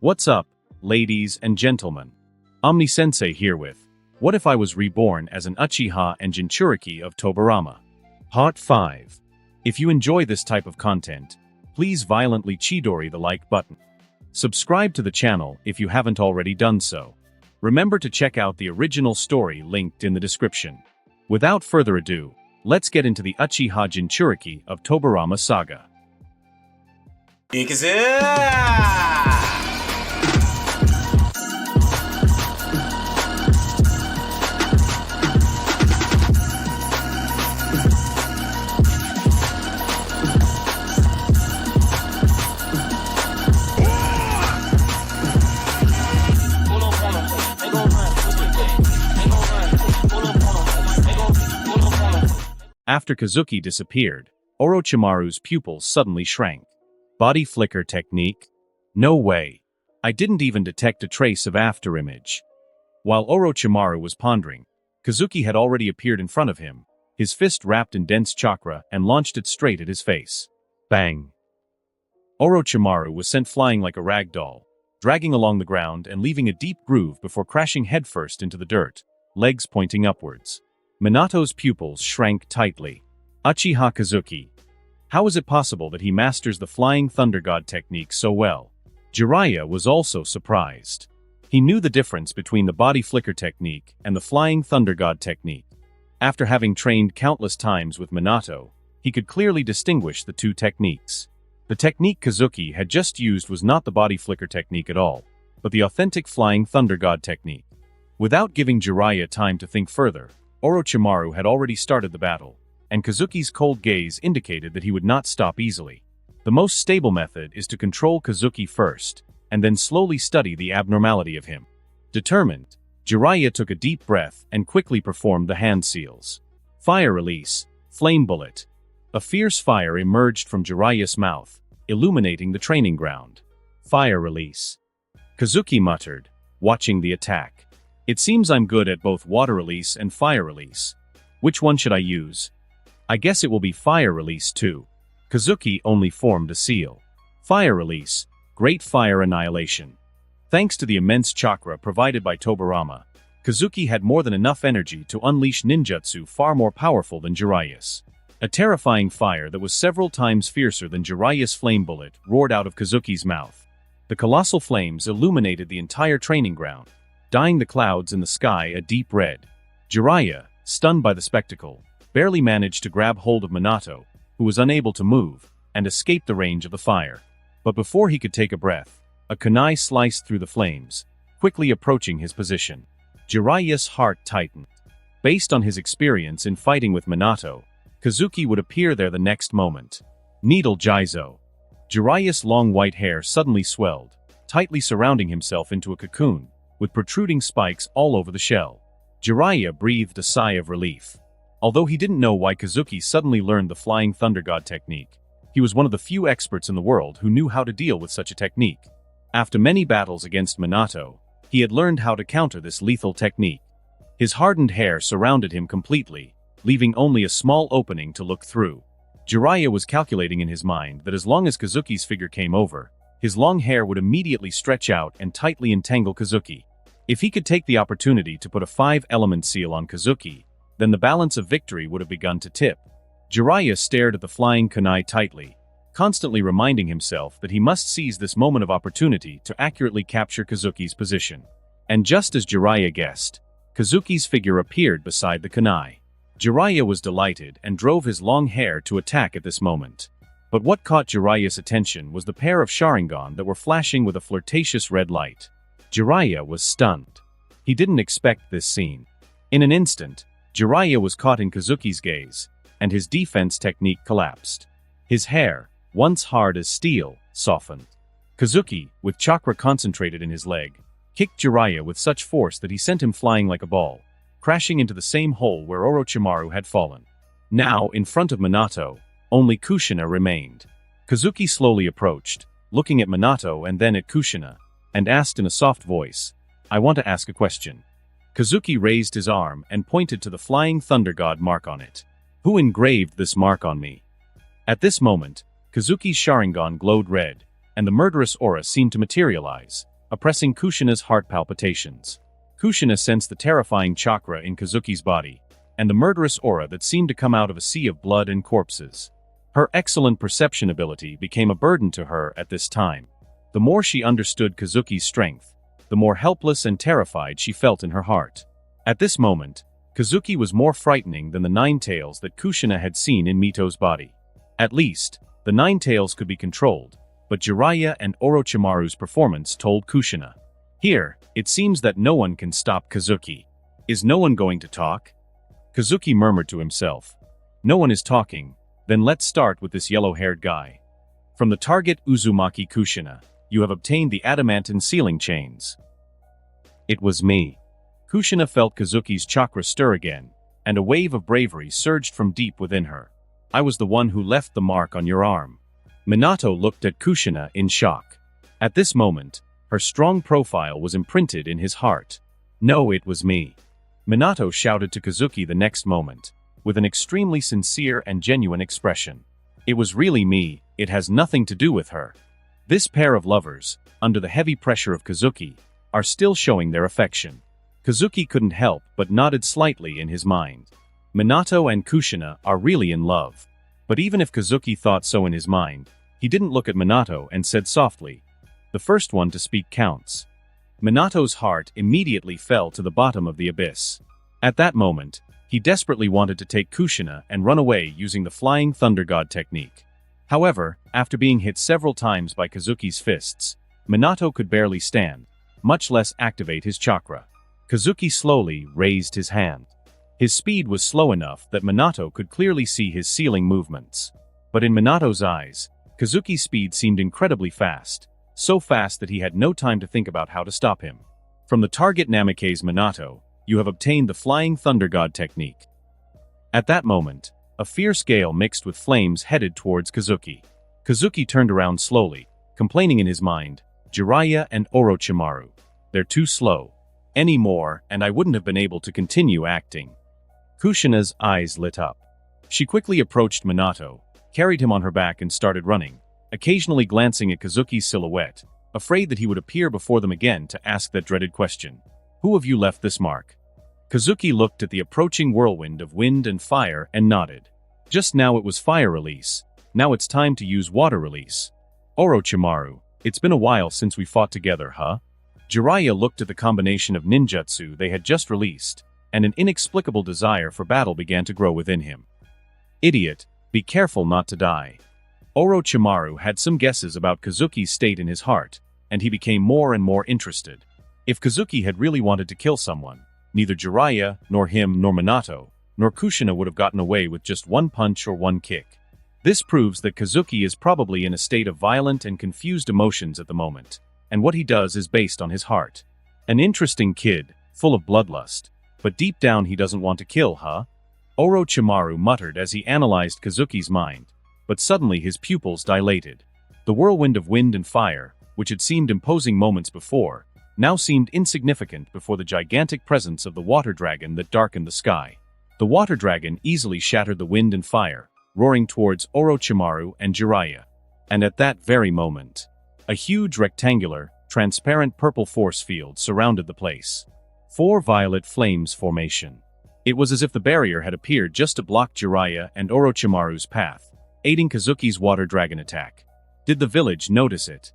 What's up, ladies and gentlemen? Omni-sensei here with What If I Was Reborn as an UCHIHA and Jinchuriki of TOBIRAMA? Part 5. If you enjoy this type of content, please violently chidori the like button. Subscribe to the channel if you haven't already done so. Remember to check out the original story linked in the description. Without further ado, let's get into the UCHIHA Jinchuriki of TOBIRAMA saga. After Kazuki disappeared, Orochimaru's pupils suddenly shrank. Body flicker technique? No way. I didn't even detect a trace of afterimage. While Orochimaru was pondering, Kazuki had already appeared in front of him, his fist wrapped in dense chakra, and launched it straight at his face. Bang! Orochimaru was sent flying like a rag doll, dragging along the ground and leaving a deep groove before crashing headfirst into the dirt, legs pointing upwards. Minato's pupils shrank tightly. Uchiha Kazuki. How is it possible that he masters the Flying Thunder God technique so well? Jiraiya was also surprised. He knew the difference between the body flicker technique and the Flying Thunder God technique. After having trained countless times with Minato, he could clearly distinguish the two techniques. The technique Kazuki had just used was not the body flicker technique at all, but the authentic Flying Thunder God technique. Without giving Jiraiya time to think further, Orochimaru had already started the battle, and Kazuki's cold gaze indicated that he would not stop easily. The most stable method is to control Kazuki first, and then slowly study the abnormality of him. Determined, Jiraiya took a deep breath and quickly performed the hand seals. Fire release, flame bullet. A fierce fire emerged from Jiraiya's mouth, illuminating the training ground. Fire release. Kazuki muttered, watching the attack. It seems I'm good at both water release and fire release. Which one should I use? I guess it will be fire release too. Kazuki only formed a seal. Fire release, great fire annihilation. Thanks to the immense chakra provided by TOBIRAMA, Kazuki had more than enough energy to unleash ninjutsu far more powerful than Jiraiya's. A terrifying fire that was several times fiercer than Jiraiya's flame bullet roared out of Kazuki's mouth. The colossal flames illuminated the entire training ground, dyeing the clouds in the sky a deep red. Jiraiya, stunned by the spectacle, barely managed to grab hold of Minato, who was unable to move, and escape the range of the fire. But before he could take a breath, a kunai sliced through the flames, quickly approaching his position. Jiraiya's heart tightened. Based on his experience in fighting with Minato, Kazuki would appear there the next moment. Needle Jizo. Jiraiya's long white hair suddenly swelled, tightly surrounding himself into a cocoon, with protruding spikes all over the shell. Jiraiya breathed a sigh of relief. Although he didn't know why Kazuki suddenly learned the Flying Thunder God technique, he was one of the few experts in the world who knew how to deal with such a technique. After many battles against Minato, he had learned how to counter this lethal technique. His hardened hair surrounded him completely, leaving only a small opening to look through. Jiraiya was calculating in his mind that as long as Kazuki's figure came over, his long hair would immediately stretch out and tightly entangle Kazuki. If he could take the opportunity to put a 5-element seal on Kazuki, then the balance of victory would have begun to tip. Jiraiya stared at the flying kunai tightly, constantly reminding himself that he must seize this moment of opportunity to accurately capture Kazuki's position. And just as Jiraiya guessed, Kazuki's figure appeared beside the kunai. Jiraiya was delighted and drove his long hair to attack at this moment. But what caught Jiraiya's attention was the pair of Sharingan that were flashing with a flirtatious red light. Jiraiya was stunned. He didn't expect this scene. In an instant, Jiraiya was caught in Kazuki's gaze, and his defense technique collapsed. His hair, once hard as steel, softened. Kazuki, with chakra concentrated in his leg, kicked Jiraiya with such force that he sent him flying like a ball, crashing into the same hole where Orochimaru had fallen. Now, in front of Minato, only Kushina remained. Kazuki slowly approached, looking at Minato and then at Kushina, and asked in a soft voice, "I want to ask a question." Kazuki raised his arm and pointed to the Flying Thunder God mark on it. "Who engraved this mark on me?" At this moment, Kazuki's Sharingan glowed red, and the murderous aura seemed to materialize, oppressing Kushina's heart palpitations. Kushina sensed the terrifying chakra in Kazuki's body, and the murderous aura that seemed to come out of a sea of blood and corpses. Her excellent perception ability became a burden to her at this time. The more she understood Kazuki's strength, the more helpless and terrified she felt in her heart. At this moment, Kazuki was more frightening than the nine tails that Kushina had seen in Mito's body. At least, the nine tails could be controlled, but Jiraiya and Orochimaru's performance told Kushina. Here, it seems that no one can stop Kazuki. Is no one going to talk? Kazuki murmured to himself. No one is talking, then let's start with this yellow-haired guy. From the target Uzumaki Kushina, you have obtained the adamantine sealing chains. It was me. Kushina felt Kazuki's chakra stir again, and a wave of bravery surged from deep within her. I was the one who left the mark on your arm. Minato looked at Kushina in shock. At this moment, her strong profile was imprinted in his heart. No, it was me. Minato shouted to Kazuki the next moment, with an extremely sincere and genuine expression. It was really me, it has nothing to do with her. This pair of lovers, under the heavy pressure of Kazuki, are still showing their affection. Kazuki couldn't help but nodded slightly in his mind. Minato and Kushina are really in love. But even if Kazuki thought so in his mind, he didn't look at Minato and said softly, "The first one to speak counts." Minato's heart immediately fell to the bottom of the abyss. At that moment, he desperately wanted to take Kushina and run away using the Flying Thunder God technique. However, after being hit several times by Kazuki's fists, Minato could barely stand, much less activate his chakra. Kazuki slowly raised his hand. His speed was slow enough that Minato could clearly see his sealing movements. But in Minato's eyes, Kazuki's speed seemed incredibly fast, so fast that he had no time to think about how to stop him. From the target Namikaze Minato, you have obtained the Flying Thunder God technique. At that moment, a fierce gale mixed with flames headed towards Kazuki. Kazuki turned around slowly, complaining in his mind, Jiraiya and Orochimaru. They're too slow. Any more, and I wouldn't have been able to continue acting. Kushina's eyes lit up. She quickly approached Minato, carried him on her back and started running, occasionally glancing at Kazuki's silhouette, afraid that he would appear before them again to ask that dreaded question. Who have you left this mark? Kazuki looked at the approaching whirlwind of wind and fire and nodded. Just now it was fire release, now it's time to use water release. Orochimaru, it's been a while since we fought together, huh? Jiraiya looked at the combination of ninjutsu they had just released, and an inexplicable desire for battle began to grow within him. Idiot, be careful not to die. Orochimaru had some guesses about Kazuki's state in his heart, and he became more and more interested. If Kazuki had really wanted to kill someone, neither Jiraiya, nor him, nor Minato, nor Kushina would have gotten away with just one punch or one kick. This proves that Kazuki is probably in a state of violent and confused emotions at the moment, and what he does is based on his heart. An interesting kid, full of bloodlust, but deep down he doesn't want to kill, huh? Orochimaru muttered as he analyzed Kazuki's mind, but suddenly his pupils dilated. The whirlwind of wind and fire, which had seemed imposing moments before, now seemed insignificant before the gigantic presence of the water dragon that darkened the sky. The water dragon easily shattered the wind and fire, roaring towards Orochimaru and Jiraiya. And at that very moment, a huge rectangular, transparent purple force field surrounded the place. 4 violet flames formation. It was as if the barrier had appeared just to block Jiraiya and Orochimaru's path, aiding Kazuki's water dragon attack. Did the village notice it?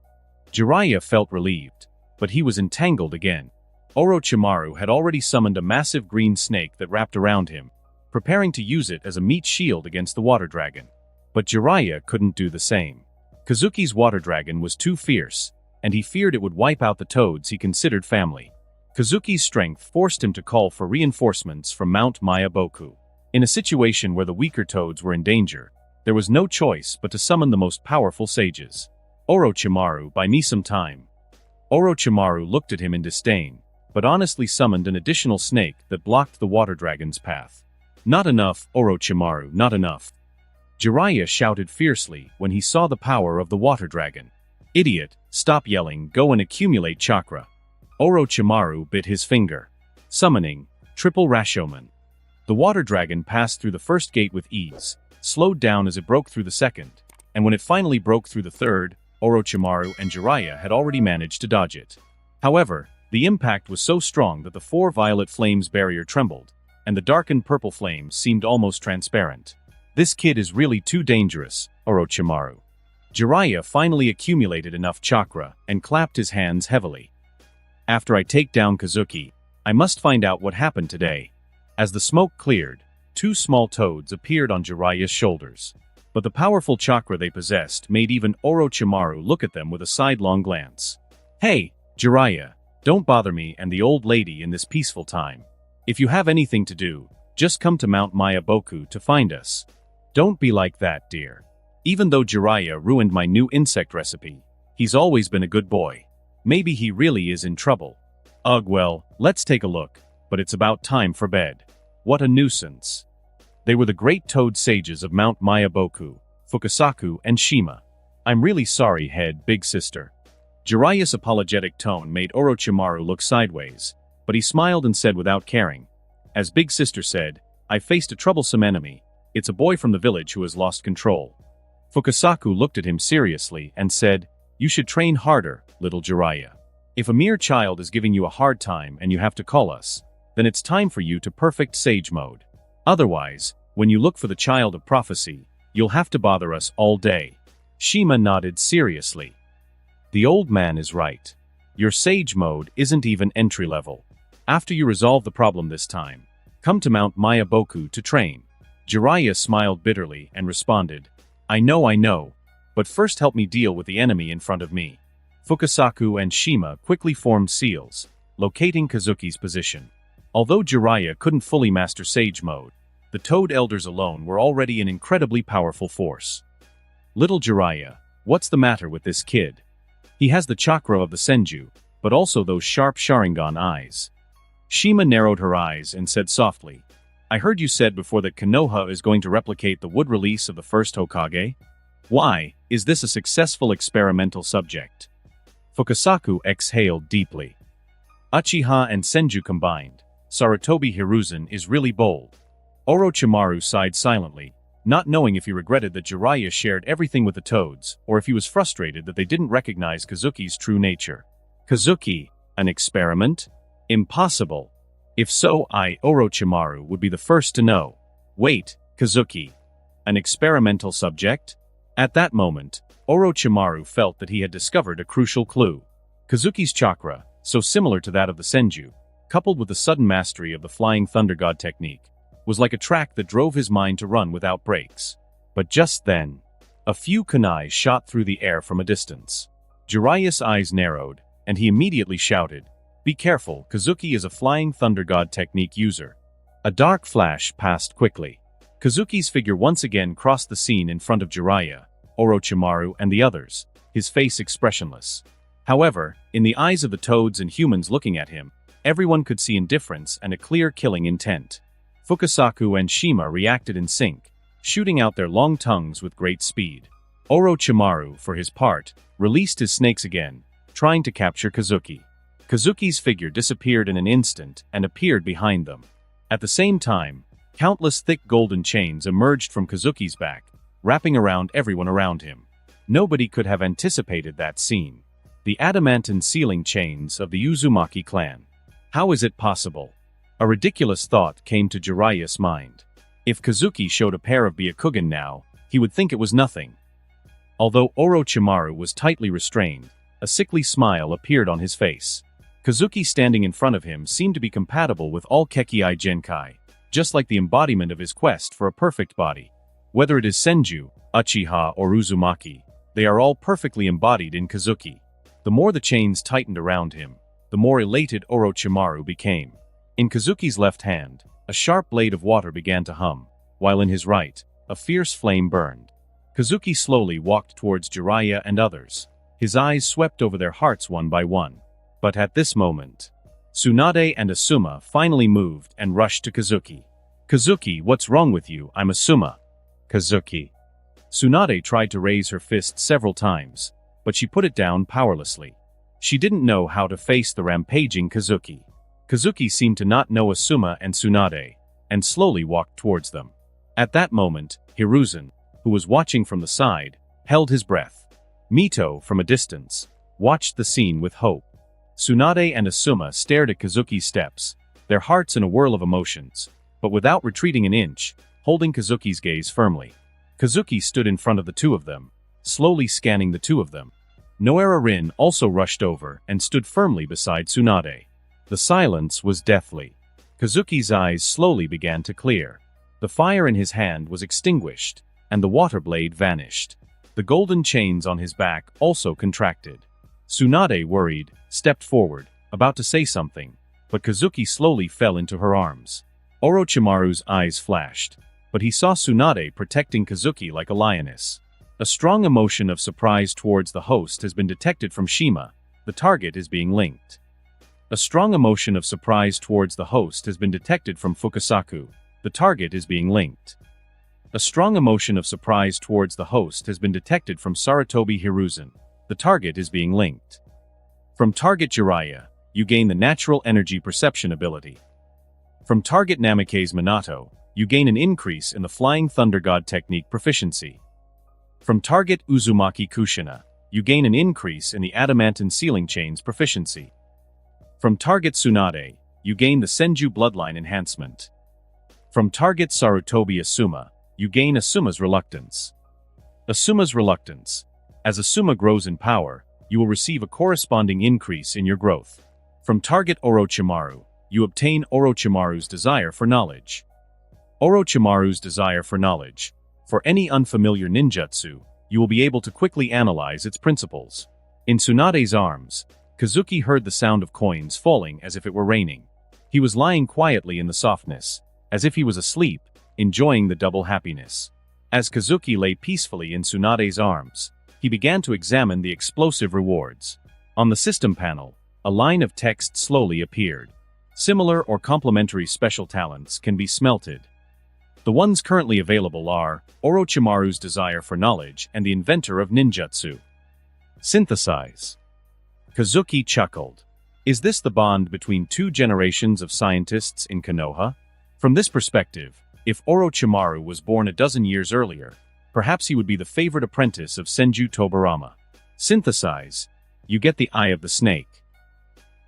Jiraiya felt relieved, but he was entangled again. Orochimaru had already summoned a massive green snake that wrapped around him, preparing to use it as a meat shield against the water dragon. But Jiraiya couldn't do the same. Kazuki's water dragon was too fierce, and he feared it would wipe out the toads he considered family. Kazuki's strength forced him to call for reinforcements from Mount Mayaboku. In a situation where the weaker toads were in danger, there was no choice but to summon the most powerful sages. Orochimaru, buy me some time. Orochimaru looked at him in disdain, but honestly summoned an additional snake that blocked the water dragon's path. Not enough, Orochimaru, not enough. Jiraiya shouted fiercely when he saw the power of the water dragon. Idiot, stop yelling, go and accumulate chakra. Orochimaru bit his finger. Summoning, Triple Rashomon. The water dragon passed through the first gate with ease, slowed down as it broke through the second, and when it finally broke through the third, Orochimaru and Jiraiya had already managed to dodge it. However, the impact was so strong that the 4 violet flames barrier trembled, and the darkened purple flames seemed almost transparent. This kid is really too dangerous, Orochimaru. Jiraiya finally accumulated enough chakra and clapped his hands heavily. After I take down Kazuki, I must find out what happened today. As the smoke cleared, 2 small toads appeared on Jiraiya's shoulders. But the powerful chakra they possessed made even Orochimaru look at them with a sidelong glance. Hey, Jiraiya, don't bother me and the old lady in this peaceful time. If you have anything to do, just come to Mount Mayaboku to find us. Don't be like that, dear. Even though Jiraiya ruined my new insect recipe, he's always been a good boy. Maybe he really is in trouble. Ugh, well, let's take a look, but it's about time for bed. What a nuisance. They were the great toad sages of Mount Mayaboku, Fukasaku and Shima. I'm really sorry, head big sister. Jiraiya's apologetic tone made Orochimaru look sideways, but he smiled and said without caring. As big sister said, I faced a troublesome enemy. It's a boy from the village who has lost control. Fukasaku looked at him seriously and said, You should train harder, little Jiraiya. If a mere child is giving you a hard time and you have to call us, then it's time for you to perfect sage mode. Otherwise, when you look for the child of prophecy, you'll have to bother us all day. Shima nodded seriously. The old man is right. Your sage mode isn't even entry level. After you resolve the problem this time, come to Mount Mayaboku to train. Jiraiya smiled bitterly and responded, I know, but first help me deal with the enemy in front of me. Fukasaku and Shima quickly formed seals, locating Kazuki's position. Although Jiraiya couldn't fully master Sage Mode, the Toad Elders alone were already an incredibly powerful force. Little Jiraiya, what's the matter with this kid? He has the chakra of the Senju, but also those sharp Sharingan eyes. Shima narrowed her eyes and said softly, I heard you said before that Konoha is going to replicate the wood release of the first Hokage? Why, is this a successful experimental subject? Fukasaku exhaled deeply. Uchiha and Senju combined. Sarutobi Hiruzen is really bold. Orochimaru sighed silently, not knowing if he regretted that Jiraiya shared everything with the Toads, or if he was frustrated that they didn't recognize Kazuki's true nature. Kazuki, an experiment? Impossible. If so, Orochimaru, would be the first to know. Wait, Kazuki. An experimental subject? At that moment, Orochimaru felt that he had discovered a crucial clue. Kazuki's chakra, so similar to that of the Senju, coupled with the sudden mastery of the Flying Thunder God technique, was like a track that drove his mind to run without brakes. But just then, a few kunai shot through the air from a distance. Jiraiya's eyes narrowed, and he immediately shouted, Be careful, Kazuki is a Flying Thunder God technique user. A dark flash passed quickly. Kazuki's figure once again crossed the scene in front of Jiraiya, Orochimaru and the others, his face expressionless. However, in the eyes of the Toads and humans looking at him, everyone could see indifference and a clear killing intent. Fukasaku and Shima reacted in sync, shooting out their long tongues with great speed. Orochimaru, for his part, released his snakes again, trying to capture Kazuki. Kazuki's figure disappeared in an instant and appeared behind them. At the same time, countless thick golden chains emerged from Kazuki's back, wrapping around everyone around him. Nobody could have anticipated that scene. The adamantine sealing chains of the Uzumaki clan. How is it possible? A ridiculous thought came to Jiraiya's mind. If Kazuki showed a pair of Byakugan now, he would think it was nothing. Although Orochimaru was tightly restrained, a sickly smile appeared on his face. Kazuki standing in front of him seemed to be compatible with all Kekkei Genkai, just like the embodiment of his quest for a perfect body. Whether it is Senju, Uchiha or Uzumaki, they are all perfectly embodied in Kazuki. The more the chains tightened around him, the more elated Orochimaru became. In Kazuki's left hand, a sharp blade of water began to hum, while in his right, a fierce flame burned. Kazuki slowly walked towards Jiraiya and others. His eyes swept over their hearts one by one. But at this moment, Tsunade and Asuma finally moved and rushed to Kazuki. Kazuki, what's wrong with you? I'm Asuma. Kazuki. Tsunade tried to raise her fist several times, but she put it down powerlessly. She didn't know how to face the rampaging Kazuki. Kazuki seemed to not know Asuma and Tsunade, and slowly walked towards them. At that moment, Hiruzen, who was watching from the side, held his breath. Mito, from a distance, watched the scene with hope. Tsunade and Asuma stared at Kazuki's steps, their hearts in a whirl of emotions, but without retreating an inch, holding Kazuki's gaze firmly. Kazuki stood in front of the two of them, slowly scanning the two of them. Noera Rin also rushed over and stood firmly beside Tsunade. The silence was deathly. Kazuki's eyes slowly began to clear. The fire in his hand was extinguished, and the water blade vanished. The golden chains on his back also contracted. Tsunade, worried, stepped forward, about to say something, but Kazuki slowly fell into her arms. Orochimaru's eyes flashed, but he saw Tsunade protecting Kazuki like a lioness. A strong emotion of surprise towards the host has been detected from Shima. The target is being linked. A strong emotion of surprise towards the host has been detected from Fukasaku. The target is being linked. A strong emotion of surprise towards the host has been detected from Sarutobi Hiruzen. The target is being linked. From target Jiraiya, you gain the natural energy perception ability. From target Namake's Minato, you gain an increase in the Flying Thunder God technique proficiency. From target Uzumaki Kushina, you gain an increase in the Adamantine Sealing Chains proficiency. From target Tsunade, you gain the Senju Bloodline enhancement. From target Sarutobi Asuma, you gain Asuma's Reluctance. Asuma's Reluctance. As Asuma grows in power, you will receive a corresponding increase in your growth. From target Orochimaru, you obtain Orochimaru's Desire for Knowledge. Orochimaru's Desire for Knowledge. For any unfamiliar ninjutsu, you will be able to quickly analyze its principles. In Tsunade's arms, Kazuki heard the sound of coins falling as if it were raining. He was lying quietly in the softness, as if he was asleep, enjoying the double happiness. As Kazuki lay peacefully in Tsunade's arms, he began to examine the explosive rewards. On the system panel, a line of text slowly appeared. Similar or complementary special talents can be smelted. The ones currently available are Orochimaru's Desire for Knowledge and the Inventor of Ninjutsu. Synthesize. Kazuki chuckled. Is this the bond between two generations of scientists in Konoha? From this perspective, if Orochimaru was born a dozen years earlier, perhaps he would be the favorite apprentice of Senju Tobirama. Synthesize. You get the Eye of the Snake.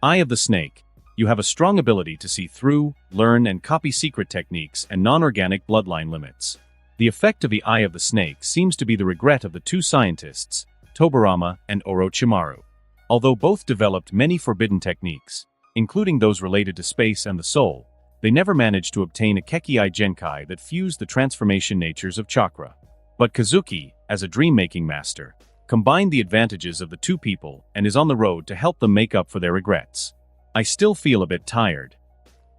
Eye of the Snake. You have a strong ability to see through, learn and copy secret techniques and non-organic bloodline limits. The effect of the Eye of the Snake seems to be the regret of the two scientists, Tobirama and Orochimaru. Although both developed many forbidden techniques, including those related to space and the soul, they never managed to obtain a Kekii Genkai that fused the transformation natures of chakra. But Kazuki, as a dream-making master, combined the advantages of the two people and is on the road to help them make up for their regrets. I still feel a bit tired.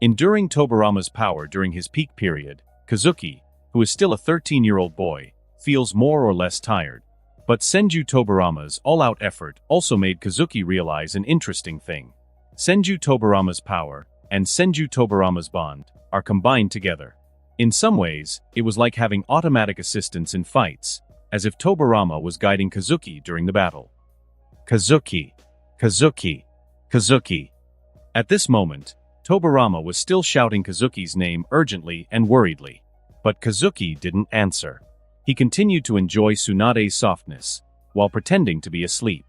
Enduring Tobirama's power during his peak period, Kazuki, who is still a 13-year-old boy, feels more or less tired. But Senju Tobirama's all-out effort also made Kazuki realize an interesting thing. Senju Tobirama's power and Senju Tobirama's bond are combined together. In some ways, it was like having automatic assistance in fights, as if Tobirama was guiding Kazuki during the battle. Kazuki. Kazuki. Kazuki. At this moment, Tobirama was still shouting Kazuki's name urgently and worriedly. But Kazuki didn't answer. He continued to enjoy Tsunade's softness, while pretending to be asleep.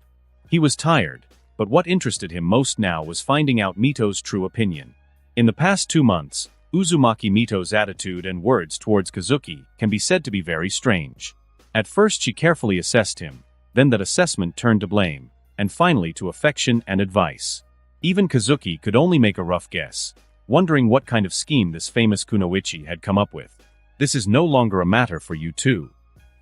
He was tired, but what interested him most now was finding out Mito's true opinion. In the past 2 months, Uzumaki Mito's attitude and words towards Kazuki can be said to be very strange. At first she carefully assessed him, then that assessment turned to blame, and finally to affection and advice. Even Kazuki could only make a rough guess, wondering what kind of scheme this famous kunoichi had come up with. This is no longer a matter for you two.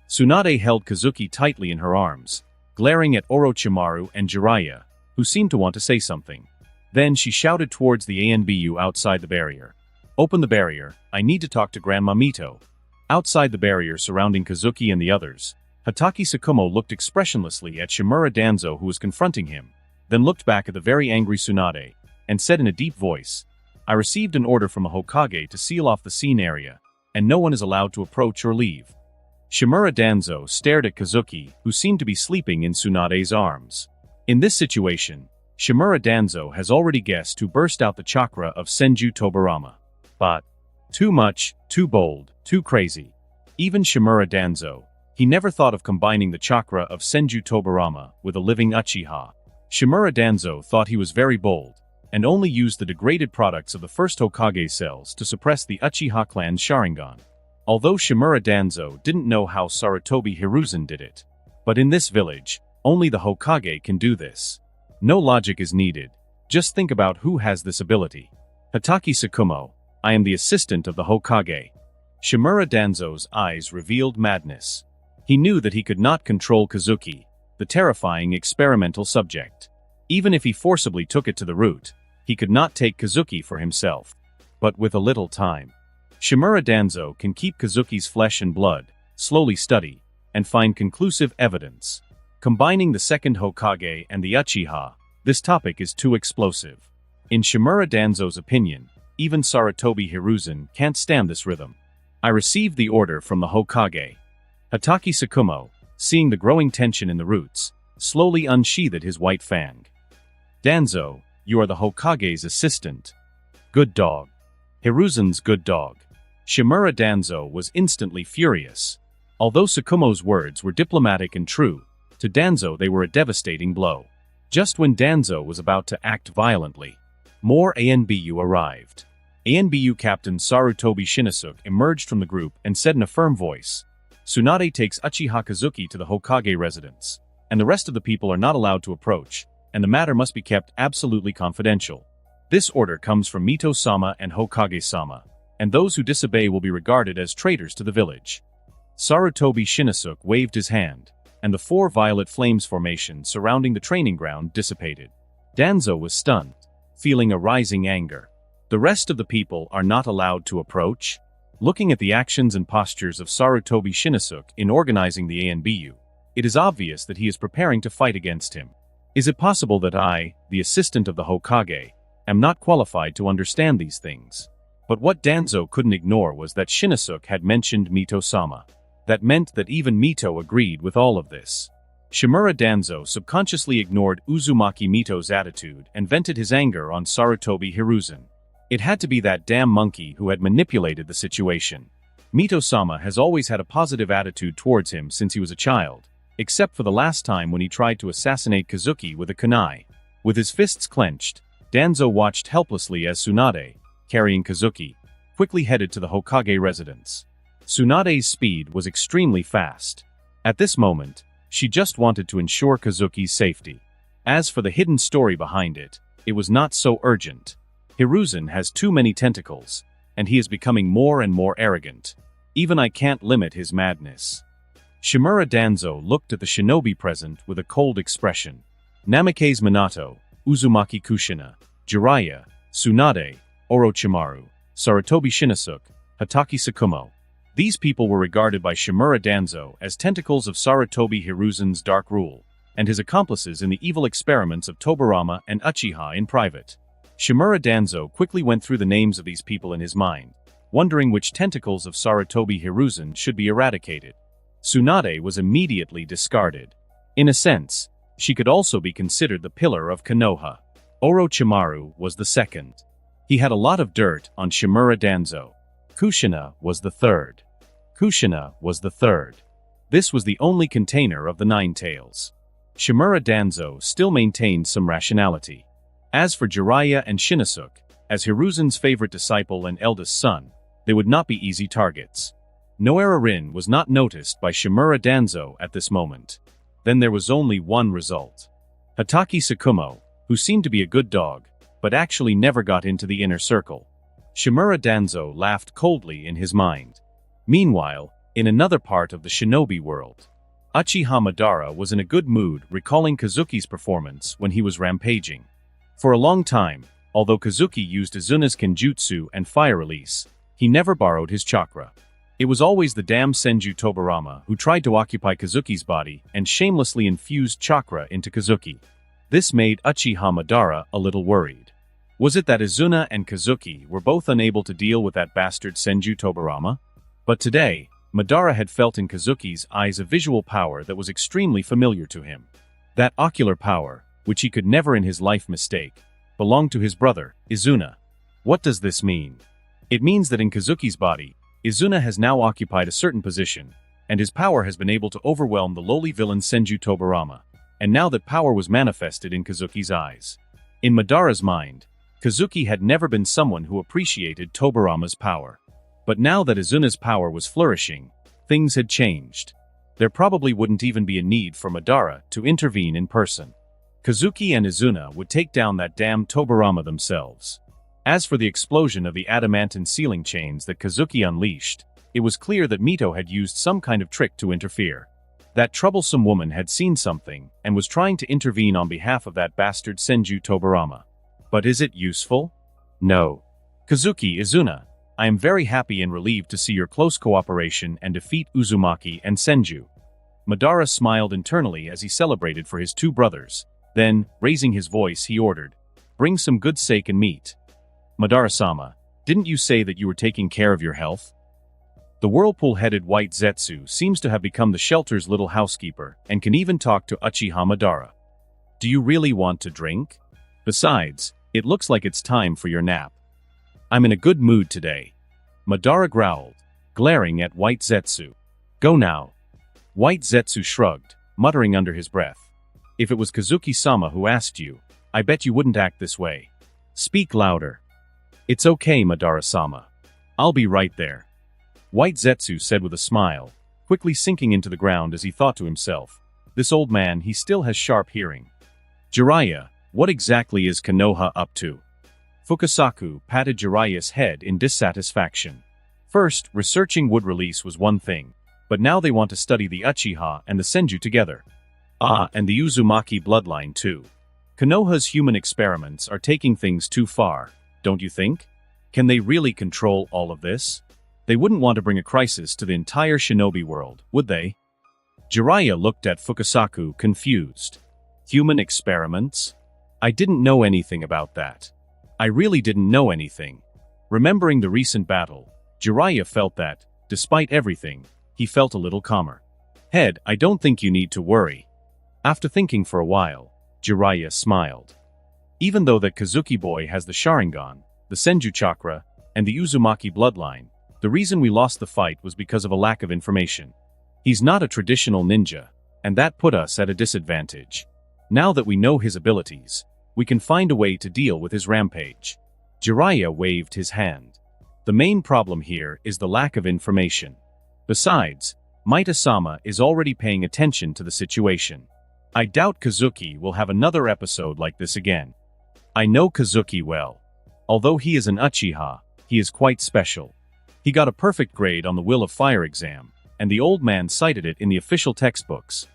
Tsunade held Kazuki tightly in her arms, glaring at Orochimaru and Jiraiya, who seemed to want to say something. Then she shouted towards the ANBU outside the barrier. Open the barrier, I need to talk to Grandma Mito. Outside the barrier surrounding Kazuki and the others, Hataki Sakumo looked expressionlessly at Shimura Danzo who was confronting him, then looked back at the very angry Tsunade, and said in a deep voice, I received an order from a Hokage to seal off the scene area, and no one is allowed to approach or leave. Shimura Danzo stared at Kazuki, who seemed to be sleeping in Tsunade's arms. In this situation, Shimura Danzo has already guessed who burst out the chakra of Senju Tobirama. But too much, too bold, too crazy. Even Shimura Danzo, he never thought of combining the chakra of Senju Tobirama with a living Uchiha. Shimura Danzo thought he was very bold, and only used the degraded products of the first Hokage cells to suppress the Uchiha clan's Sharingan. Although Shimura Danzo didn't know how Sarutobi Hiruzen did it. But in this village, only the Hokage can do this. No logic is needed, just think about who has this ability. Hatake Tsukumo, I am the assistant of the Hokage. Shimura Danzo's eyes revealed madness. He knew that he could not control Kazuki, the terrifying experimental subject. Even if he forcibly took it to the root, he could not take Kazuki for himself. But with a little time, Shimura Danzo can keep Kazuki's flesh and blood, slowly study, and find conclusive evidence. Combining the second Hokage and the Uchiha, this topic is too explosive. In Shimura Danzo's opinion, even Sarutobi Hiruzen can't stand this rhythm. I received the order from the Hokage. Hatake Tsukumo, seeing the growing tension in the roots, slowly unsheathed his white fang. Danzo, you are the Hokage's assistant. Good dog. Hiruzen's good dog. Shimura Danzo was instantly furious. Although Tsukumo's words were diplomatic and true, to Danzo they were a devastating blow. Just when Danzo was about to act violently, more ANBU arrived. ANBU Captain Sarutobi Shinosuke emerged from the group and said in a firm voice, Tsunade takes Uchiha Kazuki to the Hokage residence, and the rest of the people are not allowed to approach, and the matter must be kept absolutely confidential. This order comes from Mito-sama and Hokage-sama, and those who disobey will be regarded as traitors to the village. Sarutobi Shinosuke waved his hand, and the four violet flames formation surrounding the training ground dissipated. Danzo was stunned, feeling a rising anger. The rest of the people are not allowed to approach? Looking at the actions and postures of Sarutobi Shinosuke in organizing the ANBU, it is obvious that he is preparing to fight against him. Is it possible that I, the assistant of the Hokage, am not qualified to understand these things? But what Danzo couldn't ignore was that Shinosuke had mentioned Mito-sama. That meant that even Mito agreed with all of this. Shimura Danzo subconsciously ignored Uzumaki Mito's attitude and vented his anger on Sarutobi Hiruzen. It had to be that damn monkey who had manipulated the situation. Mito-sama has always had a positive attitude towards him since he was a child, except for the last time when he tried to assassinate Kazuki with a kunai. With his fists clenched, Danzo watched helplessly as Tsunade, carrying Kazuki, quickly headed to the Hokage residence. Tsunade's speed was extremely fast. At this moment, she just wanted to ensure Kazuki's safety. As for the hidden story behind it, it was not so urgent. Hiruzen has too many tentacles, and he is becoming more and more arrogant. Even I can't limit his madness. Shimura Danzo looked at the shinobi present with a cold expression. Namikaze Minato, Uzumaki Kushina, Jiraiya, Tsunade, Orochimaru, Sarutobi Shinosuke, Hatake Tsukumo. These people were regarded by Shimura Danzo as tentacles of Sarutobi Hiruzen's dark rule, and his accomplices in the evil experiments of Tobirama and Uchiha in private. Shimura Danzo quickly went through the names of these people in his mind, wondering which tentacles of Sarutobi Hiruzen should be eradicated. Tsunade was immediately discarded. In a sense, she could also be considered the pillar of Konoha. Orochimaru was the second. He had a lot of dirt on Shimura Danzo. Kushina was the third. This was the only container of the Nine Tails. Shimura Danzo still maintained some rationality. As for Jiraiya and Shinosuke, as Hiruzen's favorite disciple and eldest son, they would not be easy targets. Noera Rin was not noticed by Shimura Danzo at this moment. Then there was only one result. Hatake Tsukumo, who seemed to be a good dog, but actually never got into the inner circle. Shimura Danzo laughed coldly in his mind. Meanwhile, in another part of the shinobi world, Uchiha Madara was in a good mood recalling Kazuki's performance when he was rampaging. For a long time, although Kazuki used Izuna's Kenjutsu and fire release, he never borrowed his chakra. It was always the damn Senju Tobirama who tried to occupy Kazuki's body and shamelessly infused chakra into Kazuki. This made Uchiha Madara a little worried. Was it that Izuna and Kazuki were both unable to deal with that bastard Senju Tobirama? But today, Madara had felt in Kazuki's eyes a visual power that was extremely familiar to him. That ocular power, which he could never in his life mistake, belonged to his brother, Izuna. What does this mean? It means that in Kazuki's body, Izuna has now occupied a certain position, and his power has been able to overwhelm the lowly villain Senju Tobirama, and now that power was manifested in Kazuki's eyes. In Madara's mind, Kazuki had never been someone who appreciated Tobirama's power. But now that Izuna's power was flourishing, things had changed. There probably wouldn't even be a need for Madara to intervene in person. Kazuki and Izuna would take down that damn Tobirama themselves. As for the explosion of the adamantine sealing chains that Kazuki unleashed, it was clear that Mito had used some kind of trick to interfere. That troublesome woman had seen something and was trying to intervene on behalf of that bastard Senju Tobirama. But is it useful? No. Kazuki, Izuna, I am very happy and relieved to see your close cooperation and defeat Uzumaki and Senju. Madara smiled internally as he celebrated for his two brothers. Then, raising his voice, he ordered, "Bring some good steak and meat." Madara-sama, didn't you say that you were taking care of your health? The whirlpool-headed white Zetsu seems to have become the shelter's little housekeeper and can even talk to Uchiha Madara. Do you really want to drink? Besides, it looks like it's time for your nap. I'm in a good mood today. Madara growled, glaring at white Zetsu. Go now. White Zetsu shrugged, muttering under his breath. If it was Kazuki-sama who asked you, I bet you wouldn't act this way. Speak louder. It's okay, Madara-sama. I'll be right there. White Zetsu said with a smile, quickly sinking into the ground as he thought to himself, this old man, he still has sharp hearing. Jiraiya, what exactly is Konoha up to? Fukasaku patted Jiraiya's head in dissatisfaction. First, researching wood release was one thing, but now they want to study the Uchiha and the Senju together. And the Uzumaki bloodline too. Konoha's human experiments are taking things too far, don't you think? Can they really control all of this? They wouldn't want to bring a crisis to the entire shinobi world, would they? Jiraiya looked at Fukasaku confused. Human experiments? I didn't know anything about that. I really didn't know anything. Remembering the recent battle, Jiraiya felt that, despite everything, he felt a little calmer. Head, I don't think you need to worry. After thinking for a while, Jiraiya smiled. Even though that Kazuki boy has the Sharingan, the Senju chakra, and the Uzumaki bloodline, the reason we lost the fight was because of a lack of information. He's not a traditional ninja, and that put us at a disadvantage. Now that we know his abilities, we can find a way to deal with his rampage. Jiraiya waved his hand. The main problem here is the lack of information. Besides, Maita-sama is already paying attention to the situation. I doubt Kazuki will have another episode like this again. I know Kazuki well. Although he is an Uchiha, he is quite special. He got a perfect grade on the Will of Fire exam, and the old man cited it in the official textbooks.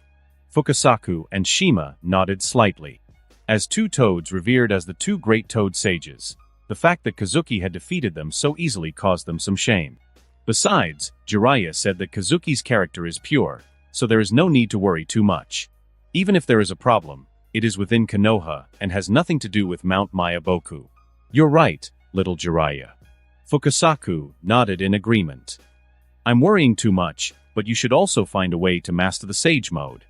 Fukasaku and Shima nodded slightly. As two toads revered as the two great toad sages, the fact that Kazuki had defeated them so easily caused them some shame. Besides, Jiraiya said that Kazuki's character is pure, so there is no need to worry too much. Even if there is a problem, it is within Konoha and has nothing to do with Mount Mayaboku. You're right, little Jiraiya. Fukasaku nodded in agreement. I'm worrying too much, but you should also find a way to master the Sage Mode.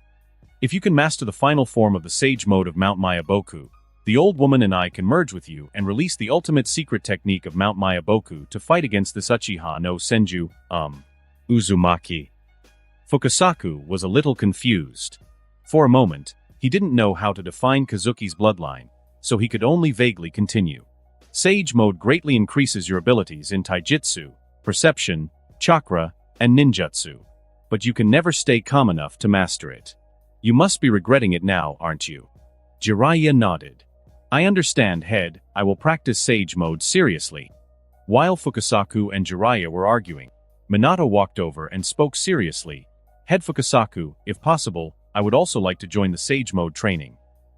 If you can master the final form of the Sage Mode of Mount Mayaboku, the old woman and I can merge with you and release the ultimate secret technique of Mount Mayaboku to fight against this Uchiha no Senju, Uzumaki. Fukasaku was a little confused. For a moment, he didn't know how to define Kazuki's bloodline, so he could only vaguely continue. Sage Mode greatly increases your abilities in Taijutsu, Perception, Chakra, and Ninjutsu. But you can never stay calm enough to master it. You must be regretting it now, aren't you? Jiraiya nodded. I understand, Head, I will practice Sage Mode seriously. While Fukasaku and Jiraiya were arguing, Minato walked over and spoke seriously. Head Fukasaku, if possible, I would also like to join the Sage Mode training.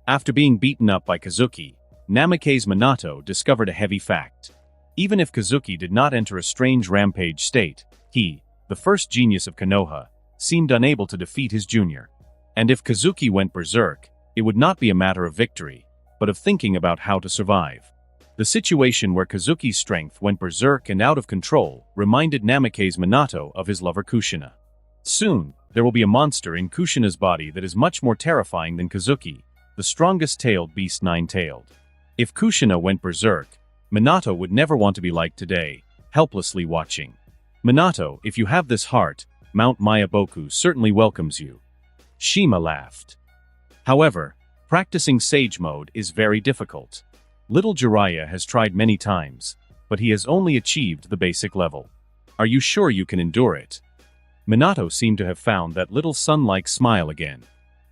After being beaten up by Kazuki, Namake's Minato discovered a heavy fact. Even if Kazuki did not enter a strange rampage state, he, the first genius of Konoha, seemed unable to defeat his junior. And if Kazuki went berserk, it would not be a matter of victory, but of thinking about how to survive. The situation where Kazuki's strength went berserk and out of control reminded Namake's Minato of his lover Kushina. Soon, there will be a monster in Kushina's body that is much more terrifying than Kazuki, the strongest tailed beast nine-tailed. If Kushina went berserk, Minato would never want to be like today, helplessly watching. Minato, if you have this heart, Mount Mayaboku certainly welcomes you. Shima laughed. However, practicing Sage Mode is very difficult. Little Jiraiya has tried many times, but he has only achieved the basic level. Are you sure you can endure it? Minato seemed to have found that little sun-like smile again.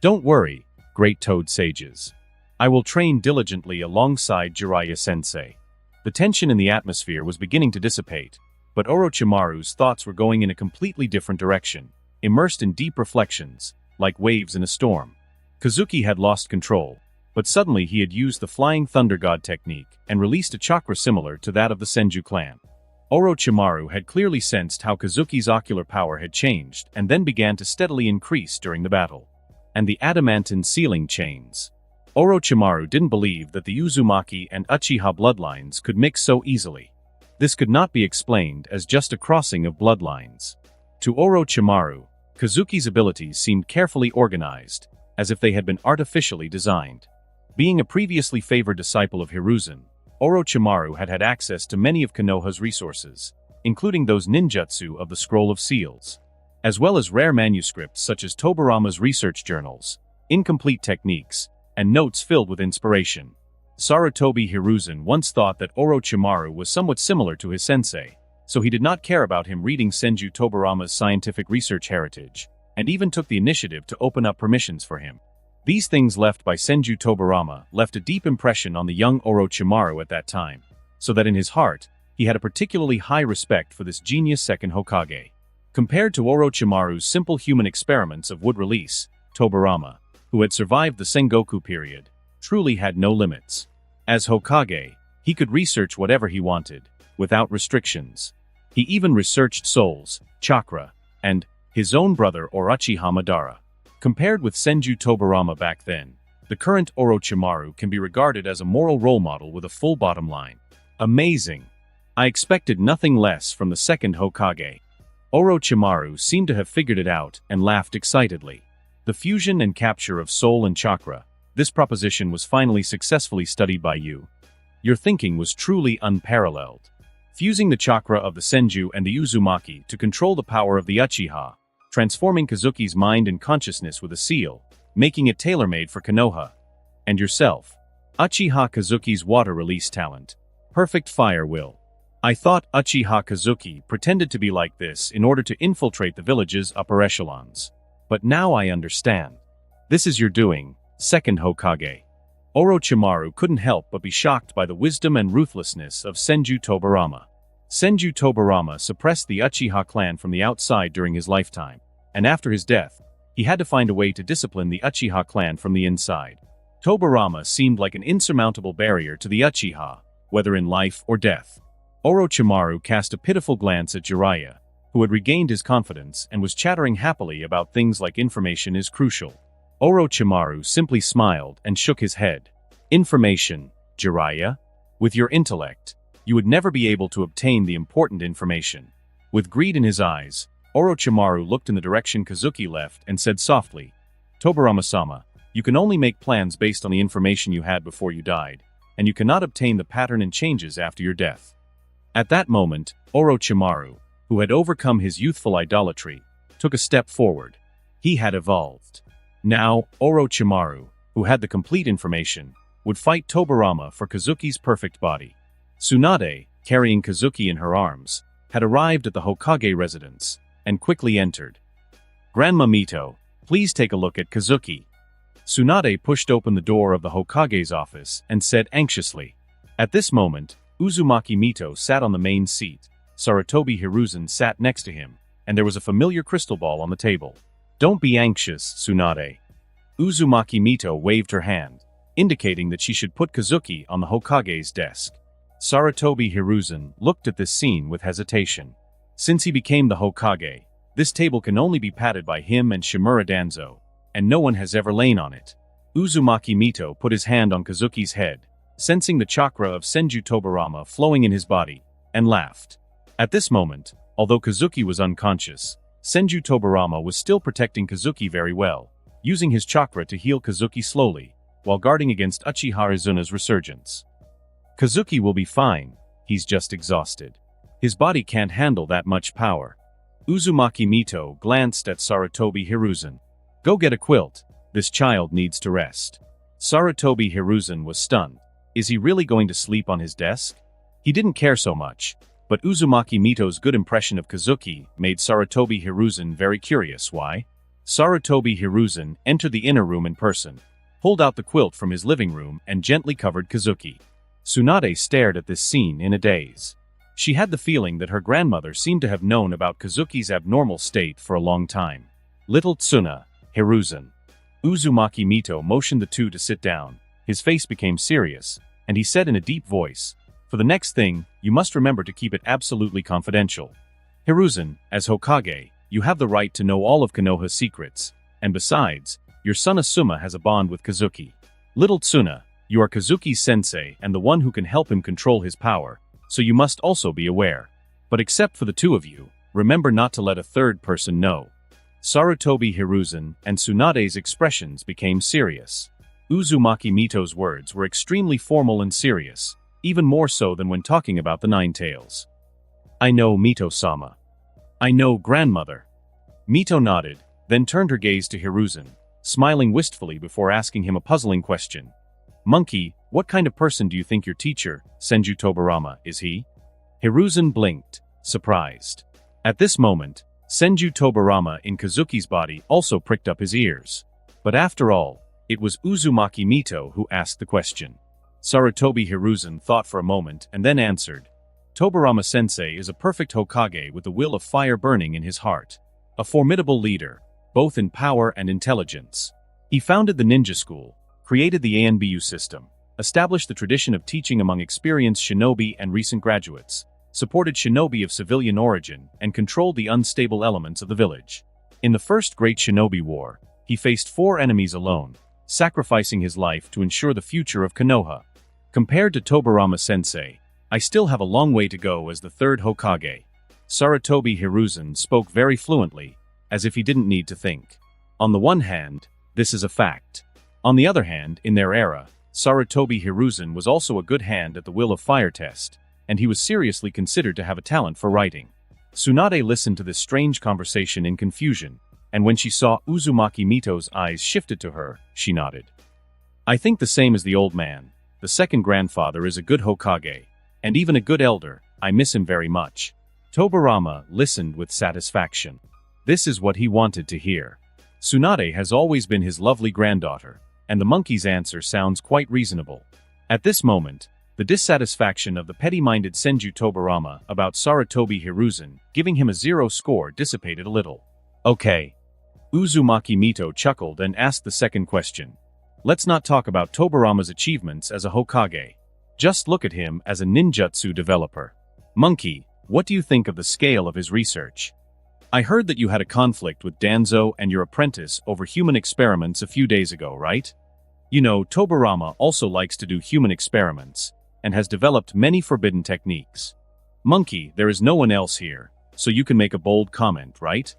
Don't worry, great Toad sages. I will train diligently alongside Jiraiya-sensei. The tension in the atmosphere was beginning to dissipate, but Orochimaru's thoughts were going in a completely different direction, immersed in deep reflections, like waves in a storm. Kazuki had lost control, but suddenly he had used the Flying Thunder God technique and released a chakra similar to that of the Senju clan. Orochimaru had clearly sensed how Kazuki's ocular power had changed and then began to steadily increase during the battle. And the adamantine sealing chains. Orochimaru didn't believe that the Uzumaki and Uchiha bloodlines could mix so easily. This could not be explained as just a crossing of bloodlines. To Orochimaru, Kazuki's abilities seemed carefully organized, as if they had been artificially designed. Being a previously favored disciple of Hiruzen, Orochimaru had had access to many of Konoha's resources, including those ninjutsu of the Scroll of Seals, as well as rare manuscripts such as Tobirama's research journals, incomplete techniques, and notes filled with inspiration. Sarutobi Hiruzen once thought that Orochimaru was somewhat similar to his sensei, so he did not care about him reading Senju Tobirama's scientific research heritage, and even took the initiative to open up permissions for him. These things left by Senju Tobirama left a deep impression on the young Orochimaru at that time, so that in his heart, he had a particularly high respect for this genius second Hokage. Compared to Orochimaru's simple human experiments of wood release, Tobirama, who had survived the Sengoku period, truly had no limits. As Hokage, he could research whatever he wanted, without restrictions. He even researched souls, chakra, and his own brother Uchiha Madara. Compared with Senju Tobirama back then, the current Orochimaru can be regarded as a moral role model with a full bottom line. Amazing! I expected nothing less from the second Hokage. Orochimaru seemed to have figured it out and laughed excitedly. The fusion and capture of soul and chakra, this proposition was finally successfully studied by you. Your thinking was truly unparalleled. Fusing the chakra of the Senju and the Uzumaki to control the power of the Uchiha, transforming Kazuki's mind and consciousness with a seal, making it tailor-made for Konoha. And yourself. Uchiha Kazuki's water release talent. Perfect fire will. I thought Uchiha Kazuki pretended to be like this in order to infiltrate the village's upper echelons. But now I understand. This is your doing, second Hokage. Orochimaru couldn't help but be shocked by the wisdom and ruthlessness of Senju Tobirama. Senju Tobirama suppressed the Uchiha clan from the outside during his lifetime, and after his death, he had to find a way to discipline the Uchiha clan from the inside. Tobirama seemed like an insurmountable barrier to the Uchiha, whether in life or death. Orochimaru cast a pitiful glance at Jiraiya, who had regained his confidence and was chattering happily about things like information is crucial. Orochimaru simply smiled and shook his head. Information, Jiraiya? With your intellect, you would never be able to obtain the important information. With greed in his eyes, Orochimaru looked in the direction Kazuki left and said softly, Tobirama-sama, you can only make plans based on the information you had before you died, and you cannot obtain the pattern and changes after your death. At that moment, Orochimaru, who had overcome his youthful idolatry, took a step forward. He had evolved. Now, Orochimaru, who had the complete information, would fight Tobirama for Kazuki's perfect body. Tsunade, carrying Kazuki in her arms, had arrived at the Hokage residence, and quickly entered. Grandma Mito, please take a look at Kazuki. Tsunade pushed open the door of the Hokage's office and said anxiously. At this moment, Uzumaki Mito sat on the main seat, Sarutobi Hiruzen sat next to him, and there was a familiar crystal ball on the table. Don't be anxious, Tsunade. Uzumaki Mito waved her hand, indicating that she should put Kazuki on the Hokage's desk. Sarutobi Hiruzen looked at this scene with hesitation. Since he became the Hokage, this table can only be patted by him and Shimura Danzo, and no one has ever lain on it. Uzumaki Mito put his hand on Kazuki's head, sensing the chakra of Senju Tobirama flowing in his body, and laughed. At this moment, although Kazuki was unconscious, Senju Tobirama was still protecting Kazuki very well, using his chakra to heal Kazuki slowly, while guarding against Uchiha Izuna's resurgence. Kazuki will be fine, he's just exhausted. His body can't handle that much power. Uzumaki Mito glanced at Sarutobi Hiruzen. Go get a quilt, This child needs to rest. Sarutobi Hiruzen was stunned. Is he really going to sleep on his desk? He didn't care so much, but Uzumaki Mito's good impression of Kazuki made Sarutobi Hiruzen very curious. Why? Sarutobi Hiruzen entered the inner room in person, pulled out the quilt from his living room and gently covered Kazuki. Tsunade stared at this scene in a daze. She had the feeling that her grandmother seemed to have known about Kazuki's abnormal state for a long time. Little Tsuna, Hiruzen. Uzumaki Mito motioned the two to sit down. His face became serious, and he said in a deep voice, "For the next thing, you must remember to keep it absolutely confidential. Hiruzen, as Hokage, you have the right to know all of Konoha's secrets, and besides, your son Asuma has a bond with Kazuki. Little Tsuna, you are Kazuki's sensei and the one who can help him control his power, so you must also be aware. But except for the two of you, remember not to let a third person know." Sarutobi Hiruzen and Tsunade's expressions became serious. Uzumaki Mito's words were extremely formal and serious, even more so than when talking about the Nine Tails. "I know, Mito-sama. I know, grandmother." Mito nodded, then turned her gaze to Hiruzen, smiling wistfully before asking him a puzzling question. "Monkey, what kind of person do you think your teacher, Senju Tobirama, is he?" Hiruzen blinked, surprised. At this moment, Senju Tobirama in Kazuki's body also pricked up his ears. But after all, it was Uzumaki Mito who asked the question. Sarutobi Hiruzen thought for a moment and then answered. "Tobirama-sensei is a perfect Hokage with the will of fire burning in his heart. A formidable leader, both in power and intelligence. He founded the ninja school, created the ANBU system, established the tradition of teaching among experienced shinobi and recent graduates, supported shinobi of civilian origin, and controlled the unstable elements of the village. In the First Great Shinobi War, he faced 4 enemies alone, sacrificing his life to ensure the future of Konoha. Compared to Tobirama-sensei, I still have a long way to go as the third Hokage." Sarutobi Hiruzen spoke very fluently, as if he didn't need to think. On the one hand, this is a fact. On the other hand, in their era, Sarutobi Hiruzen was also a good hand at the Will of Fire test, and he was seriously considered to have a talent for writing. Tsunade listened to this strange conversation in confusion, and when she saw Uzumaki Mito's eyes shifted to her, she nodded. "I think the same as the old man. The second grandfather is a good Hokage, and even a good elder. I miss him very much." Tobirama listened with satisfaction. This is what he wanted to hear. Tsunade has always been his lovely granddaughter, and the monkey's answer sounds quite reasonable. At this moment, the dissatisfaction of the petty-minded Senju Tobirama about Sarutobi Hiruzen giving him a 0 score dissipated a little. "Okay." Uzumaki Mito chuckled and asked the second question. "Let's not talk about Tobirama's achievements as a Hokage. Just look at him as a ninjutsu developer. Monkey, what do you think of the scale of his research? I heard that you had a conflict with Danzo and your apprentice over human experiments a few days ago, right? You know, Tobirama also likes to do human experiments, and has developed many forbidden techniques. Monkey, there is no one else here, so you can make a bold comment, right?"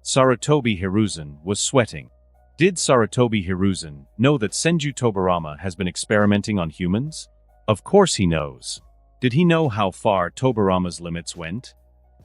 Sarutobi Hiruzen was sweating. Did Sarutobi Hiruzen know that Senju Tobirama has been experimenting on humans? Of course he knows. Did he know how far Tobirama's limits went?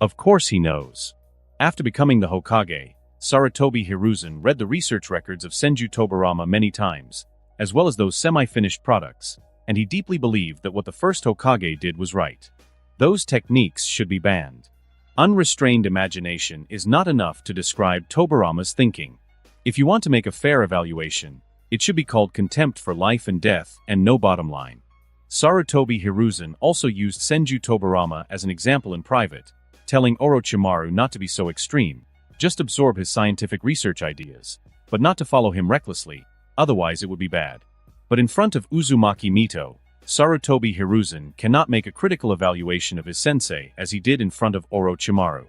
Of course he knows. After becoming the Hokage, Sarutobi Hiruzen read the research records of Senju Tobirama many times, as well as those semi-finished products, and he deeply believed that what the first Hokage did was right. Those techniques should be banned. Unrestrained imagination is not enough to describe Tobirama's thinking. If you want to make a fair evaluation, it should be called contempt for life and death and no bottom line. Sarutobi Hiruzen also used Senju Tobirama as an example in private, telling Orochimaru not to be so extreme, just absorb his scientific research ideas, but not to follow him recklessly, otherwise it would be bad. But in front of Uzumaki Mito, Sarutobi Hiruzen cannot make a critical evaluation of his sensei as he did in front of Orochimaru.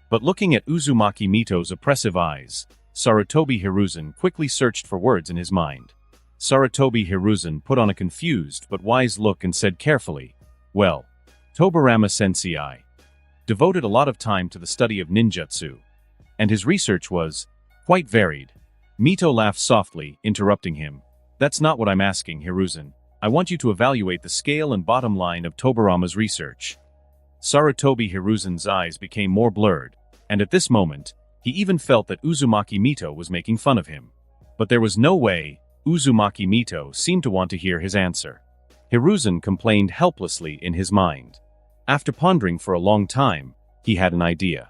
But looking at Uzumaki Mito's oppressive eyes, Sarutobi Hiruzen quickly searched for words in his mind. Sarutobi Hiruzen put on a confused but wise look and said carefully, "Well, Tobirama-sensei devoted a lot of time to the study of ninjutsu, and his research was quite varied." Mito laughed softly, interrupting him. "That's not what I'm asking, Hiruzen. I want you to evaluate the scale and bottom line of Tobirama's research." Sarutobi Hiruzen's eyes became more blurred, and at this moment, he even felt that Uzumaki Mito was making fun of him. But there was no way. Uzumaki Mito seemed to want to hear his answer. Hiruzen complained helplessly in his mind. After pondering for a long time, he had an idea.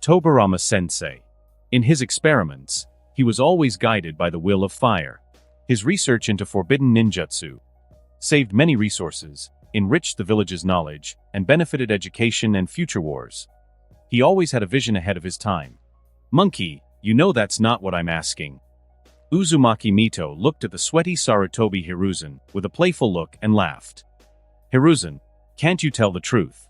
Tobirama-sensei. In his experiments, he was always guided by the will of fire. His research into forbidden ninjutsu saved many resources, enriched the village's knowledge, and benefited education and future wars. He always had a vision ahead of his time. Monkey, you know that's not what I'm asking. Uzumaki Mito looked at the sweaty Sarutobi Hiruzen with a playful look and laughed. Hiruzen, can't you tell the truth?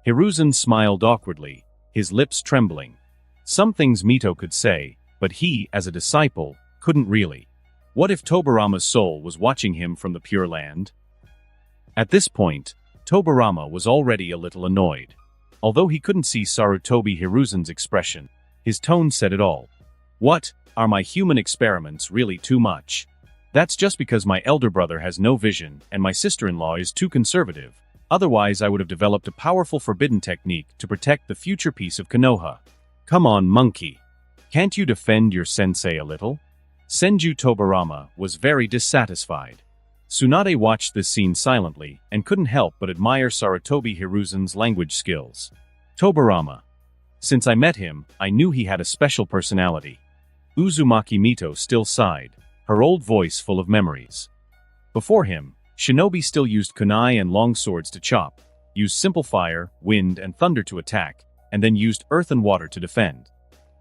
Hiruzen smiled awkwardly, his lips trembling. Some things Mito could say, but he, as a disciple, couldn't really. What if Tobirama's soul was watching him from the Pure Land? At this point, Tobirama was already a little annoyed. Although he couldn't see Sarutobi Hiruzen's expression, his tone said it all. What? Are my human experiments really too much? That's just because my elder brother has no vision and my sister-in-law is too conservative. Otherwise I would have developed a powerful forbidden technique to protect the future peace of Konoha. Come on, monkey. Can't you defend your sensei a little? Senju Tobirama was very dissatisfied. Tsunade watched this scene silently and couldn't help but admire Sarutobi Hiruzen's language skills. Tobirama. Since I met him, I knew he had a special personality. Uzumaki Mito still sighed, her old voice full of memories. Before him, shinobi still used kunai and long swords to chop, used simple fire, wind, and thunder to attack, and then used earth and water to defend.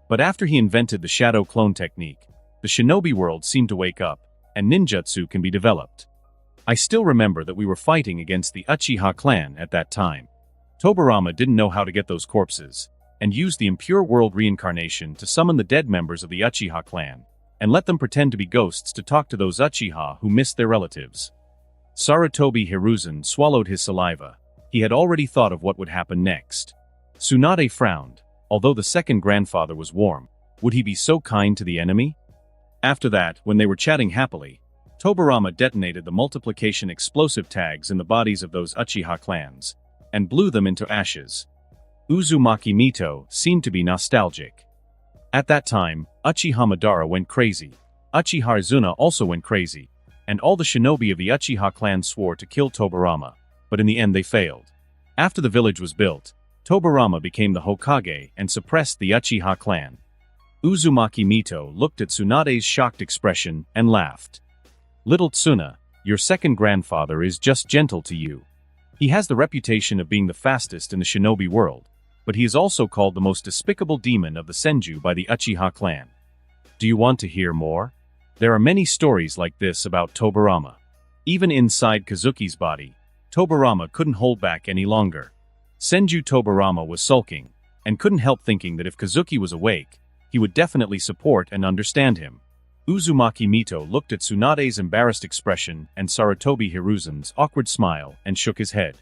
But after he invented the shadow clone technique, the shinobi world seemed to wake up, and ninjutsu can be developed. I still remember that we were fighting against the Uchiha clan at that time. Tobirama didn't know how to get those corpses, and used the impure world reincarnation to summon the dead members of the Uchiha clan, and let them pretend to be ghosts to talk to those Uchiha who missed their relatives. Sarutobi Hiruzen swallowed his saliva. He had already thought of what would happen next. Tsunade frowned. Although the second grandfather was warm, would he be so kind to the enemy? After that, when they were chatting happily, Tobirama detonated the multiplication explosive tags in the bodies of those Uchiha clans, and blew them into ashes. Uzumaki Mito seemed to be nostalgic. At that time, Uchiha Madara went crazy. Uchiha Izuna also went crazy, and all the shinobi of the Uchiha clan swore to kill Tobirama, but in the end they failed. After the village was built, Tobirama became the Hokage and suppressed the Uchiha clan. Uzumaki Mito looked at Tsunade's shocked expression and laughed. Little Tsuna, your second grandfather is just gentle to you. He has the reputation of being the fastest in the shinobi world, but he is also called the most despicable demon of the Senju by the Uchiha clan. Do you want to hear more? There are many stories like this about Tobirama. Even inside Kazuki's body, Tobirama couldn't hold back any longer. Senju Tobirama was sulking, and couldn't help thinking that if Kazuki was awake, he would definitely support and understand him. Uzumaki Mito looked at Tsunade's embarrassed expression and Sarutobi Hiruzen's awkward smile and shook his head.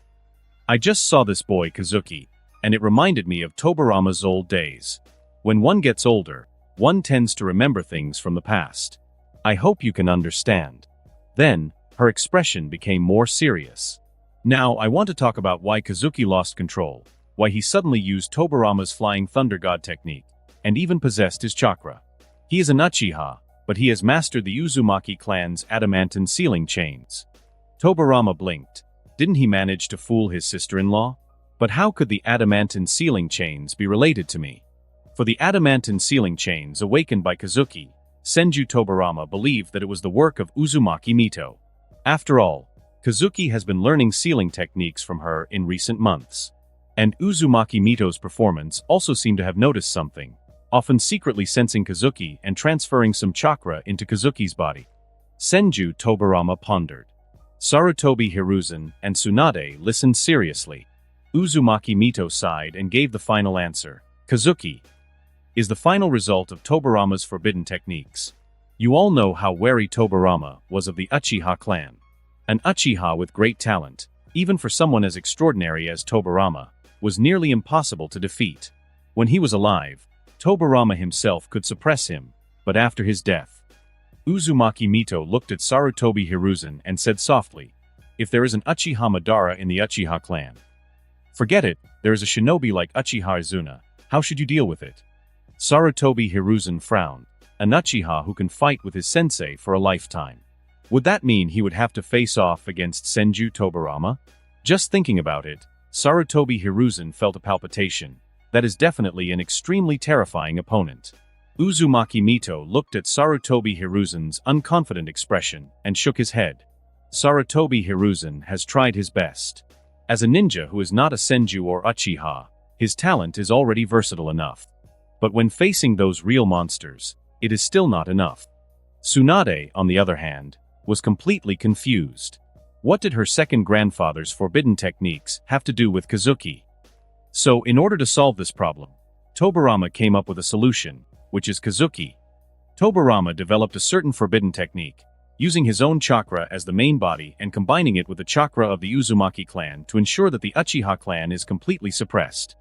I just saw this boy Kazuki, and it reminded me of Tobirama's old days. When one gets older, one tends to remember things from the past. I hope you can understand. Then, her expression became more serious. Now I want to talk about why Kazuki lost control, why he suddenly used Tobirama's Flying Thunder God technique, and even possessed his chakra. He is an Uchiha, but he has mastered the Uzumaki clan's adamantine sealing chains. Tobirama blinked. Didn't he manage to fool his sister-in-law? But how could the adamantine sealing chains be related to me? For the adamantine sealing chains awakened by Kazuki, Senju Tobirama believed that it was the work of Uzumaki Mito. After all, Kazuki has been learning sealing techniques from her in recent months. And Uzumaki Mito's performance also seemed to have noticed something, often secretly sensing Kazuki and transferring some chakra into Kazuki's body. Senju Tobirama pondered. Sarutobi Hiruzen and Tsunade listened seriously. Uzumaki Mito sighed and gave the final answer. Kazuki is the final result of Tobirama's forbidden techniques. You all know how wary Tobirama was of the Uchiha clan. An Uchiha with great talent, even for someone as extraordinary as Tobirama, was nearly impossible to defeat. When he was alive, Tobirama himself could suppress him, but after his death, Uzumaki Mito looked at Sarutobi Hiruzen and said softly, if there is an Uchiha Madara in the Uchiha clan, forget it, there is a shinobi like Uchiha Izuna, how should you deal with it? Sarutobi Hiruzen frowned. an Uchiha who can fight with his sensei for a lifetime. Would that mean he would have to face off against Senju Tobirama? Just thinking about it, Sarutobi Hiruzen felt a palpitation. That is definitely an extremely terrifying opponent. Uzumaki Mito looked at Sarutobi Hiruzen's unconfident expression and shook his head. Sarutobi Hiruzen has tried his best. As a ninja who is not a Senju or Uchiha, his talent is already versatile enough. But when facing those real monsters, it is still not enough. Tsunade, on the other hand, was completely confused. What did her second grandfather's forbidden techniques have to do with Kazuki? So, in order to solve this problem, Tobirama came up with a solution, which is Kazuki. Tobirama developed a certain forbidden technique, using his own chakra as the main body and combining it with the chakra of the Uzumaki clan to ensure that the Uchiha clan is completely suppressed.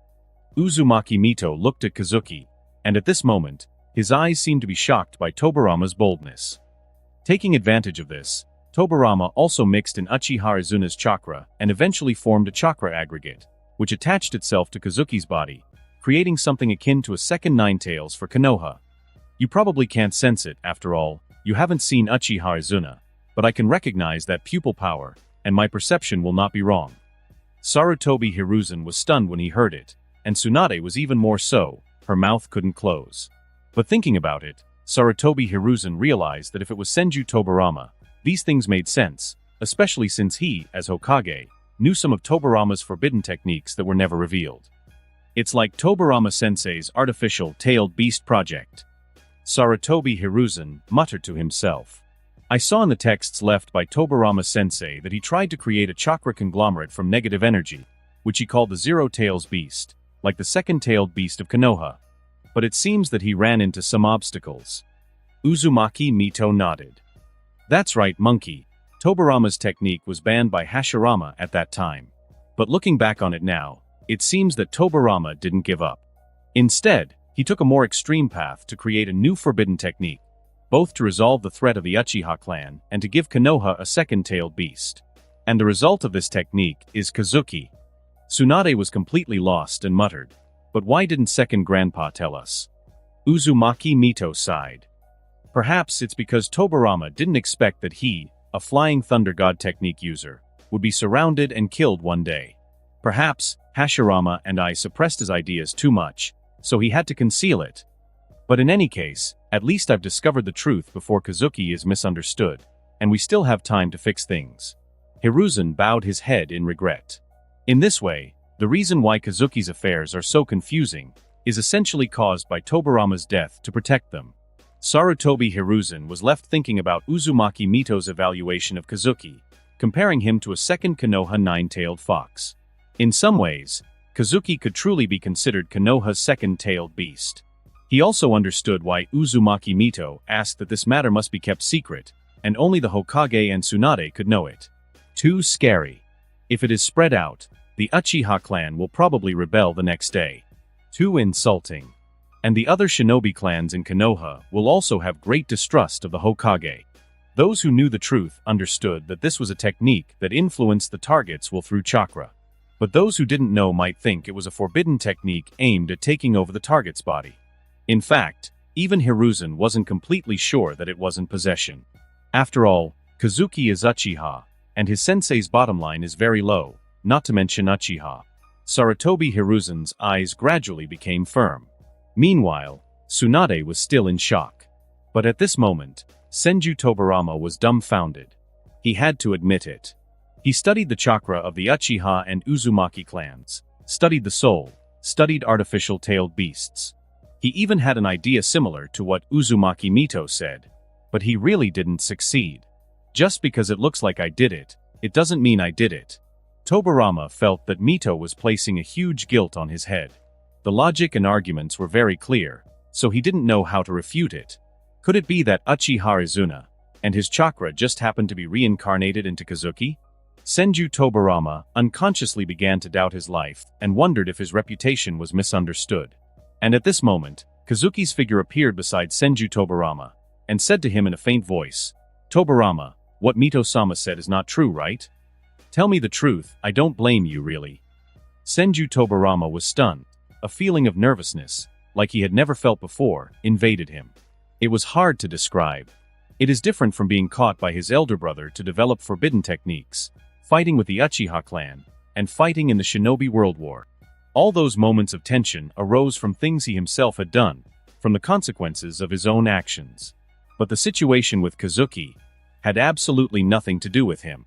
Uzumaki Mito looked at Kazuki, and at this moment, his eyes seemed to be shocked by Tobirama's boldness. Taking advantage of this, Tobirama also mixed in Uchiha Izuna's chakra and eventually formed a chakra aggregate, which attached itself to Kazuki's body, creating something akin to a second Ninetales for Konoha. You probably can't sense it, after all, you haven't seen Uchiha Izuna, but I can recognize that pupil power, and my perception will not be wrong. Sarutobi Hiruzen was stunned when he heard it, and Tsunade was even more so, her mouth couldn't close. But thinking about it, Sarutobi Hiruzen realized that if it was Senju Tobirama, these things made sense, especially since he, as Hokage, knew some of Tobirama's forbidden techniques that were never revealed. It's like Tobirama-sensei's artificial tailed beast project. Sarutobi Hiruzen muttered to himself. I saw in the texts left by Tobirama-sensei that he tried to create a chakra conglomerate from negative energy, which he called the Zero Tails Beast, like the second-tailed beast of Konoha. But it seems that he ran into some obstacles. Uzumaki Mito nodded. That's right, monkey. Tobirama's technique was banned by Hashirama at that time. But looking back on it now, it seems that Tobirama didn't give up. Instead, he took a more extreme path to create a new forbidden technique, both to resolve the threat of the Uchiha clan and to give Konoha a second-tailed beast. And the result of this technique is Kazuki. Tsunade was completely lost and muttered, but why didn't second grandpa tell us? Uzumaki Mito sighed. Perhaps it's because Tobirama didn't expect that he, a flying thunder god technique user, would be surrounded and killed one day. Perhaps Hashirama and I suppressed his ideas too much, so he had to conceal it. But in any case, at least I've discovered the truth before Kazuki is misunderstood, and we still have time to fix things. Hiruzen bowed his head in regret. In this way, the reason why Kazuki's affairs are so confusing is essentially caused by Tobirama's death to protect them. Sarutobi Hiruzen was left thinking about Uzumaki Mito's evaluation of Kazuki, comparing him to a second Konoha nine-tailed fox. In some ways, Kazuki could truly be considered Konoha's second-tailed beast. He also understood why Uzumaki Mito asked that this matter must be kept secret, and only the Hokage and Tsunade could know it. Too scary. If it is spread out, the Uchiha clan will probably rebel the next day. Too insulting. And the other shinobi clans in Konoha will also have great distrust of the Hokage. Those who knew the truth understood that this was a technique that influenced the targets through chakra. But those who didn't know might think it was a forbidden technique aimed at taking over the target's body. In fact, even Hiruzen wasn't completely sure that it wasn't possession. After all, Kazuki is Uchiha, and his sensei's bottom line is very low, not to mention Uchiha. Sarutobi Hiruzen's eyes gradually became firm. Meanwhile, Tsunade was still in shock. But at this moment, Senju Tobirama was dumbfounded. He had to admit it. He studied the chakra of the Uchiha and Uzumaki clans, studied the soul, studied artificial tailed beasts. He even had an idea similar to what Uzumaki Mito said, but he really didn't succeed. Just because it looks like I did it, it doesn't mean I did it. Tobirama felt that Mito was placing a huge guilt on his head. The logic and arguments were very clear, so he didn't know how to refute it. Could it be that Uchiha Izuna and his chakra just happened to be reincarnated into Kazuki? Senju Tobirama unconsciously began to doubt his life and wondered if his reputation was misunderstood. And at this moment, Kazuki's figure appeared beside Senju Tobirama and said to him in a faint voice, "Tobirama, what Mito-sama said is not true, right? Tell me the truth, I don't blame you really." Senju Tobirama was stunned. A feeling of nervousness, like he had never felt before, invaded him. It was hard to describe. It is different from being caught by his elder brother to develop forbidden techniques, fighting with the Uchiha clan, and fighting in the Shinobi World War. All those moments of tension arose from things he himself had done, from the consequences of his own actions. But the situation with Kazuki had absolutely nothing to do with him.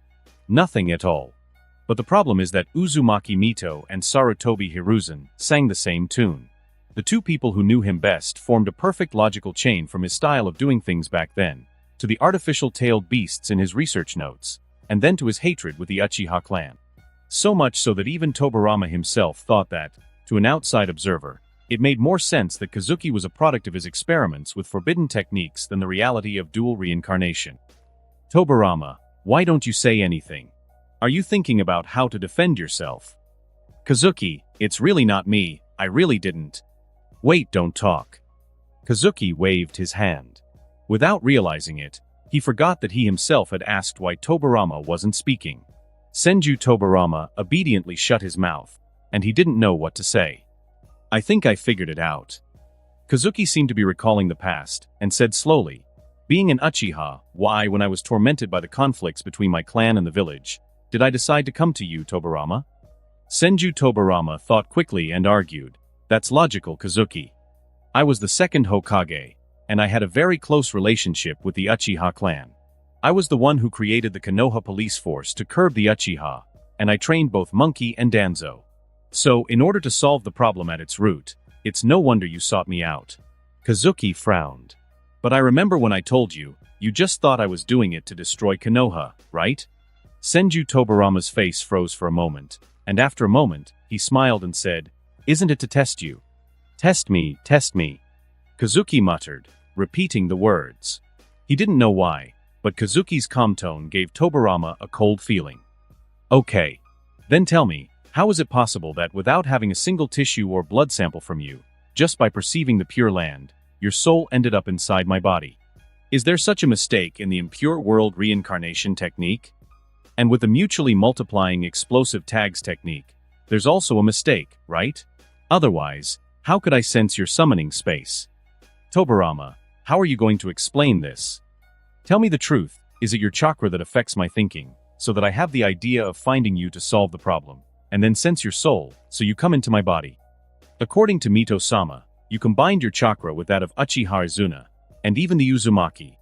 Nothing at all. But the problem is that Uzumaki Mito and Sarutobi Hiruzen sang the same tune. The two people who knew him best formed a perfect logical chain from his style of doing things back then, to the artificial tailed beasts in his research notes, and then to his hatred with the Uchiha clan. So much so that even Tobirama himself thought that, to an outside observer, it made more sense that Kazuki was a product of his experiments with forbidden techniques than the reality of dual reincarnation. Tobirama, why don't you say anything? Are you thinking about how to defend yourself? Kazuki, it's really not me, I really didn't. Wait, don't talk. Kazuki waved his hand. Without realizing it, he forgot that he himself had asked why Tobirama wasn't speaking. Senju Tobirama obediently shut his mouth, and he didn't know what to say. I think I figured it out. Kazuki seemed to be recalling the past, and said slowly, being an Uchiha, why, when I was tormented by the conflicts between my clan and the village, did I decide to come to you, Tobirama? Senju Tobirama thought quickly and argued, that's logical, Kazuki. I was the second Hokage, and I had a very close relationship with the Uchiha clan. I was the one who created the Konoha police force to curb the Uchiha, and I trained both Monkey and Danzo. So, in order to solve the problem at its root, it's no wonder you sought me out. Kazuki frowned. But I remember when I told you, you just thought I was doing it to destroy Konoha, right? Senju Tobirama's face froze for a moment, and after a moment, he smiled and said, isn't it to test you? Test me, test me. Kazuki muttered, repeating the words. He didn't know why, but Kazuki's calm tone gave Tobirama a cold feeling. Okay. Then tell me, how is it possible that without having a single tissue or blood sample from you, just by perceiving the pure land, your soul ended up inside my body? Is there such a mistake in the impure world reincarnation technique? And with the mutually multiplying explosive tags technique, there's also a mistake, right? Otherwise, how could I sense your summoning space? Tobirama, how are you going to explain this? Tell me the truth, is it your chakra that affects my thinking, so that I have the idea of finding you to solve the problem, and then sense your soul, so you come into my body? According to Mito-sama, you combined your chakra with that of Uchiha Izuna, and even the Uzumaki,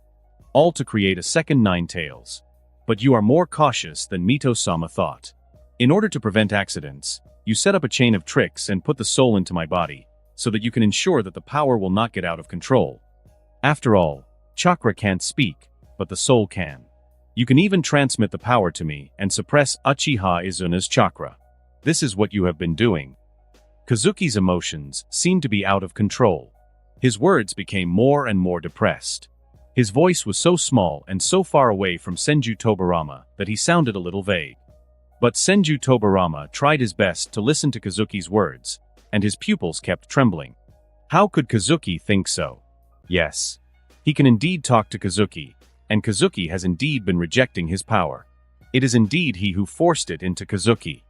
all to create a second Nine Tails. But you are more cautious than Mito-sama thought. In order to prevent accidents, you set up a chain of tricks and put the soul into my body, so that you can ensure that the power will not get out of control. After all, chakra can't speak, but the soul can. You can even transmit the power to me and suppress Uchiha Izuna's chakra. This is what you have been doing. Kazuki's emotions seemed to be out of control. His words became more and more depressed. His voice was so small and so far away from Senju Tobirama that he sounded a little vague. But Senju Tobirama tried his best to listen to Kazuki's words, and his pupils kept trembling. How could Kazuki think so? Yes. He can indeed talk to Kazuki, and Kazuki has indeed been rejecting his power. It is indeed he who forced it into Kazuki.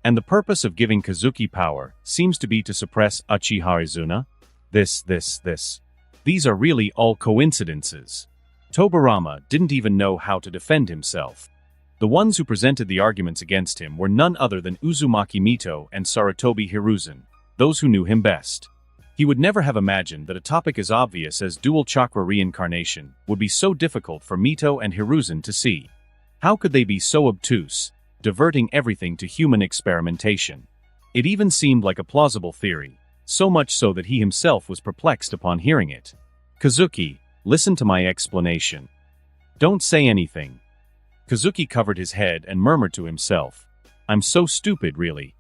And the purpose of giving Kazuki power seems to be to suppress Uchiha Izuna? This. These are really all coincidences. Tobirama didn't even know how to defend himself. The ones who presented the arguments against him were none other than Uzumaki Mito and Sarutobi Hiruzen, those who knew him best. He would never have imagined that a topic as obvious as dual chakra reincarnation would be so difficult for Mito and Hiruzen to see. How could they be so obtuse, diverting everything to human experimentation? It even seemed like a plausible theory, so much so that he himself was perplexed upon hearing it. Kazuki, listen to my explanation. Don't say anything. Kazuki covered his head and murmured to himself, I'm so stupid, really.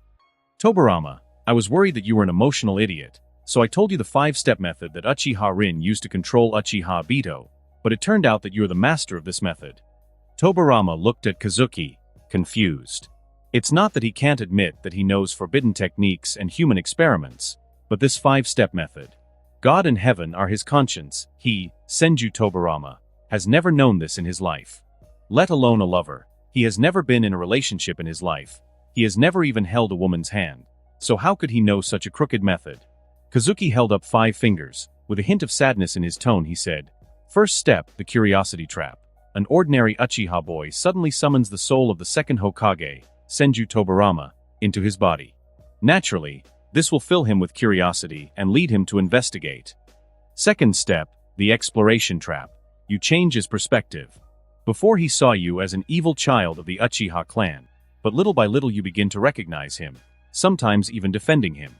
Tobirama, I was worried that you were an emotional idiot, so I told you the 5-step method that Uchiha Rin used to control Uchiha Obito, but it turned out that you are the master of this method. Tobirama looked at Kazuki, confused. It's not that he can't admit that he knows forbidden techniques and human experiments, but this 5-step method. God and heaven are his conscience. He, Senju Tobirama, has never known this in his life. Let alone a lover. He has never been in a relationship in his life. He has never even held a woman's hand. So how could he know such a crooked method? Kazuki held up 5 fingers. With a hint of sadness in his tone, he said, First step, the curiosity trap. An ordinary Uchiha boy suddenly summons the soul of the second Hokage, Senju Tobirama, into his body. Naturally, this will fill him with curiosity and lead him to investigate. Second step, the exploration trap. You change his perspective. Before he saw you as an evil child of the Uchiha clan, but little by little you begin to recognize him, sometimes even defending him.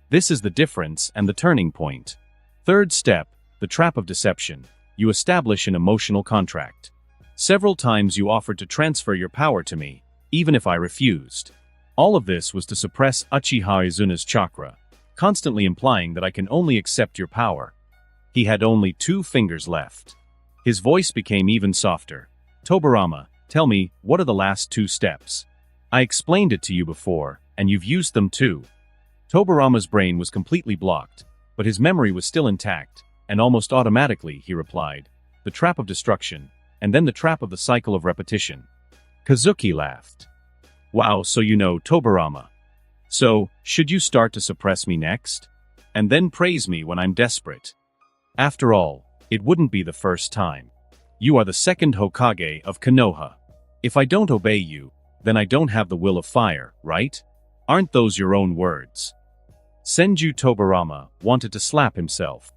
This is the difference and the turning point. Third step, the trap of deception. You establish an emotional contract. Several times you offered to transfer your power to me, even if I refused. All of this was to suppress Uchiha Izuna's chakra, constantly implying that I can only accept your power. He had only 2 fingers left. His voice became even softer. Tobirama, tell me, what are the last 2 steps? I explained it to you before, and you've used them too. Tobirama's brain was completely blocked, but his memory was still intact, and almost automatically he replied, the trap of destruction, and then the trap of the cycle of repetition. Kazuki laughed. Wow, so you know Tobirama. So, should you start to suppress me next? And then praise me when I'm desperate? After all, it wouldn't be the first time. You are the second Hokage of Konoha. If I don't obey you, then I don't have the will of fire, right? Aren't those your own words? Senju Tobirama wanted to slap himself.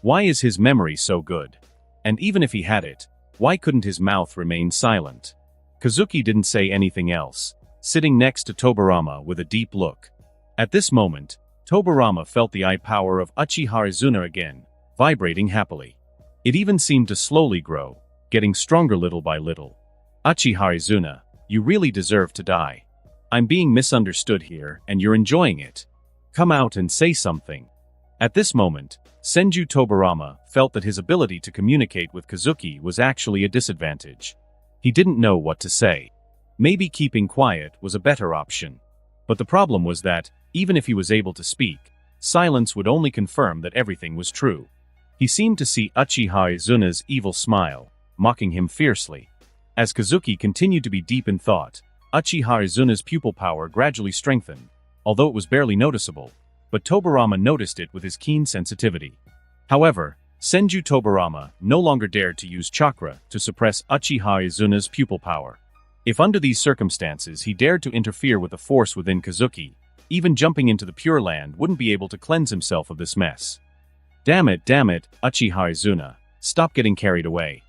Why is his memory so good? And even if he had it, why couldn't his mouth remain silent? Kazuki didn't say anything else, sitting next to Tobirama with a deep look. At this moment, Tobirama felt the eye power of Uchiha Izuna again, vibrating happily. It even seemed to slowly grow, getting stronger little by little. Uchiha Izuna, you really deserve to die. I'm being misunderstood here, and you're enjoying it. Come out and say something. At this moment, Senju Tobirama felt that his ability to communicate with Kazuki was actually a disadvantage. He didn't know what to say. Maybe keeping quiet was a better option. But the problem was that, even if he was able to speak, silence would only confirm that everything was true. He seemed to see Uchiha Izuna's evil smile, mocking him fiercely. As Kazuki continued to be deep in thought, Uchiha Izuna's pupil power gradually strengthened, although it was barely noticeable, but Tobirama noticed it with his keen sensitivity. However, Senju Tobirama no longer dared to use chakra to suppress Uchiha Izuna's pupil power. If under these circumstances he dared to interfere with the force within Kazuki, even jumping into the Pure Land wouldn't be able to cleanse himself of this mess. Damn it, Uchiha Izuna, stop getting carried away.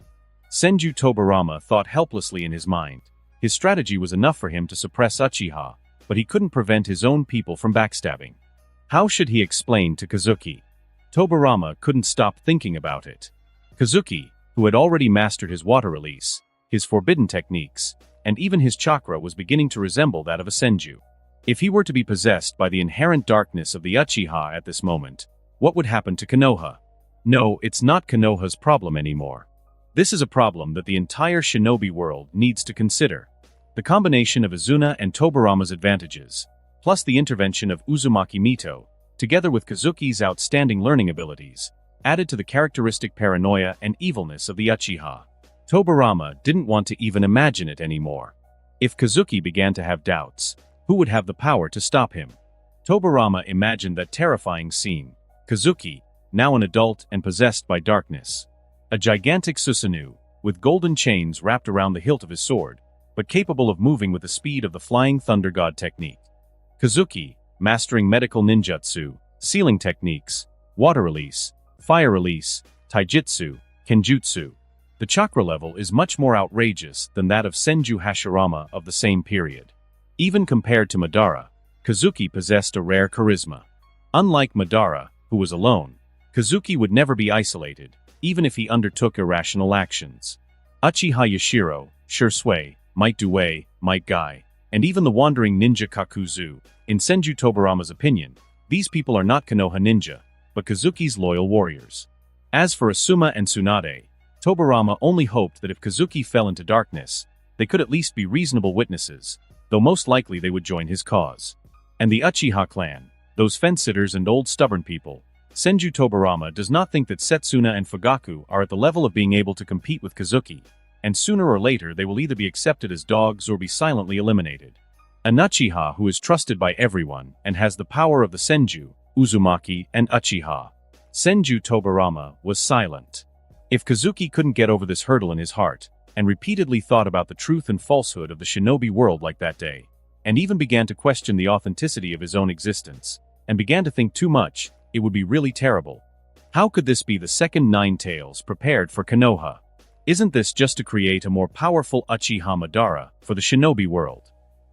Senju Tobirama thought helplessly in his mind. His strategy was enough for him to suppress Uchiha, but he couldn't prevent his own people from backstabbing. How should he explain to Kazuki? Tobirama couldn't stop thinking about it. Kazuki, who had already mastered his water release, his forbidden techniques, and even his chakra was beginning to resemble that of a Senju. If he were to be possessed by the inherent darkness of the Uchiha at this moment, what would happen to Konoha? No, it's not Konoha's problem anymore. This is a problem that the entire shinobi world needs to consider. The combination of Izuna and Tobirama's advantages, plus the intervention of Uzumaki Mito, together with Kazuki's outstanding learning abilities, added to the characteristic paranoia and evilness of the Uchiha. Tobirama didn't want to even imagine it anymore. If Kazuki began to have doubts, who would have the power to stop him? Tobirama imagined that terrifying scene. Kazuki, now an adult and possessed by darkness. A gigantic Susanoo, with golden chains wrapped around the hilt of his sword, but capable of moving with the speed of the Flying Thunder God technique. Kazuki, mastering medical ninjutsu, sealing techniques, water release, fire release, taijutsu, kenjutsu. The chakra level is much more outrageous than that of Senju Hashirama of the same period. Even compared to Madara, Kazuki possessed a rare charisma. Unlike Madara, who was alone, Kazuki would never be isolated, even if he undertook irrational actions. Uchiha Yashiro, Shursui, Might Due, Might Guy, and even the wandering ninja Kakuzu, in Senju Tobirama's opinion, these people are not Konoha ninja, but Kazuki's loyal warriors. As for Asuma and Tsunade, Tobirama only hoped that if Kazuki fell into darkness, they could at least be reasonable witnesses, though most likely they would join his cause. And the Uchiha clan, those fence-sitters and old stubborn people, Senju Tobirama does not think that Setsuna and Fugaku are at the level of being able to compete with Kazuki, and sooner or later they will either be accepted as dogs or be silently eliminated. An Uchiha who is trusted by everyone and has the power of the Senju, Uzumaki, and Uchiha. Senju Tobirama was silent. If Kazuki couldn't get over this hurdle in his heart, and repeatedly thought about the truth and falsehood of the shinobi world like that day, and even began to question the authenticity of his own existence, and began to think too much, it would be really terrible. How could this be the second Nine Tails prepared for Konoha? Isn't this just to create a more powerful Uchiha Madara for the shinobi world?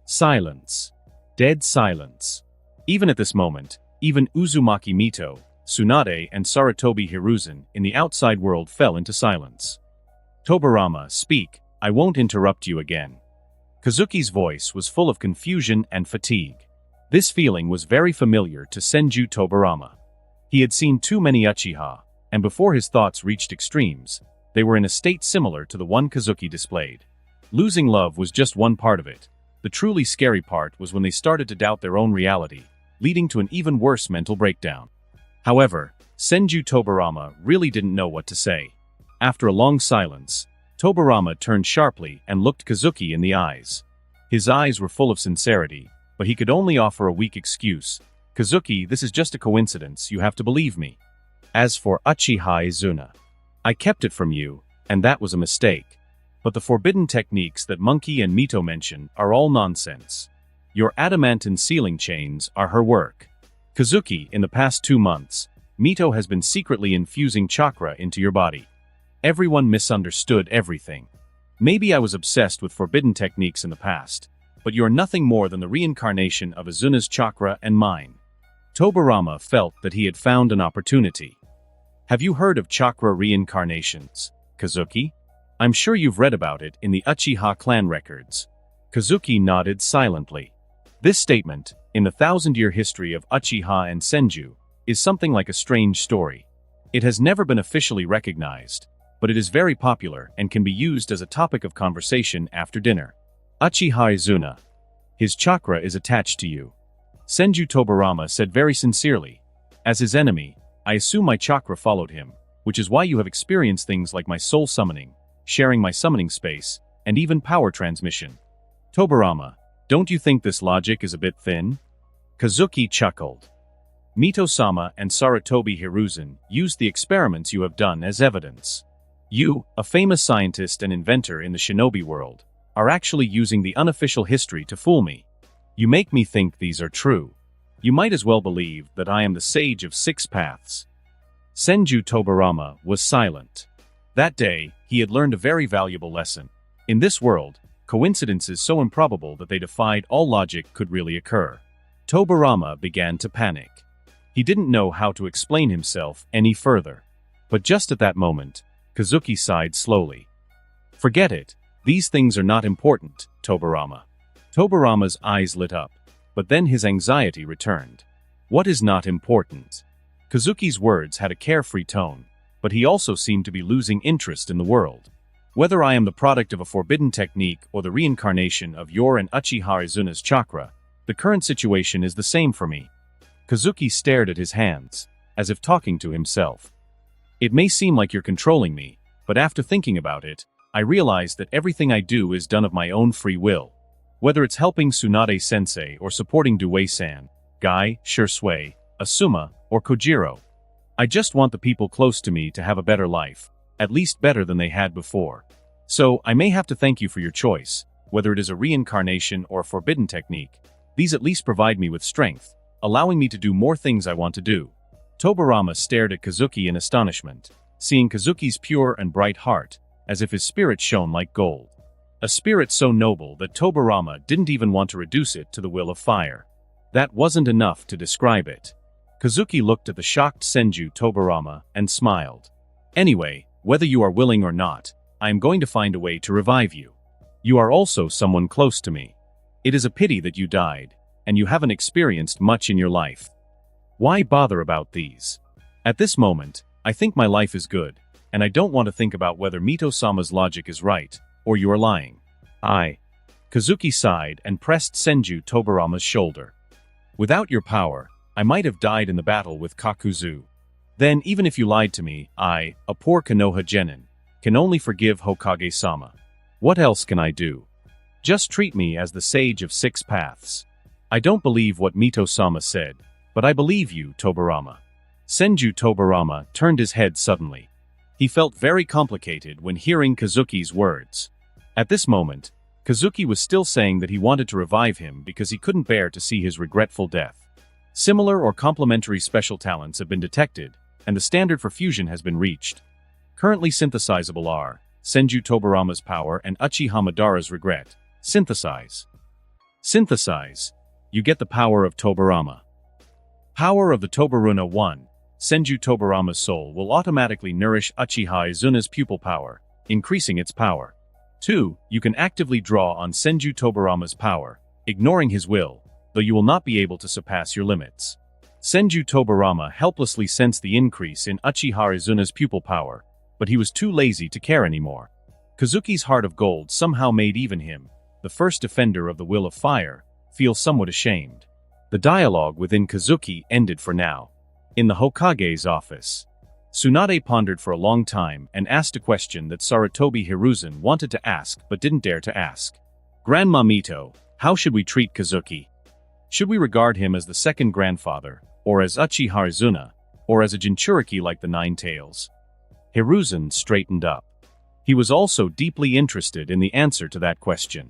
Silence. Dead silence. Even at this moment, even Uzumaki Mito, Tsunade and Sarutobi Hiruzen in the outside world fell into silence. Tobirama, speak, I won't interrupt you again. Kazuki's voice was full of confusion and fatigue. This feeling was very familiar to Senju Tobirama. He had seen too many Uchiha, and before his thoughts reached extremes, they were in a state similar to the one Kazuki displayed. Losing love was just one part of it. The truly scary part was when they started to doubt their own reality, leading to an even worse mental breakdown. However, Senju Tobirama really didn't know what to say. After a long silence, Tobirama turned sharply and looked Kazuki in the eyes. His eyes were full of sincerity, but he could only offer a weak excuse. Kazuki, this is just a coincidence, you have to believe me. As for Uchiha Izuna, I kept it from you, and that was a mistake. But the forbidden techniques that Monkey and Mito mention are all nonsense. Your adamantine sealing chains are her work. Kazuki, in the past 2 months, Mito has been secretly infusing chakra into your body. Everyone misunderstood everything. Maybe I was obsessed with forbidden techniques in the past, but you're nothing more than the reincarnation of Izuna's chakra and mine. Tobirama felt that he had found an opportunity. Have you heard of chakra reincarnations, Kazuki? I'm sure you've read about it in the Uchiha clan records. Kazuki nodded silently. This statement, in the 1,000-year history of Uchiha and Senju, is something like a strange story. It has never been officially recognized, but it is very popular and can be used as a topic of conversation after dinner. Uchiha Izuna. His chakra is attached to you. Senju Tobirama said very sincerely. As his enemy, I assume my chakra followed him, which is why you have experienced things like my soul summoning, sharing my summoning space, and even power transmission. Tobirama, don't you think this logic is a bit thin? Kazuki chuckled. Mito-sama and Sarutobi Hiruzen used the experiments you have done as evidence. You, a famous scientist and inventor in the shinobi world, are actually using the unofficial history to fool me. You make me think these are true. You might as well believe that I am the sage of 6 paths. Senju Tobirama was silent. That day, he had learned a very valuable lesson. In this world, coincidences so improbable that they defied all logic could really occur. Tobirama began to panic. He didn't know how to explain himself any further. But just at that moment, Kazuki sighed slowly. Forget it. These things are not important, Tobirama. Tobirama's eyes lit up, but then his anxiety returned. What is not important? Kazuki's words had a carefree tone, but he also seemed to be losing interest in the world. Whether I am the product of a forbidden technique or the reincarnation of your and Uchiha Izuna's chakra, the current situation is the same for me. Kazuki stared at his hands, as if talking to himself. It may seem like you're controlling me, but after thinking about it, I realize that everything I do is done of my own free will. Whether it's helping Tsunade-sensei or supporting Due-san, Guy, Shursui, Asuma, or Kojiro. I just want the people close to me to have a better life, at least better than they had before. So, I may have to thank you for your choice, whether it is a reincarnation or a forbidden technique. These at least provide me with strength, allowing me to do more things I want to do. Tobirama stared at Kazuki in astonishment, seeing Kazuki's pure and bright heart, as if his spirit shone like gold. A spirit so noble that Tobirama didn't even want to reduce it to the will of fire. That wasn't enough to describe it. Kazuki looked at the shocked Senju Tobirama and smiled. Anyway, whether you are willing or not, I am going to find a way to revive you. You are also someone close to me. It is a pity that you died, and you haven't experienced much in your life. Why bother about these? At this moment, I think my life is good, and I don't want to think about whether Mito-sama's logic is right, or you are lying. Kazuki sighed and pressed Senju Tobirama's shoulder. Without your power, I might have died in the battle with Kakuzu. Then, even if you lied to me, I, a poor Konoha genin, can only forgive Hokage-sama. What else can I do? Just treat me as the sage of 6 paths. I don't believe what Mito-sama said, but I believe you, Tobirama. Senju Tobirama turned his head suddenly. He felt very complicated when hearing Kazuki's words. At this moment, Kazuki was still saying that he wanted to revive him because he couldn't bear to see his regretful death. Similar or complementary special talents have been detected, and the standard for fusion has been reached. Currently synthesizable are Senju Tobirama's power and Uchiha Madara's regret. Synthesize. Synthesize. You get the power of Tobirama. Power of the Tobiruna 1. Senju Tobirama's soul will automatically nourish Uchiha Izuna's pupil power, increasing its power. 2. You can actively draw on Senju Tobirama's power, ignoring his will, though you will not be able to surpass your limits. Senju Tobirama helplessly sensed the increase in Uchiha Izuna's pupil power, but he was too lazy to care anymore. Kazuki's heart of gold somehow made even him, the first defender of the will of fire, feel somewhat ashamed. The dialogue within Kazuki ended for now. In the Hokage's office, Tsunade pondered for a long time and asked a question that Sarutobi Hiruzen wanted to ask but didn't dare to ask. Grandma Mito, how should we treat Kazuki? Should we regard him as the second grandfather, or as Uchiha Izuna, or as a Jinchuriki like the Nine Tails? Hiruzen straightened up. He was also deeply interested in the answer to that question.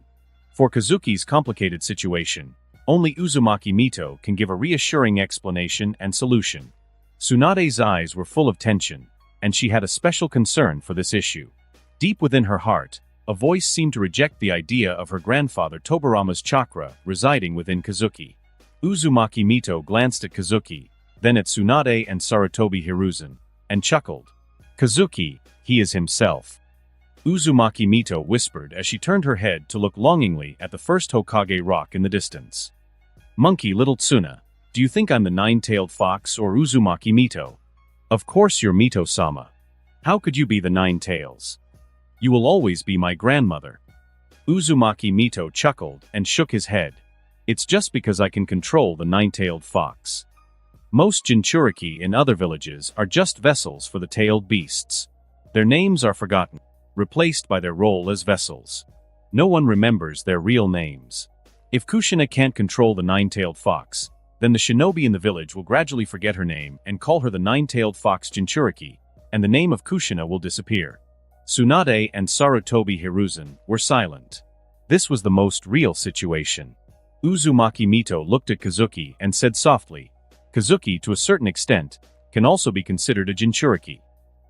For Kazuki's complicated situation, only Uzumaki Mito can give a reassuring explanation and solution. Tsunade's eyes were full of tension, and she had a special concern for this issue. Deep within her heart, a voice seemed to reject the idea of her grandfather Tobirama's chakra residing within Kazuki. Uzumaki Mito glanced at Kazuki, then at Tsunade and Sarutobi Hiruzen, and chuckled. Kazuki, he is himself. Uzumaki Mito whispered as she turned her head to look longingly at the first Hokage rock in the distance. Monkey little Tsuna, do you think I'm the nine-tailed fox or Uzumaki Mito? Of course you're Mito-sama. How could you be the Nine Tails? You will always be my grandmother. Uzumaki Mito chuckled and shook his head. It's just because I can control the nine-tailed fox. Most Jinchuriki in other villages are just vessels for the tailed beasts. Their names are forgotten, replaced by their role as vessels. No one remembers their real names. If Kushina can't control the nine-tailed fox, then the shinobi in the village will gradually forget her name and call her the nine-tailed fox Jinchuriki, and the name of Kushina will disappear. Tsunade and Sarutobi Hiruzen were silent. This was the most real situation. Uzumaki Mito looked at Kazuki and said softly, Kazuki, to a certain extent, can also be considered a Jinchuriki.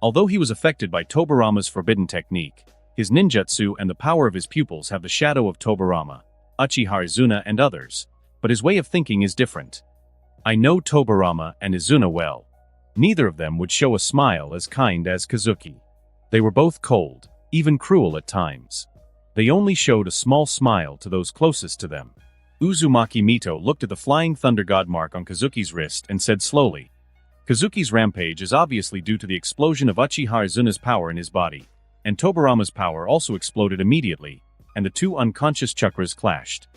Although he was affected by Tobirama's forbidden technique, his ninjutsu and the power of his pupils have the shadow of Tobirama, Uchiha Izuna and others, but his way of thinking is different. I know Tobirama and Izuna well. Neither of them would show a smile as kind as Kazuki. They were both cold, even cruel at times. They only showed a small smile to those closest to them. Uzumaki Mito looked at the flying thunder god mark on Kazuki's wrist and said slowly, Kazuki's rampage is obviously due to the explosion of Uchiha Izuna's power in his body, and Tobirama's power also exploded immediately, and the two unconscious chakras clashed.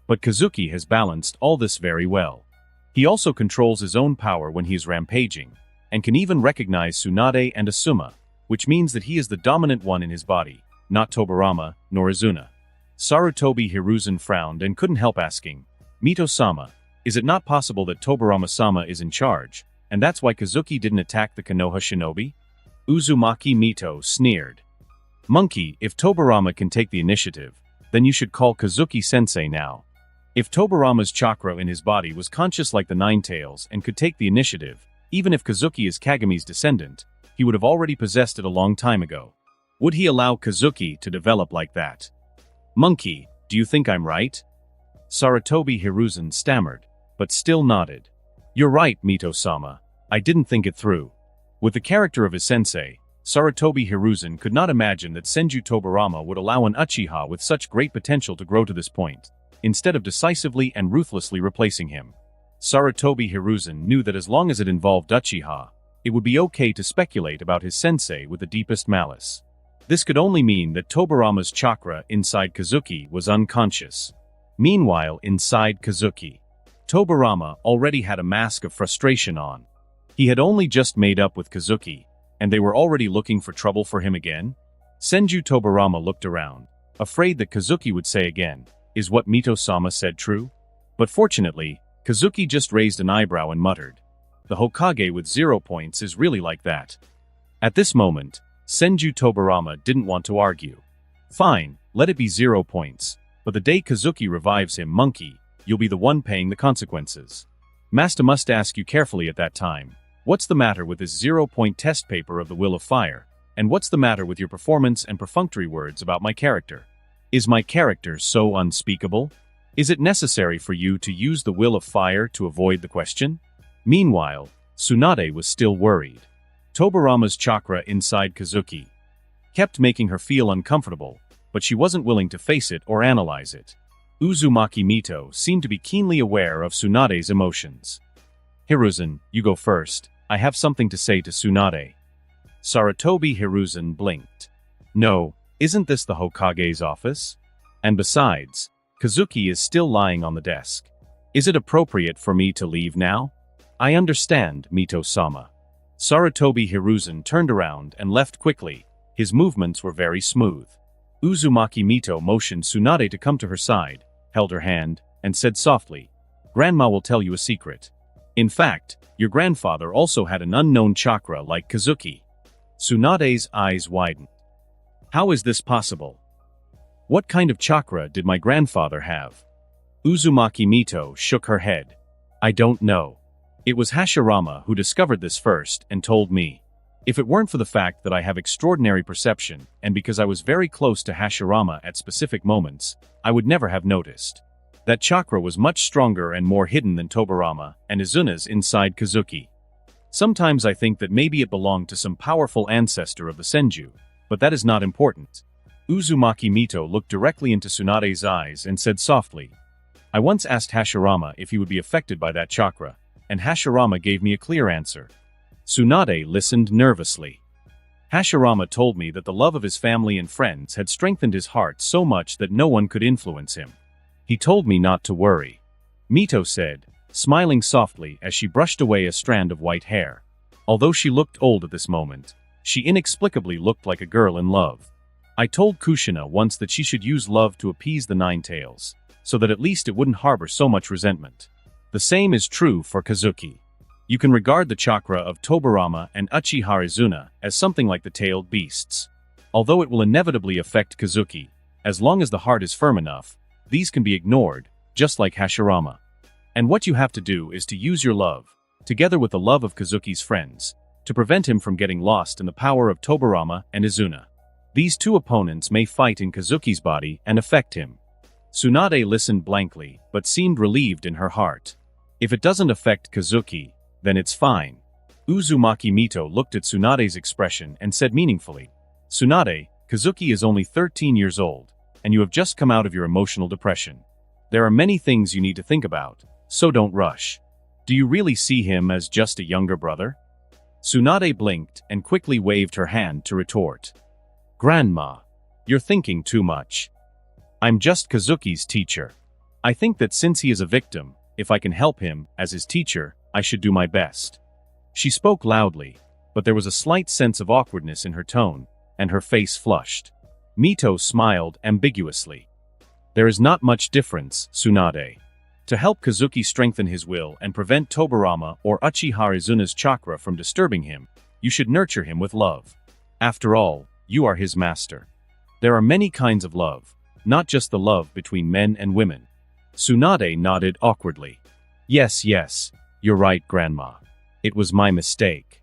But Kazuki has balanced all this very well. He also controls his own power when he is rampaging, and can even recognize Tsunade and Asuma, which means that he is the dominant one in his body, not Tobirama nor Izuna. Sarutobi Hiruzen frowned and couldn't help asking, Mito-sama, is it not possible that Tobirama-sama is in charge, and that's why Kazuki didn't attack the Konoha shinobi? Uzumaki Mito sneered. Monkey, if Tobirama can take the initiative, then you should call Kazuki-sensei now. If Tobirama's chakra in his body was conscious like the Nine Tails and could take the initiative, even if Kazuki is Kagami's descendant, he would have already possessed it a long time ago. Would he allow Kazuki to develop like that? Monkey, do you think I'm right? Sarutobi Hiruzen stammered, but still nodded. You're right, Mito-sama. I didn't think it through. With the character of his sensei, Sarutobi Hiruzen could not imagine that Senju Tobirama would allow an Uchiha with such great potential to grow to this point, instead of decisively and ruthlessly replacing him. Sarutobi Hiruzen knew that as long as it involved Uchiha, it would be okay to speculate about his sensei with the deepest malice. This could only mean that Tobirama's chakra inside Kazuki was unconscious. Meanwhile, inside Kazuki, Tobirama already had a mask of frustration on. He had only just made up with Kazuki, and they were already looking for trouble for him again? Senju Tobirama looked around, afraid that Kazuki would say again, is what Mito-sama said true? But fortunately, Kazuki just raised an eyebrow and muttered, the Hokage with 0 points is really like that. At this moment, Senju Tobirama didn't want to argue. Fine, let it be 0 points. But the day Kazuki revives him, monkey, you'll be the one paying the consequences. Master must ask you carefully at that time, what's the matter with this 0-point test paper of the Will of Fire? And what's the matter with your performance and perfunctory words about my character? Is my character so unspeakable? Is it necessary for you to use the Will of Fire to avoid the question? Meanwhile, Tsunade was still worried. Tobirama's chakra inside Kazuki kept making her feel uncomfortable, but she wasn't willing to face it or analyze it. Uzumaki Mito seemed to be keenly aware of Tsunade's emotions. Hiruzen, you go first. I have something to say to Tsunade. Sarutobi Hiruzen blinked. No, isn't this the Hokage's office? And besides, Kazuki is still lying on the desk. Is it appropriate for me to leave now? I understand, Mito-sama. Sarutobi Hiruzen turned around and left quickly. His movements were very smooth. Uzumaki Mito motioned Tsunade to come to her side, held her hand, and said softly, Grandma will tell you a secret. In fact, your grandfather also had an unknown chakra like Kazuki. Tsunade's eyes widened. How is this possible? What kind of chakra did my grandfather have? Uzumaki Mito shook her head. I don't know. It was Hashirama who discovered this first and told me. If it weren't for the fact that I have extraordinary perception, and because I was very close to Hashirama at specific moments, I would never have noticed. That chakra was much stronger and more hidden than Tobirama and Izuna's inside Kazuki. Sometimes I think that maybe it belonged to some powerful ancestor of the Senju, but that is not important. Uzumaki Mito looked directly into Tsunade's eyes and said softly, I once asked Hashirama if he would be affected by that chakra, and Hashirama gave me a clear answer. Tsunade listened nervously. Hashirama told me that the love of his family and friends had strengthened his heart so much that no one could influence him. He told me not to worry. Mito said, smiling softly as she brushed away a strand of white hair. Although she looked old at this moment, she inexplicably looked like a girl in love. I told Kushina once that she should use love to appease the Nine Tails, so that at least it wouldn't harbor so much resentment. The same is true for Kazuki. You can regard the chakra of Tobirama and Uchiha Izuna as something like the tailed beasts. Although it will inevitably affect Kazuki, as long as the heart is firm enough, these can be ignored, just like Hashirama. And what you have to do is to use your love, together with the love of Kazuki's friends, to prevent him from getting lost in the power of Tobirama and Izuna. These two opponents may fight in Kazuki's body and affect him. Tsunade listened blankly, but seemed relieved in her heart. If it doesn't affect Kazuki, then it's fine. Uzumaki Mito looked at Tsunade's expression and said meaningfully, Tsunade, Kazuki is only 13 years old, and you have just come out of your emotional depression. There are many things you need to think about, so don't rush. Do you really see him as just a younger brother? Tsunade blinked and quickly waved her hand to retort. Grandma, you're thinking too much. I'm just Kazuki's teacher. I think that since he is a victim, if I can help him, as his teacher, I should do my best. She spoke loudly, but there was a slight sense of awkwardness in her tone, and her face flushed. Mito smiled ambiguously. There is not much difference, Tsunade. To help Kazuki strengthen his will and prevent Tobirama or Uchiha Izuna's chakra from disturbing him, you should nurture him with love. After all, you are his master. There are many kinds of love, not just the love between men and women. Tsunade nodded awkwardly. Yes, you're right, Grandma. It was my mistake.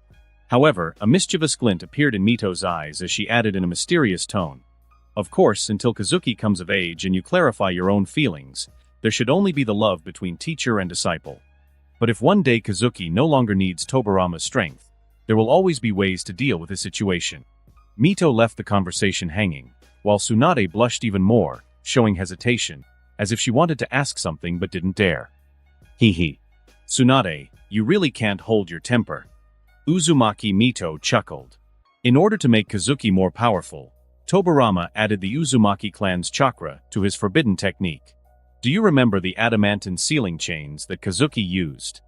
However, a mischievous glint appeared in Mito's eyes as she added in a mysterious tone. Of course, until Kazuki comes of age and you clarify your own feelings, there should only be the love between teacher and disciple. But if one day Kazuki no longer needs Tobirama's strength, there will always be ways to deal with his situation. Mito left the conversation hanging, while Tsunade blushed even more, showing hesitation, as if she wanted to ask something but didn't dare. Hee. Tsunade, you really can't hold your temper. Uzumaki Mito chuckled. In order to make Kazuki more powerful, Tobirama added the Uzumaki clan's chakra to his forbidden technique. Do you remember the adamantine sealing chains that Kazuki used?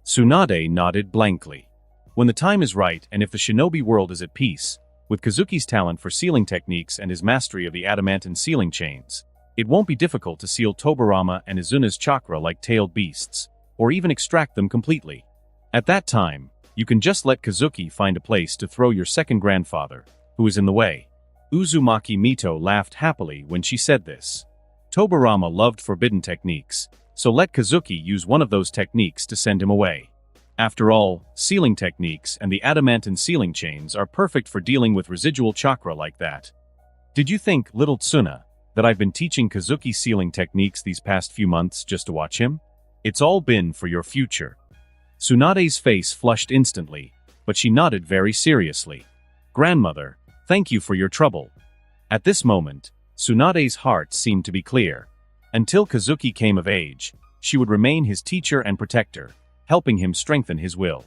Tsunade nodded blankly. When the time is right and if the shinobi world is at peace, with Kazuki's talent for sealing techniques and his mastery of the adamantine sealing chains, it won't be difficult to seal Tobirama and Izuna's chakra like tailed beasts, or even extract them completely. At that time, you can just let Kazuki find a place to throw your second grandfather, who is in the way. Uzumaki Mito laughed happily when she said this. Tobirama loved forbidden techniques, so let Kazuki use one of those techniques to send him away. After all, sealing techniques and the adamantine sealing chains are perfect for dealing with residual chakra like that. Did you think, little Tsuna, that I've been teaching Kazuki sealing techniques these past few months just to watch him? It's all been for your future. Tsunade's face flushed instantly, but she nodded very seriously. Grandmother, thank you for your trouble. At this moment, Tsunade's heart seemed to be clear. Until Kazuki came of age, she would remain his teacher and protector, helping him strengthen his will.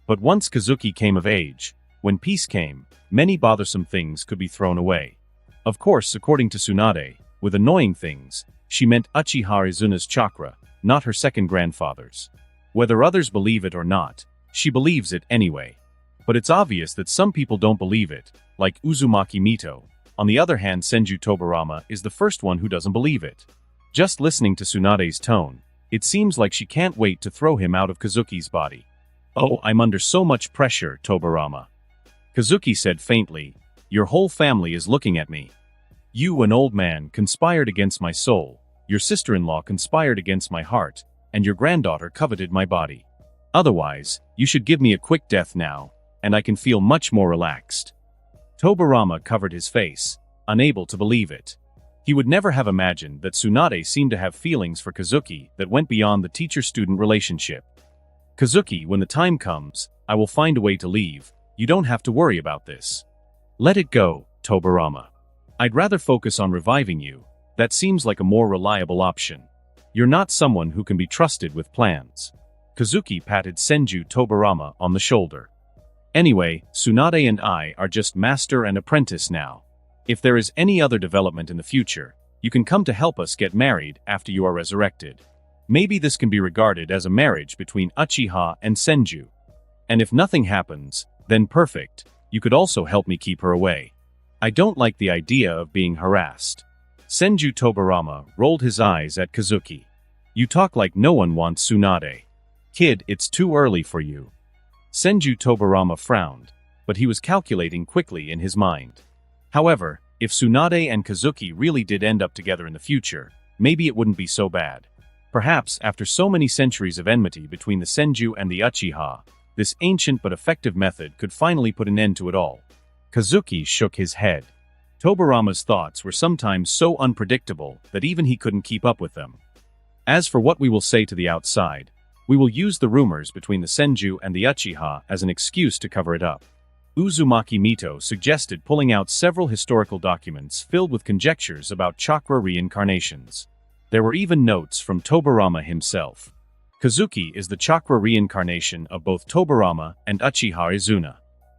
But once Kazuki came of age, when peace came, many bothersome things could be thrown away. Of course, according to Tsunade, with annoying things, she meant Uchiha Izuna's chakra, not her second grandfather's. Whether others believe it or not, she believes it anyway. But it's obvious that some people don't believe it, like Uzumaki Mito. On the other hand, Senju Tobirama is the first one who doesn't believe it. Just listening to Tsunade's tone, it seems like she can't wait to throw him out of Kazuki's body. Oh, I'm under so much pressure, Tobirama. Kazuki said faintly, your whole family is looking at me. You, an old man, conspired against my soul, your sister-in-law conspired against my heart, and your granddaughter coveted my body. Otherwise, you should give me a quick death now, and I can feel much more relaxed. Tobirama covered his face, unable to believe it. He would never have imagined that Tsunade seemed to have feelings for Kazuki that went beyond the teacher-student relationship. Kazuki, when the time comes, I will find a way to leave. You don't have to worry about this. Let it go, Tobirama. I'd rather focus on reviving you. That seems like a more reliable option. You're not someone who can be trusted with plans. Kazuki patted Senju Tobirama on the shoulder. Anyway, Tsunade and I are just master and apprentice now. If there is any other development in the future, you can come to help us get married after you are resurrected. Maybe this can be regarded as a marriage between Uchiha and Senju. And if nothing happens, then perfect, you could also help me keep her away. I don't like the idea of being harassed. Senju Tobirama rolled his eyes at Kazuki. You talk like no one wants Tsunade. Kid, it's too early for you. Senju Tobirama frowned, but he was calculating quickly in his mind. However, if Tsunade and Kazuki really did end up together in the future, maybe it wouldn't be so bad. Perhaps, after so many centuries of enmity between the Senju and the Uchiha, this ancient but effective method could finally put an end to it all. Kazuki shook his head. Tobirama's thoughts were sometimes so unpredictable that even he couldn't keep up with them. As for what we will say to the outside, we will use the rumors between the Senju and the Uchiha as an excuse to cover it up. Uzumaki Mito suggested pulling out several historical documents filled with conjectures about chakra reincarnations. There were even notes from Tobirama himself. Kazuki is the chakra reincarnation of both Tobirama and Uchiha Izuna.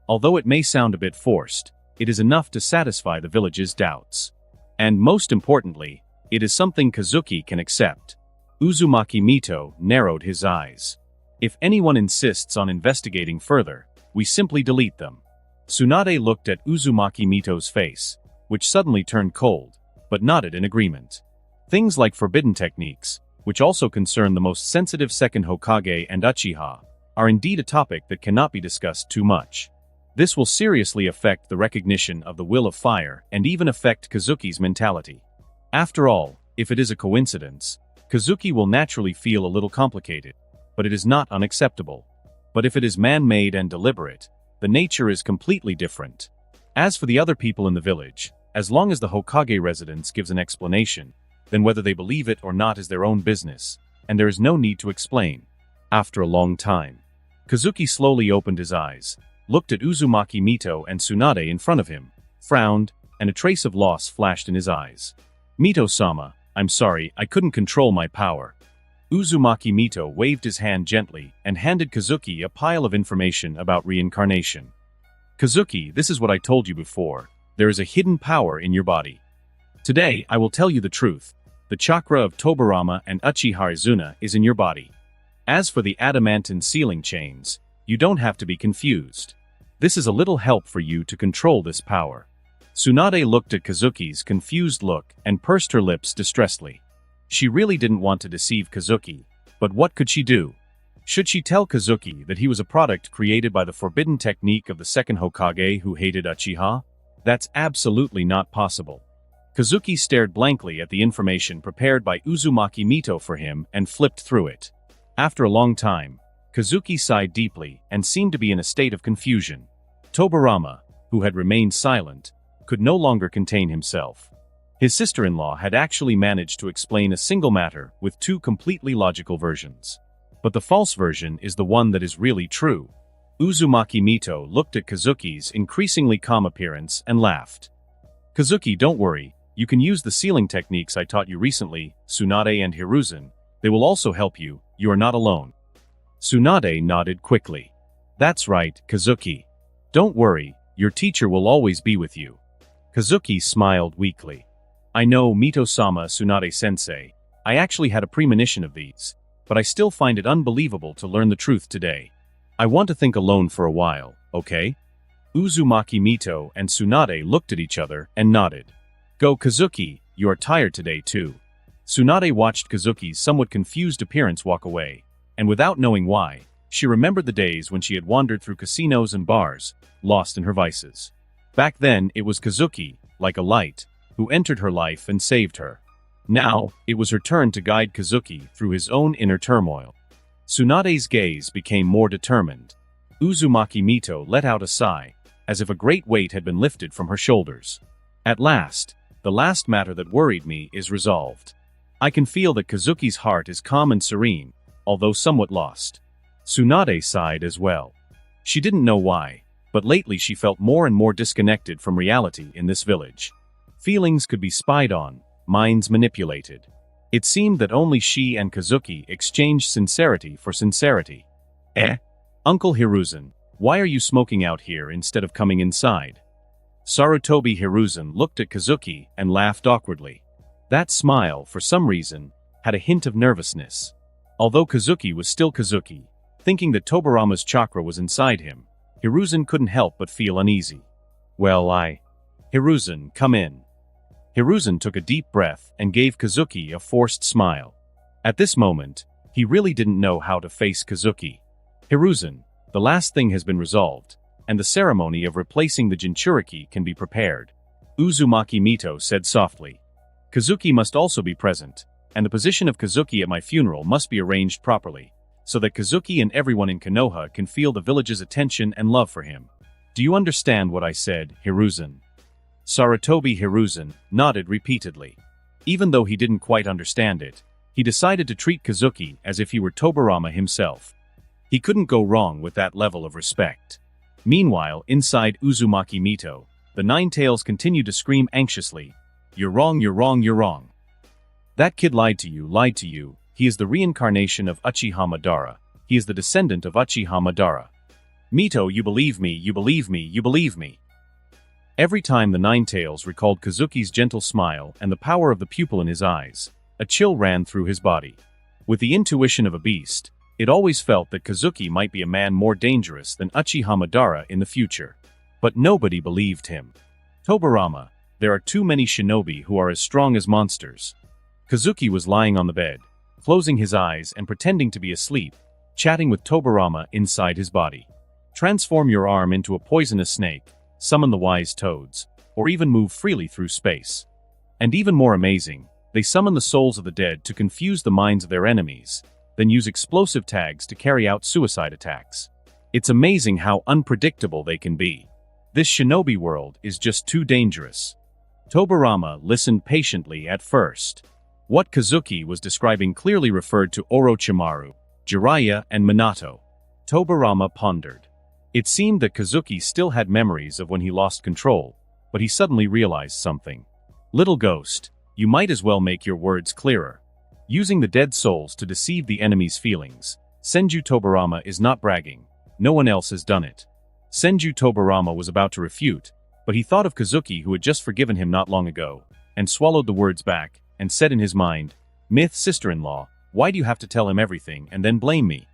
Although it may sound a bit forced, it is enough to satisfy the village's doubts. And most importantly, it is something Kazuki can accept. Uzumaki Mito narrowed his eyes. If anyone insists on investigating further, we simply delete them. Tsunade looked at Uzumaki Mito's face, which suddenly turned cold, but nodded in agreement. Things like forbidden techniques, which also concern the most sensitive second Hokage and Uchiha, are indeed a topic that cannot be discussed too much. This will seriously affect the recognition of the will of fire and even affect Kazuki's mentality. After all, if it is a coincidence, Kazuki will naturally feel a little complicated, but it is not unacceptable. But if it is man-made and deliberate, the nature is completely different. As for the other people in the village, as long as the Hokage residence gives an explanation, then whether they believe it or not is their own business, and there is no need to explain. After a long time, Kazuki slowly opened his eyes, looked at Uzumaki Mito and Tsunade in front of him, frowned, and a trace of loss flashed in his eyes. Mito-sama, I'm sorry, I couldn't control my power. Uzumaki Mito waved his hand gently and handed Kazuki a pile of information about reincarnation. Kazuki, this is what I told you before. There is a hidden power in your body. Today, I will tell you the truth. The chakra of Tobirama and Uchiha Izuna is in your body. As for the adamantine sealing chains, you don't have to be confused. This is a little help for you to control this power. Tsunade looked at Kazuki's confused look and pursed her lips distressedly. She really didn't want to deceive Kazuki, but what could she do? Should she tell Kazuki that he was a product created by the forbidden technique of the second Hokage who hated Uchiha? That's absolutely not possible. Kazuki stared blankly at the information prepared by Uzumaki Mito for him and flipped through it. After a long time, Kazuki sighed deeply and seemed to be in a state of confusion. Tobirama, who had remained silent, could no longer contain himself. His sister-in-law had actually managed to explain a single matter with two completely logical versions. But the false version is the one that is really true. Uzumaki Mito looked at Kazuki's increasingly calm appearance and laughed. Kazuki, don't worry, you can use the sealing techniques I taught you recently, Tsunade and Hiruzen. They will also help you, you are not alone. Tsunade nodded quickly. That's right, Kazuki. Don't worry, your teacher will always be with you. Kazuki smiled weakly. I know, Mito-sama, Tsunade-sensei. I actually had a premonition of these, but I still find it unbelievable to learn the truth today. I want to think alone for a while, okay? Uzumaki Mito and Tsunade looked at each other and nodded. Go, Kazuki, you are tired today too. Tsunade watched Kazuki's somewhat confused appearance walk away, and without knowing why, she remembered the days when she had wandered through casinos and bars, lost in her vices. Back then, it was Kazuki, like a light, who entered her life and saved her. Now, it was her turn to guide Kazuki through his own inner turmoil. Tsunade's gaze became more determined. Uzumaki Mito let out a sigh, as if a great weight had been lifted from her shoulders. At last, the last matter that worried me is resolved. I can feel that Kazuki's heart is calm and serene, although somewhat lost. Tsunade sighed as well. She didn't know why, but lately she felt more and more disconnected from reality in this village. Feelings could be spied on, minds manipulated. It seemed that only she and Kazuki exchanged sincerity for sincerity. Uncle Hiruzen, why are you smoking out here instead of coming inside? Sarutobi Hiruzen looked at Kazuki and laughed awkwardly. That smile, for some reason, had a hint of nervousness. Although Kazuki was still Kazuki, thinking that Tobirama's chakra was inside him, Hiruzen couldn't help but feel uneasy. Well, Hiruzen, come in. Hiruzen took a deep breath and gave Kazuki a forced smile. At this moment, he really didn't know how to face Kazuki. Hiruzen, the last thing has been resolved, and the ceremony of replacing the Jinchuriki can be prepared. Uzumaki Mito said softly. Kazuki must also be present, and the position of Kazuki at my funeral must be arranged properly, so that Kazuki and everyone in Konoha can feel the village's attention and love for him. Do you understand what I said, Hiruzen? Sarutobi Hiruzen nodded repeatedly. Even though he didn't quite understand it, he decided to treat Kazuki as if he were Tobirama himself. He couldn't go wrong with that level of respect. Meanwhile, inside Uzumaki Mito, the Nine-Tails continued to scream anxiously, You're wrong, you're wrong, you're wrong. That kid lied to you, he is the reincarnation of Uchiha Madara. He is the descendant of Uchiha Madara. Mito, you believe me, you believe me, you believe me. Every time the Nine-Tails recalled Kazuki's gentle smile and the power of the pupil in his eyes, a chill ran through his body. With the intuition of a beast, it always felt that Kazuki might be a man more dangerous than Uchiha Madara in the future. But nobody believed him. Tobirama, there are too many shinobi who are as strong as monsters. Kazuki was lying on the bed, closing his eyes and pretending to be asleep, chatting with Tobirama inside his body. Transform your arm into a poisonous snake, summon the wise toads, or even move freely through space. And even more amazing, they summon the souls of the dead to confuse the minds of their enemies, then use explosive tags to carry out suicide attacks. It's amazing how unpredictable they can be. This shinobi world is just too dangerous. Tobirama listened patiently at first. What Kazuki was describing clearly referred to Orochimaru, Jiraiya, and Minato. Tobirama pondered. It seemed that Kazuki still had memories of when he lost control, but he suddenly realized something. Little ghost, you might as well make your words clearer. Using the dead souls to deceive the enemy's feelings. Senju Tobirama is not bragging. No one else has done it. Senju Tobirama was about to refute, but he thought of Kazuki who had just forgiven him not long ago, and swallowed the words back, and said in his mind, Myth sister-in-law, why do you have to tell him everything and then blame me?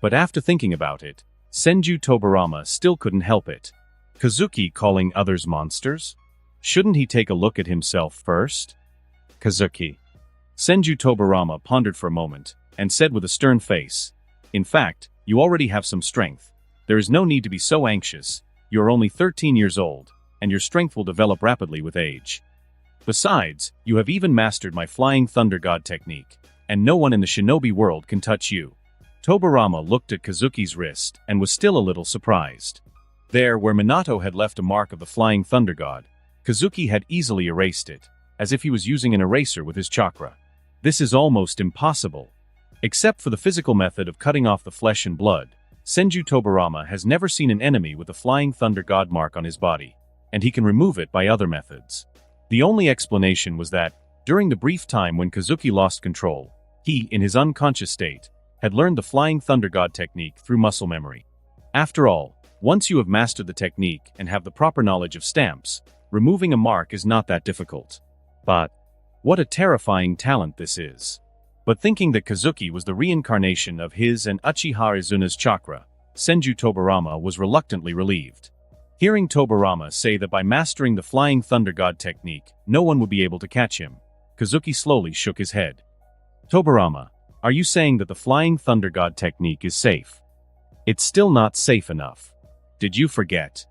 But after thinking about it, Senju Tobirama still couldn't help it. Kazuki calling others monsters? Shouldn't he take a look at himself first? Kazuki. Senju Tobirama pondered for a moment, and said with a stern face, In fact, you already have some strength. There is no need to be so anxious. You are only 13 years old. and your strength will develop rapidly with age. Besides, you have even mastered my Flying Thunder God technique, and no one in the shinobi world can touch you." Tobirama looked at Kazuki's wrist and was still a little surprised. There, where Minato had left a mark of the Flying Thunder God, Kazuki had easily erased it, as if he was using an eraser with his chakra. This is almost impossible. Except for the physical method of cutting off the flesh and blood, Senju Tobirama has never seen an enemy with the Flying Thunder God mark on his body, and he can remove it by other methods. The only explanation was that, during the brief time when Kazuki lost control, he, in his unconscious state, had learned the Flying Thunder God technique through muscle memory. After all, once you have mastered the technique and have the proper knowledge of stamps, removing a mark is not that difficult. But what a terrifying talent this is. But thinking that Kazuki was the reincarnation of his and Uchiha Izuna's chakra, Senju Tobirama was reluctantly relieved. Hearing Tobirama say that by mastering the Flying Thunder God technique, no one would be able to catch him, Kazuki slowly shook his head. "Tobirama, are you saying that the Flying Thunder God technique is safe?" "It's still not safe enough. Did you forget?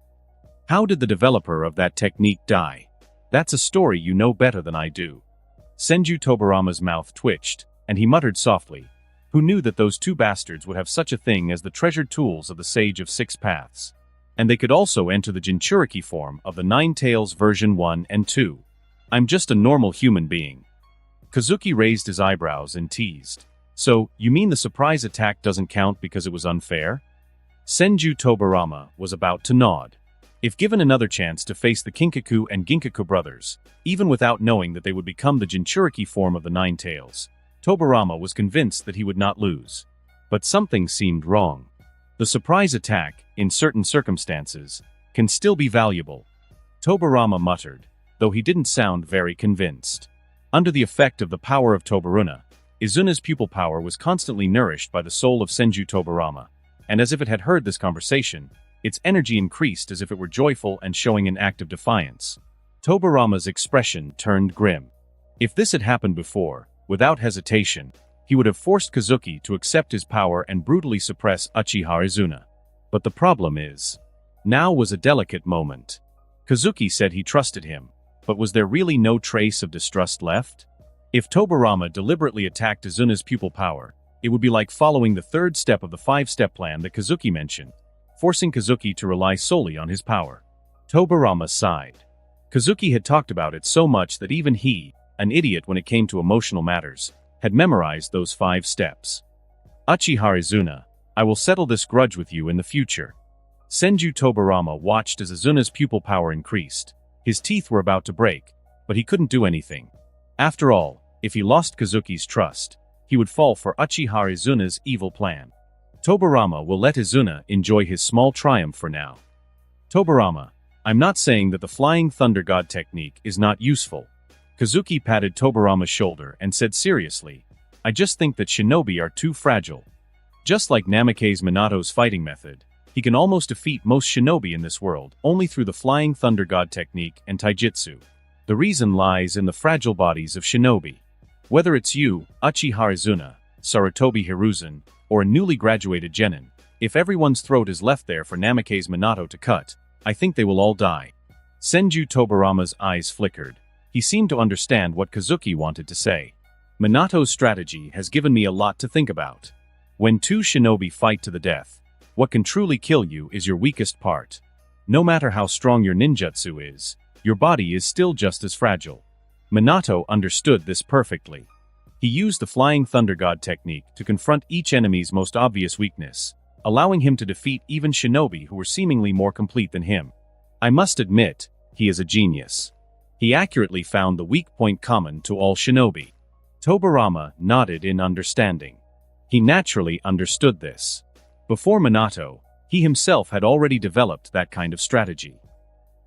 How did the developer of that technique die? That's a story you know better than I do." Senju Tobirama's mouth twitched, and he muttered softly, "Who knew that those two bastards would have such a thing as the treasured tools of the Sage of Six Paths? And they could also enter the Jinchuriki form of the Nine Tails version 1 and 2. I'm just a normal human being." Kazuki raised his eyebrows and teased. "So, you mean the surprise attack doesn't count because it was unfair?" Senju Tobirama was about to nod. If given another chance to face the Kinkaku and Ginkaku brothers, even without knowing that they would become the Jinchuriki form of the Nine Tails, Tobirama was convinced that he would not lose. But something seemed wrong. The surprise attack, in certain circumstances, can still be valuable. Tobirama muttered, though he didn't sound very convinced. Under the effect of the power of Tobiruna, Izuna's pupil power was constantly nourished by the soul of Senju Tobirama, and as if it had heard this conversation, its energy increased as if it were joyful and showing an act of defiance. Tobirama's expression turned grim. If this had happened before, without hesitation, he would have forced Kazuki to accept his power and brutally suppress Uchiha Izuna. But the problem is, now was a delicate moment. Kazuki said he trusted him, but was there really no trace of distrust left? If Tobirama deliberately attacked Izuna's pupil power, it would be like following the third step of the five-step plan that Kazuki mentioned, forcing Kazuki to rely solely on his power. Tobirama sighed. Kazuki had talked about it so much that even he, an idiot when it came to emotional matters, had memorized those 5 steps. "Uchiha Izuna, I will settle this grudge with you in the future." Senju Tobirama watched as Izuna's pupil power increased. His teeth were about to break, but he couldn't do anything. After all, if he lost Kazuki's trust, he would fall for Uchiha Izuna's evil plan. Tobirama will let Izuna enjoy his small triumph for now. "Tobirama, I'm not saying that the Flying Thunder God technique is not useful." Kazuki patted Tobirama's shoulder and said seriously, "I just think that shinobi are too fragile. Just like Namake's Minato's fighting method, he can almost defeat most shinobi in this world only through the Flying Thunder God technique and taijutsu. The reason lies in the fragile bodies of shinobi. Whether it's you, Uchiha Izuna, Sarutobi Hiruzen, or a newly graduated genin, if everyone's throat is left there for Namake's Minato to cut, I think they will all die." Senju Tobirama's eyes flickered. He seemed to understand what Kazuki wanted to say. "Minato's strategy has given me a lot to think about. When two shinobi fight to the death, what can truly kill you is your weakest part. No matter how strong your ninjutsu is, your body is still just as fragile." Minato understood this perfectly. He used the Flying Thunder God technique to confront each enemy's most obvious weakness, allowing him to defeat even shinobi who were seemingly more complete than him. I must admit, he is a genius. He accurately found the weak point common to all shinobi. Tobirama nodded in understanding. He naturally understood this. Before Minato, he himself had already developed that kind of strategy.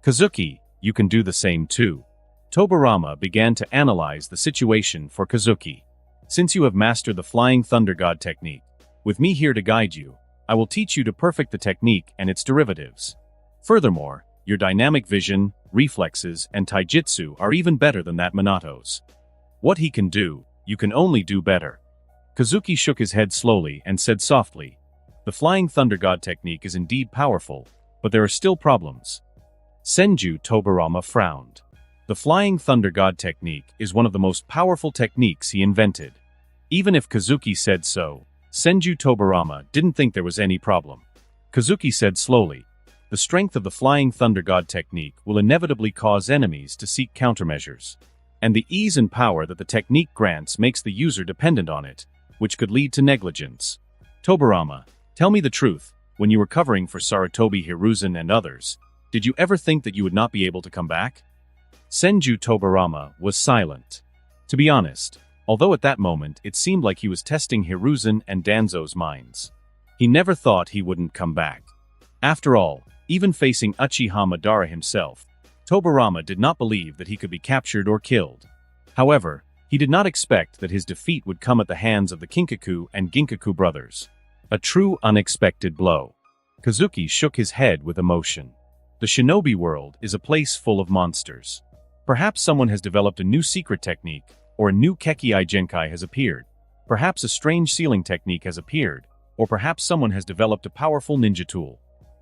"Kazuki, you can do the same too." Tobirama began to analyze the situation for Kazuki. "Since you have mastered the Flying Thunder God technique, with me here to guide you, I will teach you to perfect the technique and its derivatives. Furthermore, your dynamic vision, reflexes, and taijutsu are even better than that Minato's. What he can do, you can only do better." Kazuki shook his head slowly and said softly, "The Flying Thunder God technique is indeed powerful, but there are still problems." Senju Tobirama frowned. The Flying Thunder God technique is one of the most powerful techniques he invented. Even if Kazuki said so, Senju Tobirama didn't think there was any problem. Kazuki said slowly, "The strength of the Flying Thunder God technique will inevitably cause enemies to seek countermeasures. And the ease and power that the technique grants makes the user dependent on it, which could lead to negligence. Tobirama, tell me the truth, when you were covering for Sarutobi Hiruzen and others, did you ever think that you would not be able to come back?" Senju Tobirama was silent. To be honest, although at that moment it seemed like he was testing Hiruzen and Danzo's minds, he never thought he wouldn't come back. After all, even facing Uchiha Madara himself, Tobirama did not believe that he could be captured or killed. However, he did not expect that his defeat would come at the hands of the Kinkaku and Ginkaku brothers. A true unexpected blow. Kazuki shook his head with emotion. The shinobi world is a place full of monsters. Perhaps someone has developed a new secret technique, or a new Kekkai Genkai has appeared. Perhaps a strange sealing technique has appeared, or perhaps someone has developed a powerful ninja tool.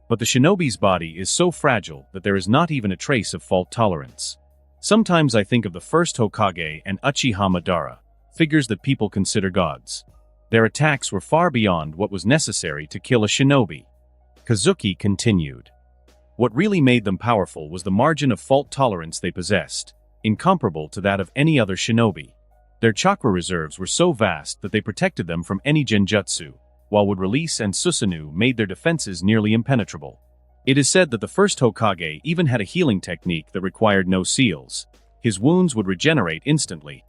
But the shinobi's body is so fragile that there is not even a trace of fault tolerance. Sometimes I think of the first Hokage and Uchiha Madara, figures that people consider gods. Their attacks were far beyond what was necessary to kill a shinobi. Kazuki continued. What really made them powerful was the margin of fault tolerance they possessed, incomparable to that of any other shinobi. Their chakra reserves were so vast that they protected them from any genjutsu, while Would Release and Susanoo made their defenses nearly impenetrable. It is said that the first Hokage even had a healing technique that required no seals. His wounds would regenerate instantly.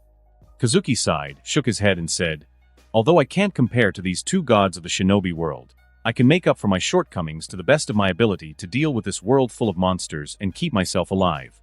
Kazuki sighed, shook his head and said, "Although I can't compare to these two gods of the shinobi world, I can make up for my shortcomings to the best of my ability to deal with this world full of monsters and keep myself alive."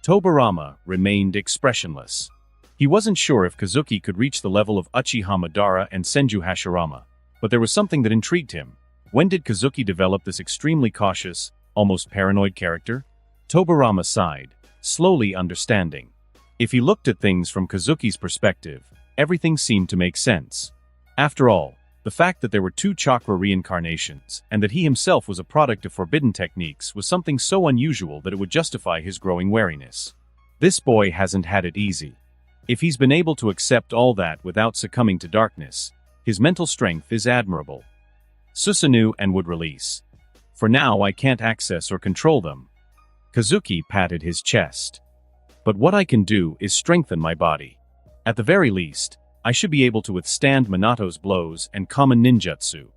Tobirama remained expressionless. He wasn't sure if Kazuki could reach the level of Uchiha Madara and Senju Hashirama, but there was something that intrigued him. When did Kazuki develop this extremely cautious, almost paranoid character? Tobirama sighed, slowly understanding. If he looked at things from Kazuki's perspective, everything seemed to make sense. After all, the fact that there were two chakra reincarnations and that he himself was a product of forbidden techniques was something so unusual that it would justify his growing wariness. This boy hasn't had it easy. If he's been able to accept all that without succumbing to darkness, his mental strength is admirable. Susanoo and Would Release. For now I can't access or control them. Kazuki patted his chest. But what I can do is strengthen my body. At the very least, I should be able to withstand Minato's blows and common ninjutsu.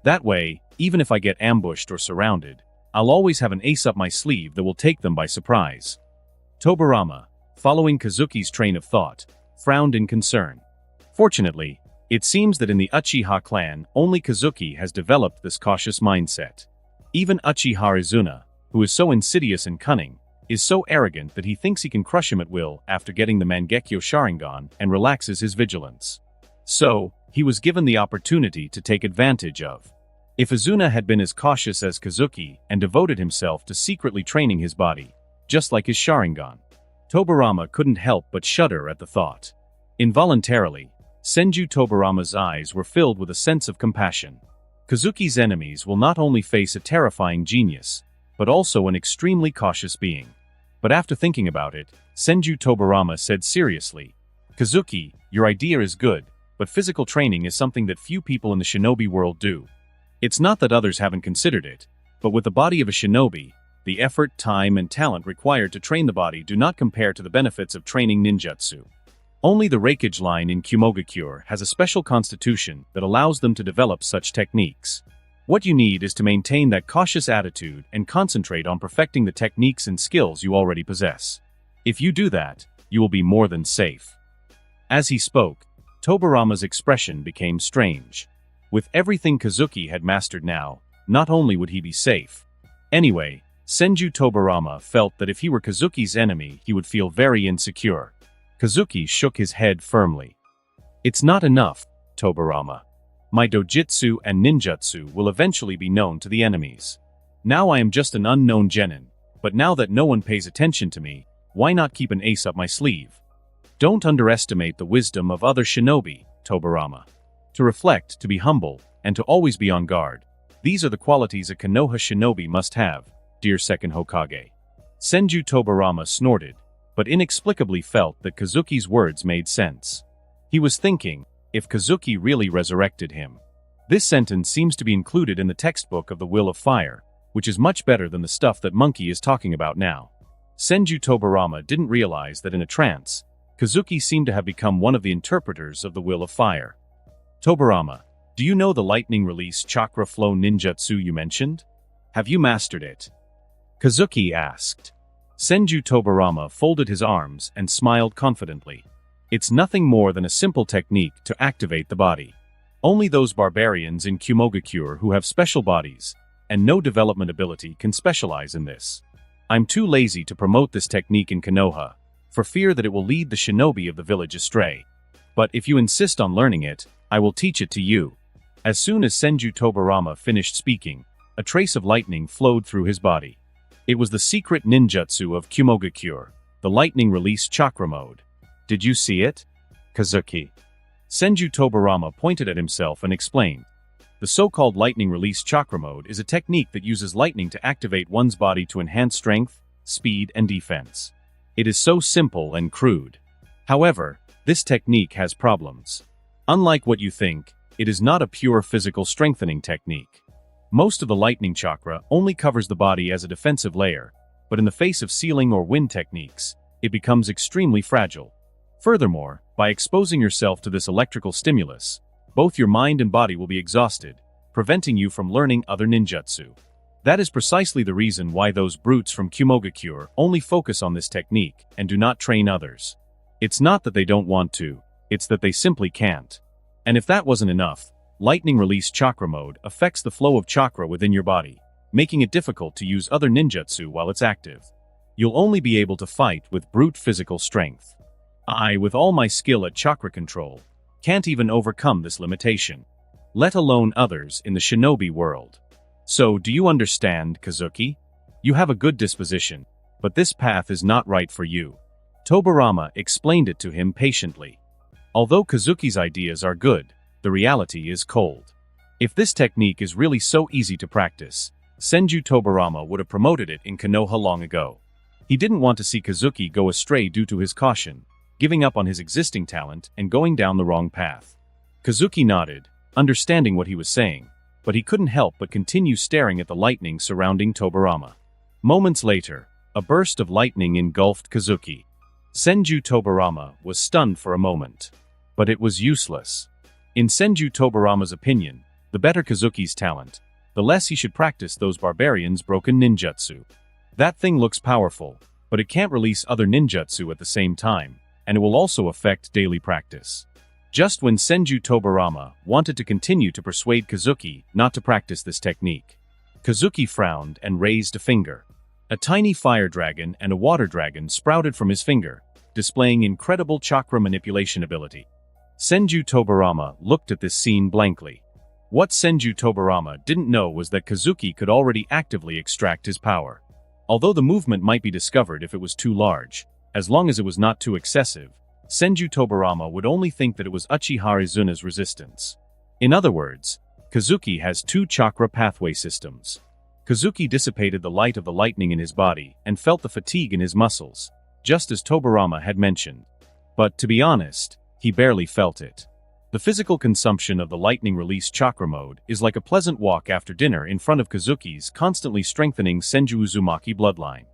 That way, even if I get ambushed or surrounded, I'll always have an ace up my sleeve that will take them by surprise. Tobirama, following Kazuki's train of thought, frowned in concern. Fortunately, it seems that in the Uchiha clan, only Kazuki has developed this cautious mindset. Even Uchiha Izuna, who is so insidious and cunning, is so arrogant that he thinks he can crush him at will after getting the Mangekyo Sharingan and relaxes his vigilance. So, he was given the opportunity to take advantage of. If Izuna had been as cautious as Kazuki and devoted himself to secretly training his body, just like his Sharingan, Tobirama couldn't help but shudder at the thought. Involuntarily, Senju Tobirama's eyes were filled with a sense of compassion. Kazuki's enemies will not only face a terrifying genius, but also an extremely cautious being. But after thinking about it, Senju Tobirama said seriously, "Kazuki, your idea is good, but physical training is something that few people in the shinobi world do. It's not that others haven't considered it, but with the body of a shinobi, the effort, time, and talent required to train the body do not compare to the benefits of training ninjutsu. Only the Reikage line in Kumogakure has a special constitution that allows them to develop such techniques. What you need is to maintain that cautious attitude and concentrate on perfecting the techniques and skills you already possess. If you do that, you will be more than safe." As he spoke, Tobirama's expression became strange. With everything Kazuki had mastered now, not only would he be safe. Anyway, Senju Tobirama felt that if he were Kazuki's enemy, he would feel very insecure. Kazuki shook his head firmly. "It's not enough, Tobirama. My dojutsu and ninjutsu will eventually be known to the enemies. Now I am just an unknown genin, but now that no one pays attention to me, why not keep an ace up my sleeve? Don't underestimate the wisdom of other shinobi, Tobirama. To reflect, to be humble, and to always be on guard. These are the qualities a Konoha shinobi must have, dear second Hokage." Senju Tobarama snorted, but inexplicably felt that Kazuki's words made sense. He was thinking, if Kazuki really resurrected him. This sentence seems to be included in the textbook of the Will of Fire, which is much better than the stuff that Monkey is talking about now. Senju Tobarama didn't realize that in a trance, Kazuki seemed to have become one of the interpreters of the Will of Fire. Tobarama, do you know the lightning release chakra flow ninjutsu you mentioned? Have you mastered it? Kazuki asked. Senju Tobarama folded his arms and smiled confidently. It's nothing more than a simple technique to activate the body. Only those barbarians in Kumogakure who have special bodies and no development ability can specialize in this. I'm too lazy to promote this technique in Konoha, for fear that it will lead the shinobi of the village astray. But if you insist on learning it, I will teach it to you. As soon as Senju Tobarama finished speaking, a trace of lightning flowed through his body. It was the secret ninjutsu of Kumogakure, the lightning release chakra mode. Did you see it? Kazuki. Senju Tobarama pointed at himself and explained. The so-called lightning release chakra mode is a technique that uses lightning to activate one's body to enhance strength, speed, and defense. It is so simple and crude. However, this technique has problems. Unlike what you think, it is not a pure physical strengthening technique. Most of the lightning chakra only covers the body as a defensive layer, but in the face of sealing or wind techniques, it becomes extremely fragile. Furthermore, by exposing yourself to this electrical stimulus, both your mind and body will be exhausted, preventing you from learning other ninjutsu. That is precisely the reason why those brutes from Kumogakure only focus on this technique and do not train others. It's not that they don't want to, it's that they simply can't. And if that wasn't enough, lightning release chakra mode affects the flow of chakra within your body, making it difficult to use other ninjutsu while it's active. You'll only be able to fight with brute physical strength. I, with all my skill at chakra control, can't even overcome this limitation, let alone others in the shinobi world. So, do you understand, Kazuki? You have a good disposition, but this path is not right for you. Tobarama explained it to him patiently. Although Kazuki's ideas are good, the reality is cold. If this technique is really so easy to practice, Senju Tobarama would have promoted it in Konoha long ago. He didn't want to see Kazuki go astray due to his caution, giving up on his existing talent and going down the wrong path. Kazuki nodded, understanding what he was saying, but he couldn't help but continue staring at the lightning surrounding Tobarama. Moments later, a burst of lightning engulfed Kazuki. Senju Tobarama was stunned for a moment. But it was useless. In Senju Tobarama's opinion, the better Kazuki's talent, the less he should practice those barbarians' broken ninjutsu. That thing looks powerful, but it can't release other ninjutsu at the same time, and it will also affect daily practice. Just when Senju Tobarama wanted to continue to persuade Kazuki not to practice this technique, Kazuki frowned and raised a finger. A tiny fire dragon and a water dragon sprouted from his finger, displaying incredible chakra manipulation ability. Senju Tobarama looked at this scene blankly. What Senju Tobarama didn't know was that Kazuki could already actively extract his power. Although the movement might be discovered if it was too large, as long as it was not too excessive, Senju Tobarama would only think that it was Uchiha Izuna's resistance. In other words, Kazuki has two chakra pathway systems. Kazuki dissipated the light of the lightning in his body and felt the fatigue in his muscles, just as Tobarama had mentioned. But to be honest, he barely felt it. The physical consumption of the lightning release chakra mode is like a pleasant walk after dinner in front of Kazuki's constantly strengthening Senju Uzumaki bloodline.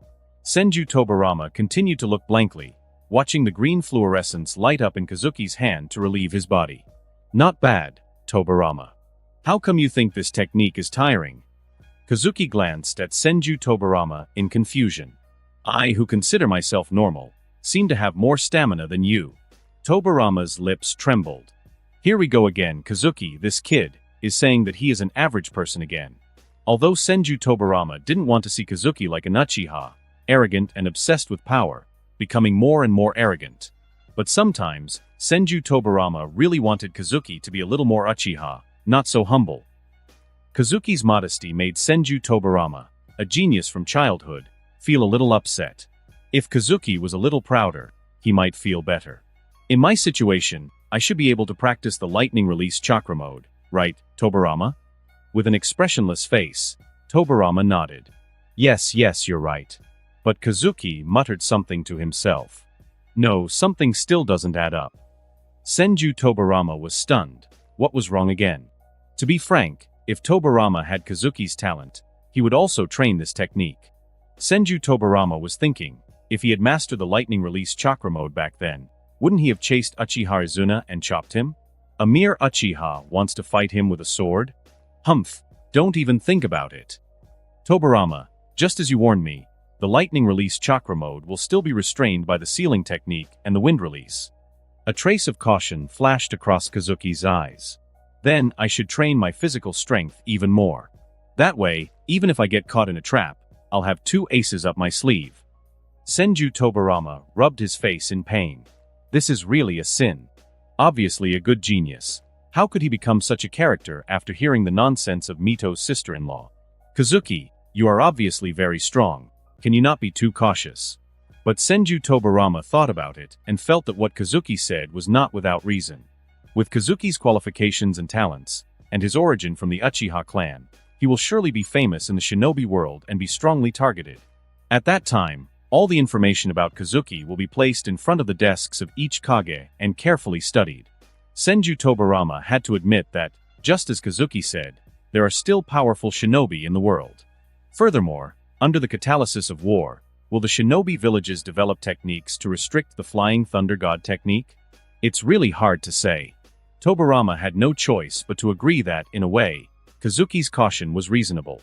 Senju Tobarama continued to look blankly, watching the green fluorescence light up in Kazuki's hand to relieve his body. Not bad, Tobarama. How come you think this technique is tiring? Kazuki glanced at Senju Tobarama in confusion. I, who consider myself normal, seem to have more stamina than you. Tobarama's lips trembled. Here we go again, Kazuki, this kid, is saying that he is an average person again. Although Senju Tobarama didn't want to see Kazuki like an Uchiha, arrogant and obsessed with power, becoming more and more arrogant. But sometimes, Senju Tobarama really wanted Kazuki to be a little more Uchiha, not so humble. Kazuki's modesty made Senju Tobarama, a genius from childhood, feel a little upset. If Kazuki was a little prouder, he might feel better. In my situation, I should be able to practice the lightning release chakra mode, right, Tobarama? With an expressionless face, Tobarama nodded. Yes, you're right. But But Kazuki muttered something to himself. No, something still doesn't add up. Senju Tobirama was stunned. What was wrong again? To be frank, if Tobirama had Kazuki's talent, he would also train this technique. Senju Tobirama was thinking, if he had mastered the lightning release chakra mode back then, wouldn't he have chased Uchiha Izuna and chopped him? A mere Uchiha wants to fight him with a sword? Humph, don't even think about it. Tobirama, just as you warned me, the lightning release chakra mode will still be restrained by the sealing technique and the wind release. A trace of caution flashed across Kazuki's eyes. Then I should train my physical strength even more. That way, even if I get caught in a trap, I'll have 2 aces up my sleeve. Senju Tobirama rubbed his face in pain. This is really a sin. Obviously a good genius. How could he become such a character after hearing the nonsense of Mito's sister-in-law? Kazuki, you are obviously very strong. Can you not be too cautious? But Senju Tobirama thought about it and felt that what Kazuki said was not without reason. With Kazuki's qualifications and talents, and his origin from the Uchiha clan, he will surely be famous in the shinobi world and be strongly targeted. At that time, all the information about Kazuki will be placed in front of the desks of each Kage and carefully studied. Senju Tobirama had to admit that, just as Kazuki said, there are still powerful shinobi in the world. Furthermore, under the catalysis of war, will the shinobi villages develop techniques to restrict the Flying Thunder God technique? It's really hard to say. Tobirama had no choice but to agree that, in a way, Kazuki's caution was reasonable.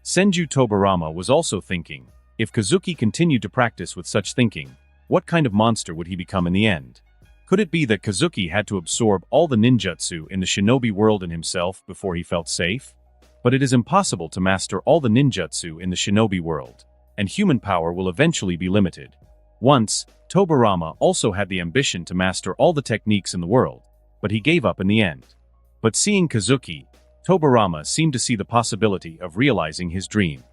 Senju Tobirama was also thinking, if Kazuki continued to practice with such thinking, what kind of monster would he become in the end? Could it be that Kazuki had to absorb all the ninjutsu in the shinobi world in himself before he felt safe? But it is impossible to master all the ninjutsu in the shinobi world, and human power will eventually be limited. Once, Tobirama also had the ambition to master all the techniques in the world, but he gave up in the end. But seeing Kazuki, Tobirama seemed to see the possibility of realizing his dream.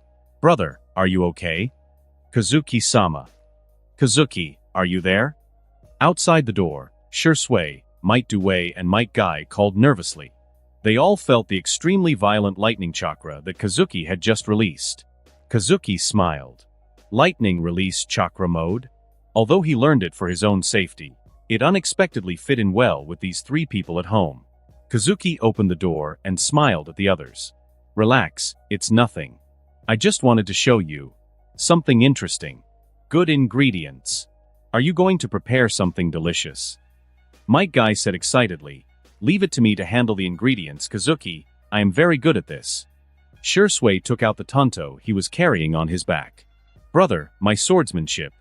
Brother, are you okay? Kazuki-sama. Kazuki, are you there? Outside the door, Shursui, Might Due and Might Guy called nervously. They all felt the extremely violent lightning chakra that Kazuki had just released. Kazuki smiled. Lightning release chakra mode? Although he learned it for his own safety, it unexpectedly fit in well with these 3 people at home. Kazuki opened the door and smiled at the others. Relax, it's nothing. I just wanted to show you something interesting. Good ingredients. Are you going to prepare something delicious? Might Guy said excitedly, leave it to me to handle the ingredients, Kazuki, I am very good at this. Shursui took out the tanto he was carrying on his back. Brother, my swordsmanship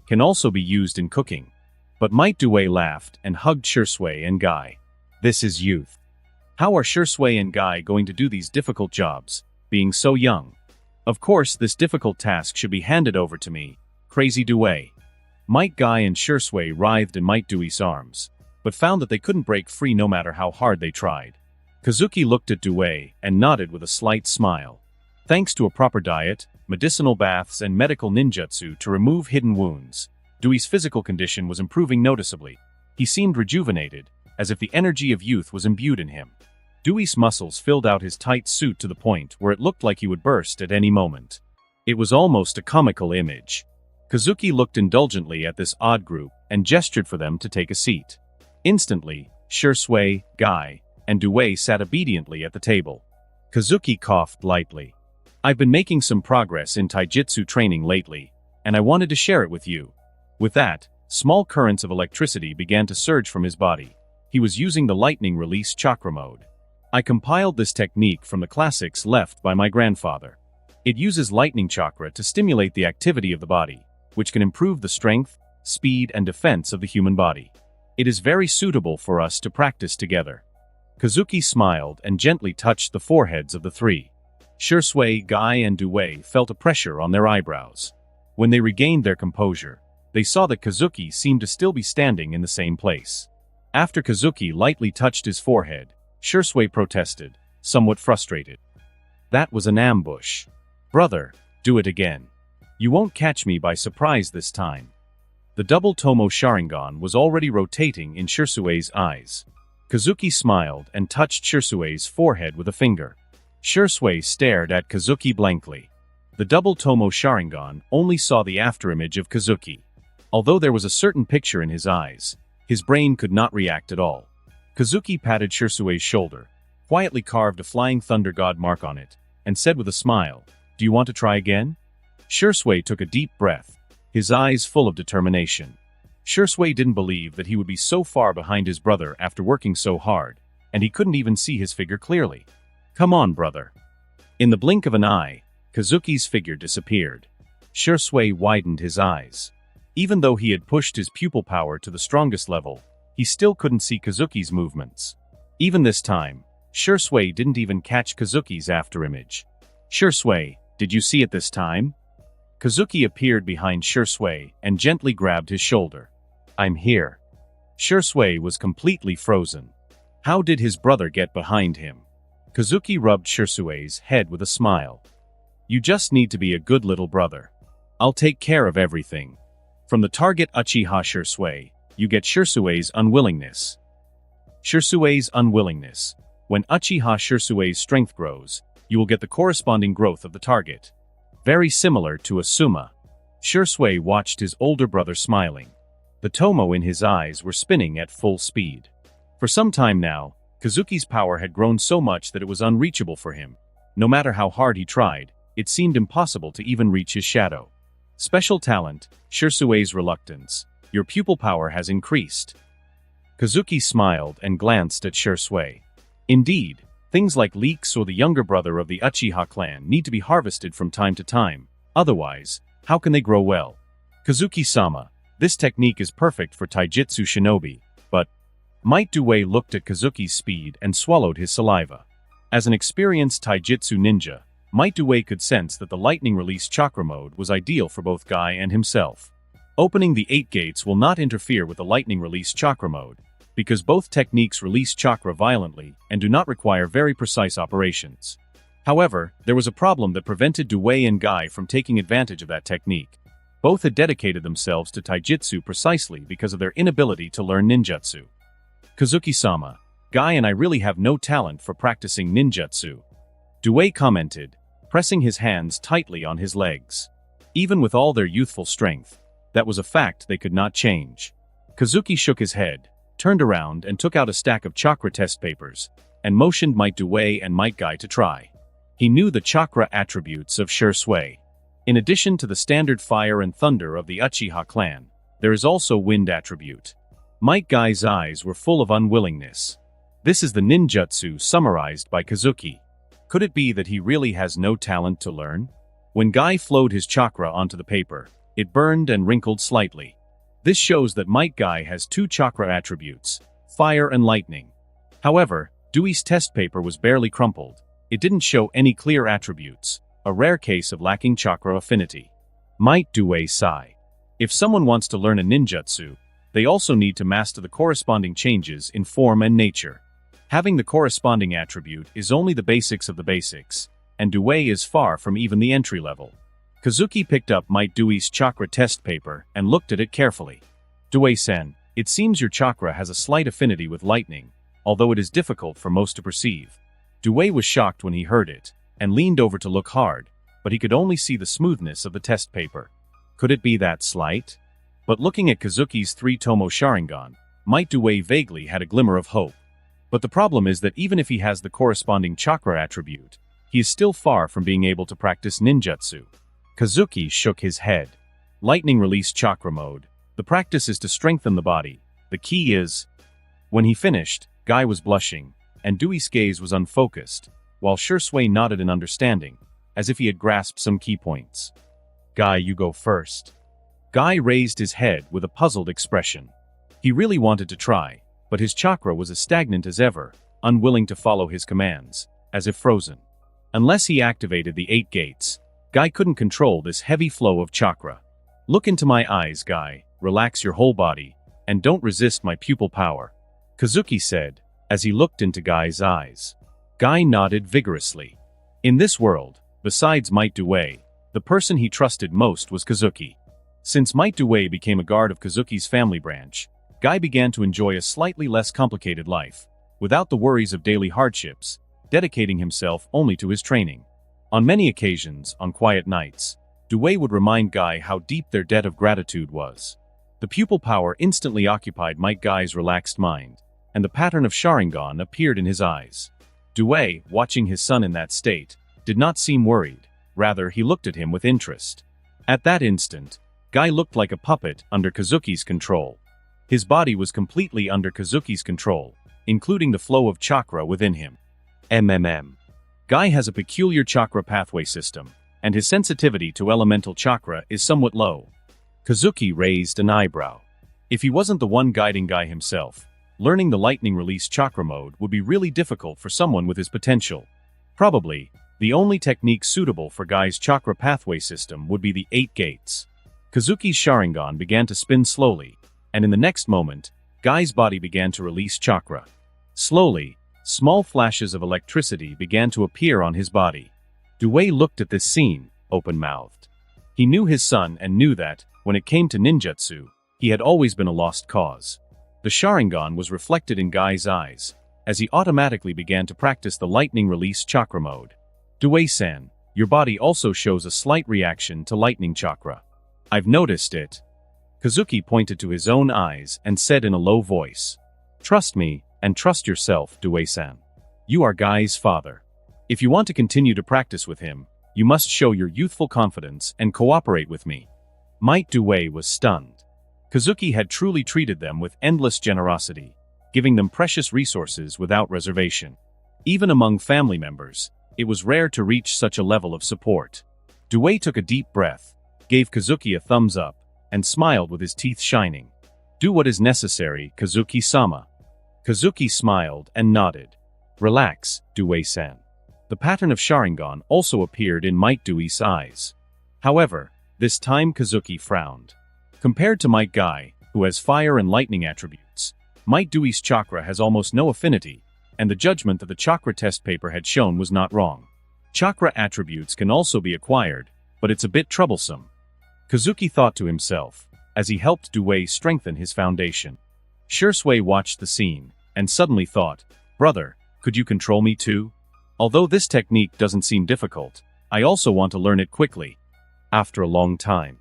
can also be used in cooking. But Might Due laughed and hugged Shursui and Guy. This is youth. How are Shursui and Guy going to do these difficult jobs, being so young? Of course, this difficult task should be handed over to me, Crazy Due. Might Guy and Shursui writhed in Might Due's arms, but found that they couldn't break free no matter how hard they tried. Kazuki looked at Due and nodded with a slight smile. Thanks to a proper diet, medicinal baths and medical ninjutsu to remove hidden wounds, Due's physical condition was improving noticeably. He seemed rejuvenated, as if the energy of youth was imbued in him. Due's muscles filled out his tight suit to the point where it looked like he would burst at any moment. It was almost a comical image. Kazuki looked indulgently at this odd group and gestured for them to take a seat. Instantly, Shursui, Guy, and Due sat obediently at the table. Kazuki coughed lightly. I've been making some progress in taijutsu training lately, and I wanted to share it with you. With that, small currents of electricity began to surge from his body. He was using the lightning release chakra mode. I compiled this technique from the classics left by my grandfather. It uses lightning chakra to stimulate the activity of the body, which can improve the strength, speed, and defense of the human body. It is very suitable for us to practice together. Kazuki smiled and gently touched the foreheads of the 3. Shursui, Guy, and Due felt a pressure on their eyebrows. When they regained their composure, they saw that Kazuki seemed to still be standing in the same place. After Kazuki lightly touched his forehead, Shursui protested, somewhat frustrated. That was an ambush. Brother, do it again. You won't catch me by surprise this time. The double Tomo Sharingan was already rotating in Shursui's eyes. Kazuki smiled and touched Shursui's forehead with a finger. Shursui stared at Kazuki blankly. The double Tomo Sharingan only saw the afterimage of Kazuki. Although there was a certain picture in his eyes, his brain could not react at all. Kazuki patted Shirsue's shoulder, quietly carved a flying thunder god mark on it, and said with a smile, "Do you want to try again?" Shirsue took a deep breath, his eyes full of determination. Shirsue didn't believe that he would be so far behind his brother after working so hard, and he couldn't even see his figure clearly. "Come on, brother." In the blink of an eye, Kazuki's figure disappeared. Shirsue widened his eyes. Even though he had pushed his pupil power to the strongest level, he still couldn't see Kazuki's movements. Even this time, Shirsue didn't even catch Kazuki's afterimage. "Shirsue, did you see it this time?" Kazuki appeared behind Shirsue and gently grabbed his shoulder. "I'm here." Shirsue was completely frozen. How did his brother get behind him? Kazuki rubbed Shirsue's head with a smile. "You just need to be a good little brother. I'll take care of everything." From the target Uchiha Shirsue, you get Shirsue's unwillingness. Shirsue's unwillingness. When Uchiha Shirsue's strength grows, you will get the corresponding growth of the target. Very similar to a Suma. Shirsue watched his older brother smiling. The Tomo in his eyes were spinning at full speed. For some time now, Kazuki's power had grown so much that it was unreachable for him. No matter how hard he tried, it seemed impossible to even reach his shadow. Special talent, Shirsue's reluctance. Your pupil power has increased. Kazuki smiled and glanced at Shirsue. Indeed, things like leeks or the younger brother of the Uchiha clan need to be harvested from time to time. Otherwise, how can they grow well? Kazuki-sama, this technique is perfect for taijutsu shinobi, but... Might Due looked at Kazuki's speed and swallowed his saliva. As an experienced taijutsu ninja, Might Due could sense that the lightning release chakra mode was ideal for both Guy and himself. Opening the 8 gates will not interfere with the lightning release chakra mode, because both techniques release chakra violently and do not require very precise operations. However, there was a problem that prevented Due and Guy from taking advantage of that technique. Both had dedicated themselves to taijutsu precisely because of their inability to learn ninjutsu. Kazuki-sama, Guy and I really have no talent for practicing ninjutsu. Due commented, pressing his hands tightly on his legs. Even with all their youthful strength, that was a fact they could not change. Kazuki shook his head, turned around and took out a stack of chakra test papers, and motioned Might Due and Might Guy to try. He knew the chakra attributes of Shirsue. In addition to the standard fire and thunder of the Uchiha clan, there is also wind attribute. Might Guy's eyes were full of unwillingness. This is the ninjutsu summarized by Kazuki. Could it be that he really has no talent to learn? When Guy flowed his chakra onto the paper, it burned and wrinkled slightly. This shows that Might Guy has 2 chakra attributes, fire and lightning. However, Due's test paper was barely crumpled. It didn't show any clear attributes, a rare case of lacking chakra affinity. Might Due sigh. If someone wants to learn a ninjutsu, they also need to master the corresponding changes in form and nature. Having the corresponding attribute is only the basics of the basics, and Due is far from even the entry level. Kazuki picked up Might Due's chakra test paper and looked at it carefully. Due-sen, it seems your chakra has a slight affinity with lightning, although it is difficult for most to perceive. Due was shocked when he heard it, and leaned over to look hard, but he could only see the smoothness of the test paper. Could it be that slight? But looking at Kazuki's 3 Tomo Sharingan, Might Due vaguely had a glimmer of hope. But the problem is that even if he has the corresponding chakra attribute, he is still far from being able to practice ninjutsu. Kazuki shook his head. Lightning release chakra mode. The practice is to strengthen the body. The key is... When he finished, Guy was blushing, and Due's gaze was unfocused, while Shirsue nodded in understanding, as if he had grasped some key points. Guy, you go first. Guy raised his head with a puzzled expression. He really wanted to try, but his chakra was as stagnant as ever, unwilling to follow his commands, as if frozen. Unless he activated the 8 gates, Guy couldn't control this heavy flow of chakra. Look into my eyes, Guy, relax your whole body, and don't resist my pupil power, Kazuki said, as he looked into Guy's eyes. Guy nodded vigorously. In this world, besides Might Due, the person he trusted most was Kazuki. Since Might Due became a guard of Kazuki's family branch, Guy began to enjoy a slightly less complicated life, without the worries of daily hardships, dedicating himself only to his training. On many occasions, on quiet nights, Due would remind Guy how deep their debt of gratitude was. The pupil power instantly occupied Might Guy's relaxed mind, and the pattern of Sharingan appeared in his eyes. Due, watching his son in that state, did not seem worried. Rather, he looked at him with interest. At that instant, Guy looked like a puppet under Kazuki's control. His body was completely under Kazuki's control, including the flow of chakra within him. Guy has a peculiar chakra pathway system, and his sensitivity to elemental chakra is somewhat low. Kazuki raised an eyebrow. If he wasn't the one guiding Guy himself, learning the lightning release chakra mode would be really difficult for someone with his potential. Probably, the only technique suitable for Guy's chakra pathway system would be the 8 gates. Kazuki's Sharingan began to spin slowly, and in the next moment, Guy's body began to release chakra. Slowly, small flashes of electricity began to appear on his body. Due looked at this scene, open-mouthed. He knew his son and knew that, when it came to ninjutsu, he had always been a lost cause. The Sharingan was reflected in Guy's eyes, as he automatically began to practice the lightning release chakra mode. Due-san, your body also shows a slight reaction to lightning chakra. I've noticed it. Kazuki pointed to his own eyes and said in a low voice. Trust me, and trust yourself, Due-san. You are Guy's father. If you want to continue to practice with him, you must show your youthful confidence and cooperate with me. Might Due was stunned. Kazuki had truly treated them with endless generosity, giving them precious resources without reservation. Even among family members, it was rare to reach such a level of support. Due took a deep breath, gave Kazuki a thumbs up, and smiled with his teeth shining. Do what is necessary, Kazuki-sama. Kazuki smiled and nodded. Relax, Due-san. The pattern of Sharingan also appeared in Might Due's eyes. However, this time Kazuki frowned. Compared to Might Guy, who has fire and lightning attributes, Might Due's chakra has almost no affinity, and the judgment that the chakra test paper had shown was not wrong. Chakra attributes can also be acquired, but it's a bit troublesome. Kazuki thought to himself, as he helped Due strengthen his foundation. Shursui watched the scene, and suddenly thought, Brother, could you control me too? Although this technique doesn't seem difficult, I also want to learn it quickly. After a long time,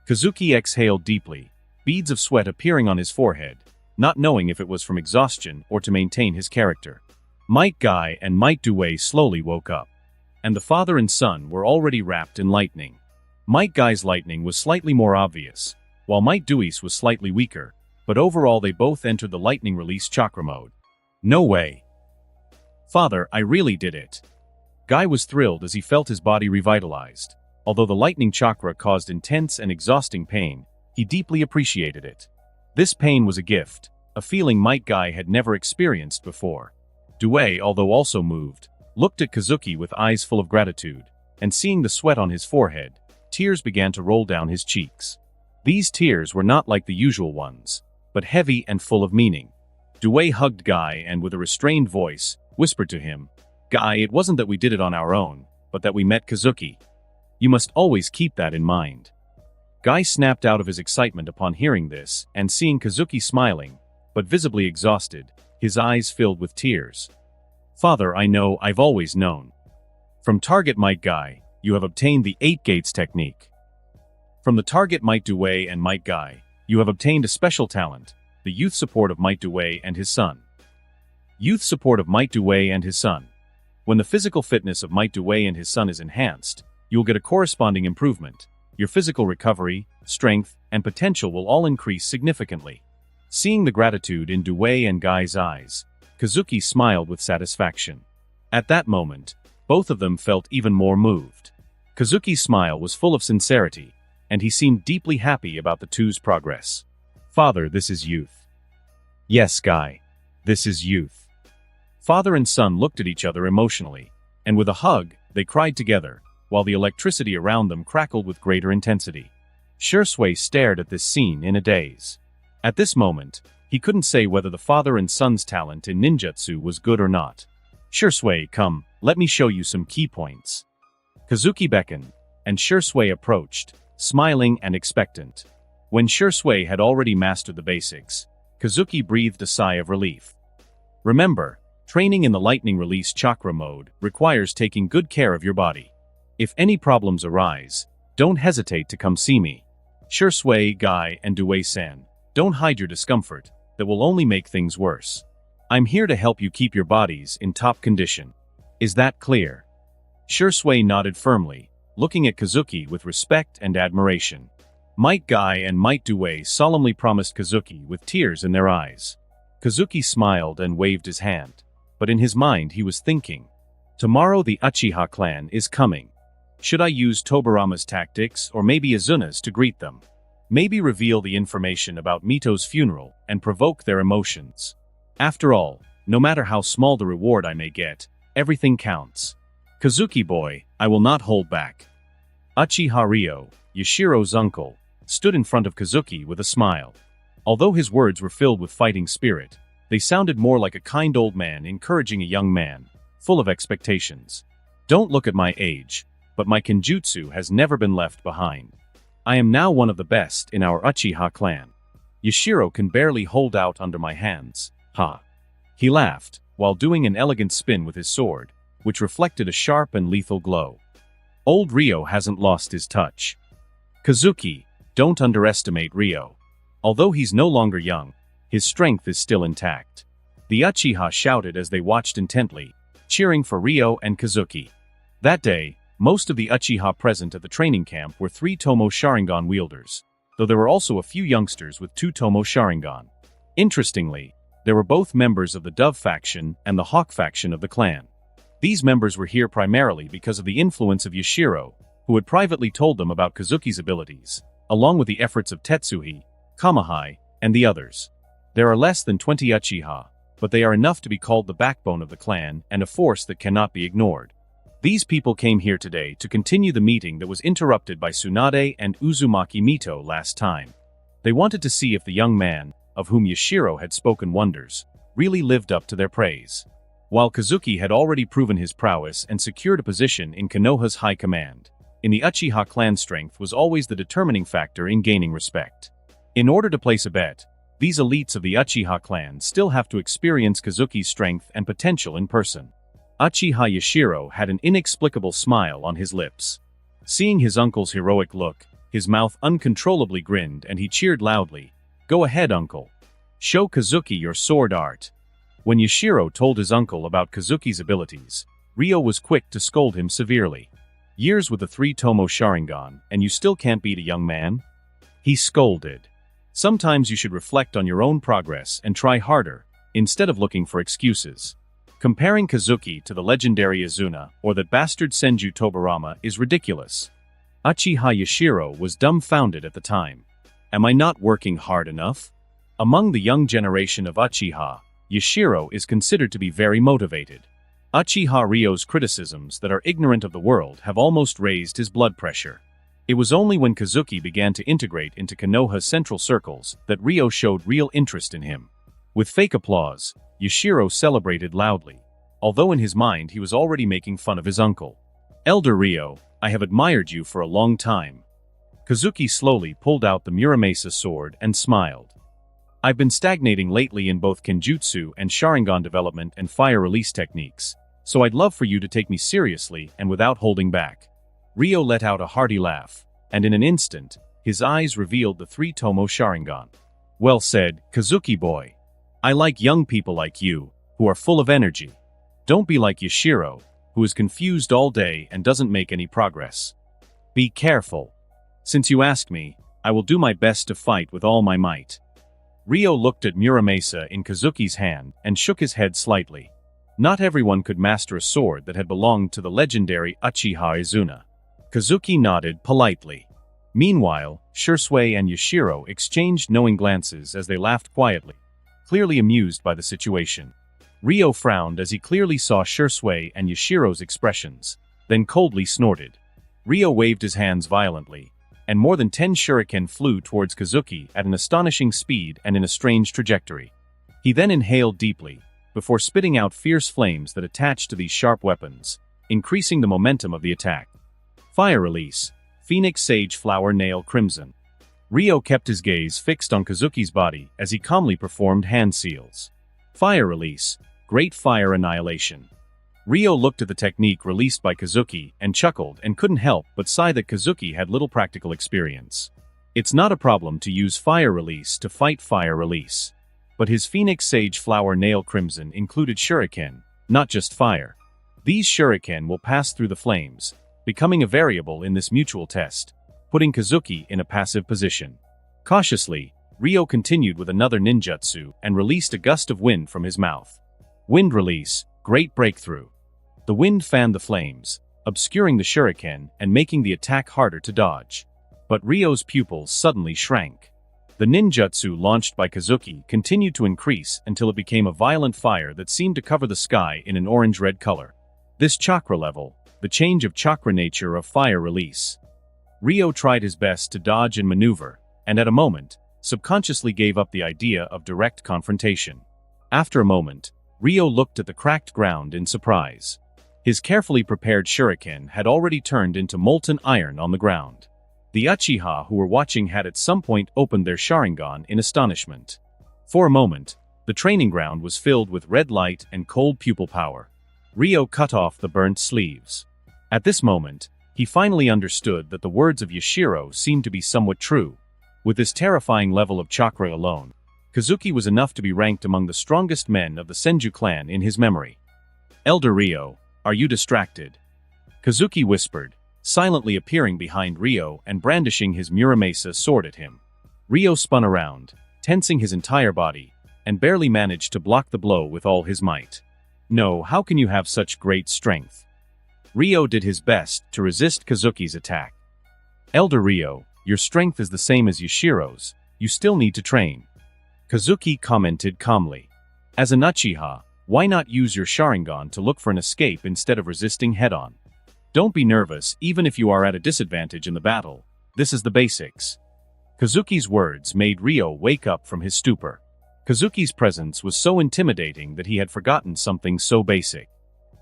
Kazuki exhaled deeply, beads of sweat appearing on his forehead, not knowing if it was from exhaustion or to maintain his character. Might Guy and Might Due slowly woke up, and the father and son were already wrapped in lightning. Might Guy's lightning was slightly more obvious, while Might Due's was slightly weaker, but overall they both entered the lightning release chakra mode. No way. Father, I really did it. Guy was thrilled as he felt his body revitalized. Although the lightning chakra caused intense and exhausting pain, he deeply appreciated it. This pain was a gift, a feeling Might Guy had never experienced before. Due, although also moved, looked at Kazuki with eyes full of gratitude, and seeing the sweat on his forehead, tears began to roll down his cheeks. These tears were not like the usual ones, but heavy and full of meaning. Due hugged Guy and with a restrained voice, whispered to him, Guy, it wasn't that we did it on our own, but that we met Kazuki. You must always keep that in mind. Guy snapped out of his excitement upon hearing this, and seeing Kazuki smiling, but visibly exhausted, his eyes filled with tears. Father, I know, I've always known. From Target Might Guy, you have obtained the 8 Gates technique. From the Target Might Due and Might Guy, you have obtained a special talent, the youth support of Might Due and his son. Youth support of Might Due and his son. When the physical fitness of Might Due and his son is enhanced, you will get a corresponding improvement. Your physical recovery, strength, and potential will all increase significantly. Seeing the gratitude in Due and Guy's eyes, Kazuki smiled with satisfaction. At that moment, both of them felt even more moved. Kazuki's smile was full of sincerity, and he seemed deeply happy about the two's progress. Father, this is youth. Yes, Guy. This is youth. Father and son looked at each other emotionally, and with a hug, they cried together, while the electricity around them crackled with greater intensity. Shursui stared at this scene in a daze. At this moment, he couldn't say whether the father and son's talent in ninjutsu was good or not. Shursui, come, let me show you some key points. Kazuki beckoned, and Shursui approached, smiling and expectant. When Shursui had already mastered the basics, Kazuki breathed a sigh of relief. Remember, training in the lightning release chakra mode requires taking good care of your body. If any problems arise, don't hesitate to come see me. Shui, Guy, and Due-san, don't hide your discomfort, that will only make things worse. I'm here to help you keep your bodies in top condition. Is that clear? Shui nodded firmly, looking at Kazuki with respect and admiration. Might Guy and Might Due solemnly promised Kazuki with tears in their eyes. Kazuki smiled and waved his hand, but in his mind he was thinking, tomorrow the Uchiha clan is coming. Should I use Tobirama's tactics or maybe Azuna's to greet them? Maybe reveal the information about Mito's funeral and provoke their emotions. After all, no matter how small the reward I may get, everything counts. Kazuki boy, I will not hold back. Uchiha Ryo, Yashiro's uncle, stood in front of Kazuki with a smile. Although his words were filled with fighting spirit, they sounded more like a kind old man encouraging a young man, full of expectations. Don't look at my age, but my kenjutsu has never been left behind. I am now one of the best in our Uchiha clan. Yashiro can barely hold out under my hands. Ha! He laughed, while doing an elegant spin with his sword, which reflected a sharp and lethal glow. Old Ryo hasn't lost his touch. Kazuki, don't underestimate Ryo. Although he's no longer young, his strength is still intact. The Uchiha shouted as they watched intently, cheering for Ryo and Kazuki. That day, most of the Uchiha present at the training camp were 3 Tomo Sharingan wielders, though there were also a few youngsters with 2 Tomo Sharingan. Interestingly, there were both members of the Dove faction and the Hawk faction of the clan. These members were here primarily because of the influence of Yashiro, who had privately told them about Kazuki's abilities, along with the efforts of Tetsuhi, Kamahai, and the others. There are less than 20 Uchiha, but they are enough to be called the backbone of the clan and a force that cannot be ignored. These people came here today to continue the meeting that was interrupted by Tsunade and Uzumaki Mito last time. They wanted to see if the young man, of whom Yashiro had spoken wonders, really lived up to their praise. While Kazuki had already proven his prowess and secured a position in Konoha's high command, in the Uchiha clan strength was always the determining factor in gaining respect. In order to place a bet, these elites of the Uchiha clan still have to experience Kazuki's strength and potential in person. Uchiha Yashiro had an inexplicable smile on his lips. Seeing his uncle's heroic look, his mouth uncontrollably grinned and he cheered loudly. Go ahead, uncle. Show Kazuki your sword art. When Yashiro told his uncle about Kazuki's abilities, Ryo was quick to scold him severely. Years with the 3 Tomo Sharingan, and you still can't beat a young man? He scolded. Sometimes you should reflect on your own progress and try harder, instead of looking for excuses. Comparing Kazuki to the legendary Azuna or that bastard Senju Tobirama is ridiculous. Uchiha Yashiro was dumbfounded at the time. Am I not working hard enough? Among the young generation of Uchiha, Yashiro is considered to be very motivated. Uchiha Ryo's criticisms that are ignorant of the world have almost raised his blood pressure. It was only when Kazuki began to integrate into Konoha's central circles that Ryo showed real interest in him. With fake applause, Yashiro celebrated loudly, although in his mind he was already making fun of his uncle. Elder Ryo, I have admired you for a long time. Kazuki slowly pulled out the Muramasa sword and smiled. I've been stagnating lately in both Kenjutsu and Sharingan development and fire release techniques, so I'd love for you to take me seriously and without holding back. Ryo let out a hearty laugh, and in an instant, his eyes revealed the 3 Tomo Sharingan. Well said, Kazuki boy. I like young people like you, who are full of energy. Don't be like Yashiro, who is confused all day and doesn't make any progress. Be careful. Since you asked me, I will do my best to fight with all my might. Ryo looked at Muramasa in Kazuki's hand and shook his head slightly. Not everyone could master a sword that had belonged to the legendary Uchiha Azuna. Kazuki nodded politely. Meanwhile, Shui and Yashiro exchanged knowing glances as they laughed quietly, clearly amused by the situation. Ryo frowned as he clearly saw Shui and Yashiro's expressions, then coldly snorted. Ryo waved his hands violently, and more than 10 shuriken flew towards Kazuki at an astonishing speed and in a strange trajectory. He then inhaled deeply, before spitting out fierce flames that attached to these sharp weapons, increasing the momentum of the attack. Fire release, Phoenix Sage Flower Nail Crimson. Ryo kept his gaze fixed on Kazuki's body as he calmly performed hand seals. Fire release, Great Fire Annihilation. Ryo looked at the technique released by Kazuki and chuckled and couldn't help but sigh that Kazuki had little practical experience. It's not a problem to use fire release to fight fire release. But his Phoenix Sage Flower Nail Crimson included shuriken, not just fire. These shuriken will pass through the flames, becoming a variable in this mutual test, putting Kazuki in a passive position. Cautiously, Ryo continued with another ninjutsu and released a gust of wind from his mouth. Wind release, great breakthrough. The wind fanned the flames, obscuring the shuriken and making the attack harder to dodge. But Ryo's pupils suddenly shrank. The ninjutsu launched by Kazuki continued to increase until it became a violent fire that seemed to cover the sky in an orange-red color. This chakra level, the change of chakra nature of fire release. Ryo tried his best to dodge and maneuver, and at a moment, subconsciously gave up the idea of direct confrontation. After a moment, Ryo looked at the cracked ground in surprise. His carefully prepared shuriken had already turned into molten iron on the ground. The Uchiha who were watching had at some point opened their Sharingan in astonishment. For a moment, the training ground was filled with red light and cold pupil power. Ryo cut off the burnt sleeves. At this moment, he finally understood that the words of Yashiro seemed to be somewhat true. With this terrifying level of chakra alone, Kazuki was enough to be ranked among the strongest men of the Senju clan in his memory. "Elder Ryo, are you distracted?" Kazuki whispered, silently appearing behind Ryo and brandishing his Muramasa sword at him. Ryo spun around, tensing his entire body, and barely managed to block the blow with all his might. "No, how can you have such great strength?" Ryo did his best to resist Kazuki's attack. "Elder Ryo, your strength is the same as Yashiro's, you still need to train." Kazuki commented calmly. "As an Uchiha, why not use your Sharingan to look for an escape instead of resisting head-on? Don't be nervous even if you are at a disadvantage in the battle. This is the basics." Kazuki's words made Ryo wake up from his stupor. Kazuki's presence was so intimidating that he had forgotten something so basic.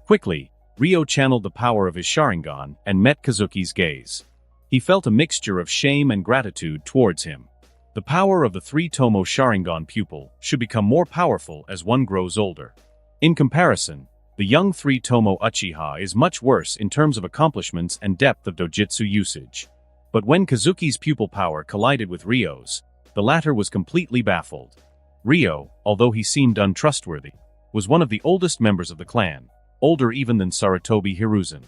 Quickly, Ryo channeled the power of his Sharingan and met Kazuki's gaze. He felt a mixture of shame and gratitude towards him. The power of the 3-tomo Sharingan pupil should become more powerful as one grows older. In comparison, the young 3-tomo Uchiha is much worse in terms of accomplishments and depth of dojutsu usage. But when Kazuki's pupil power collided with Ryo's, the latter was completely baffled. Ryo, although he seemed untrustworthy, was one of the oldest members of the clan, older even than Sarutobi Hiruzen.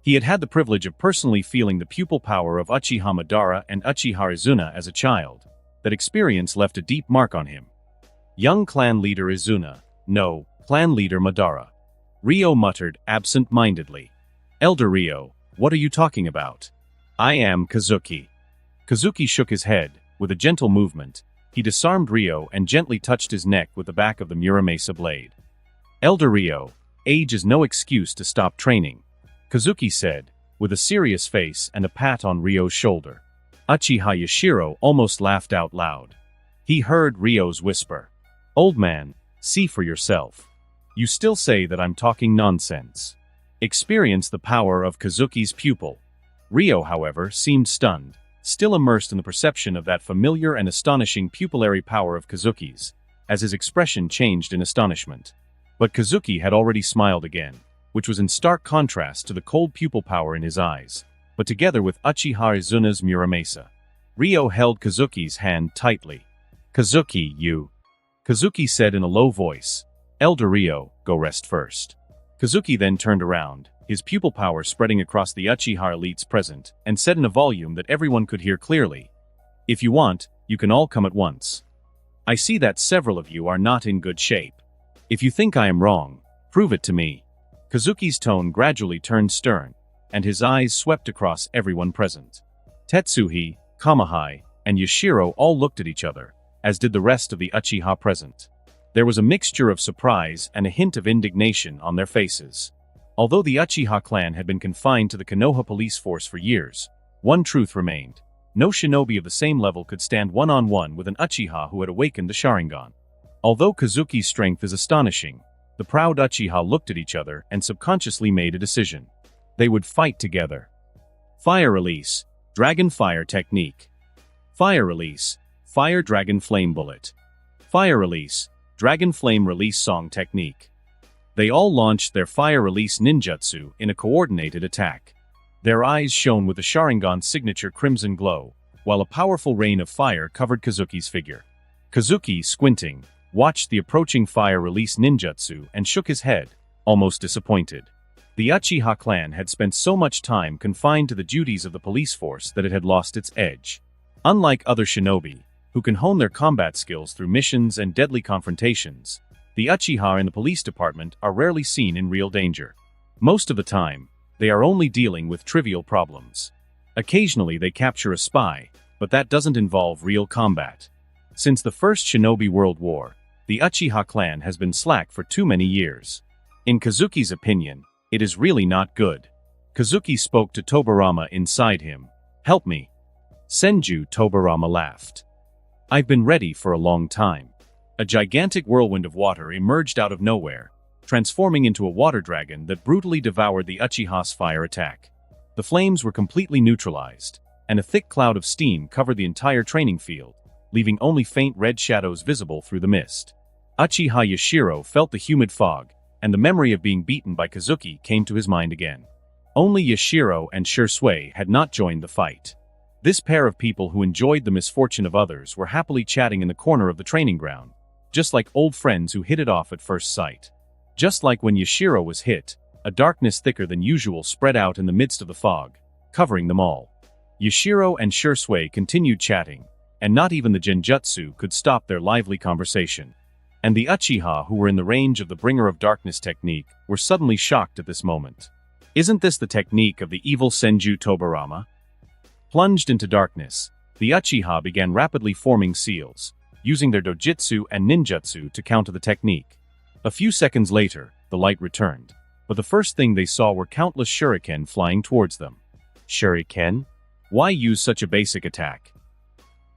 He had had the privilege of personally feeling the pupil power of Uchiha Madara and Uchiha Izuna as a child. That experience left a deep mark on him. "Young clan leader Izuna, no, clan leader Madara." Ryo muttered absent-mindedly. "Elder Ryo, what are you talking about?" "I am Kazuki." Kazuki shook his head. With a gentle movement, he disarmed Ryo and gently touched his neck with the back of the Muramasa blade. "Elder Ryo, age is no excuse to stop training," Kazuki said, with a serious face and a pat on Ryo's shoulder. Uchiha Yashiro almost laughed out loud. He heard Ryo's whisper. "Old man, see for yourself. You still say that I'm talking nonsense." Experience the power of Kazuki's pupil. Ryo, however, seemed stunned, still immersed in the perception of that familiar and astonishing pupillary power of Kazuki's, as his expression changed in astonishment. But Kazuki had already smiled again, which was in stark contrast to the cold pupil power in his eyes. But together with Uchiha Izuna's Muramasa, Ryo held Kazuki's hand tightly. "Kazuki, you..." Kazuki said in a low voice. "Elder Ryo, go rest first." Kazuki then turned around, his pupil power spreading across the Uchiha elites present, and said in a volume that everyone could hear clearly, "If you want, you can all come at once. I see that several of you are not in good shape. If you think I am wrong, prove it to me." Kazuki's tone gradually turned stern, and his eyes swept across everyone present. Tetsuhi, Kamahai, and Yashiro all looked at each other, as did the rest of the Uchiha present. There was a mixture of surprise and a hint of indignation on their faces. Although the Uchiha clan had been confined to the Konoha police force for years, one truth remained. No shinobi of the same level could stand one-on-one with an Uchiha who had awakened the Sharingan. Although Kazuki's strength is astonishing, the proud Uchiha looked at each other and subconsciously made a decision. They would fight together. Fire release, Dragon Fire technique. Fire release, Fire Dragon Flame bullet. Fire release, Dragon Flame release song technique. They all launched their fire-release ninjutsu in a coordinated attack. Their eyes shone with the Sharingan's signature crimson glow, while a powerful rain of fire covered Kazuki's figure. Kazuki, squinting, watched the approaching fire-release ninjutsu and shook his head, almost disappointed. The Uchiha clan had spent so much time confined to the duties of the police force that it had lost its edge. Unlike other shinobi, who can hone their combat skills through missions and deadly confrontations, the Uchiha in the police department are rarely seen in real danger. Most of the time, they are only dealing with trivial problems. Occasionally they capture a spy, but that doesn't involve real combat. Since the First Shinobi World War, the Uchiha clan has been slack for too many years. In Kazuki's opinion, it is really not good. Kazuki spoke to Tobirama inside him. "Help me." Senju, Tobirama laughed. "I've been ready for a long time." A gigantic whirlwind of water emerged out of nowhere, transforming into a water dragon that brutally devoured the Uchiha's fire attack. The flames were completely neutralized, and a thick cloud of steam covered the entire training field, leaving only faint red shadows visible through the mist. Uchiha Yashiro felt the humid fog, and the memory of being beaten by Kazuki came to his mind again. Only Yashiro and Shursui had not joined the fight. This pair of people who enjoyed the misfortune of others were happily chatting in the corner of the training ground, just like old friends who hit it off at first sight. Just like when Yashiro was hit, a darkness thicker than usual spread out in the midst of the fog, covering them all. Yashiro and Shursui continued chatting, and not even the Genjutsu could stop their lively conversation. And the Uchiha who were in the range of the Bringer of Darkness technique were suddenly shocked at this moment. Isn't this the technique of the evil Senju Tobirama? Plunged into darkness, the Uchiha began rapidly forming seals, using their dojutsu and ninjutsu to counter the technique. A few seconds later, the light returned, but the first thing they saw were countless shuriken flying towards them. Shuriken? Why use such a basic attack?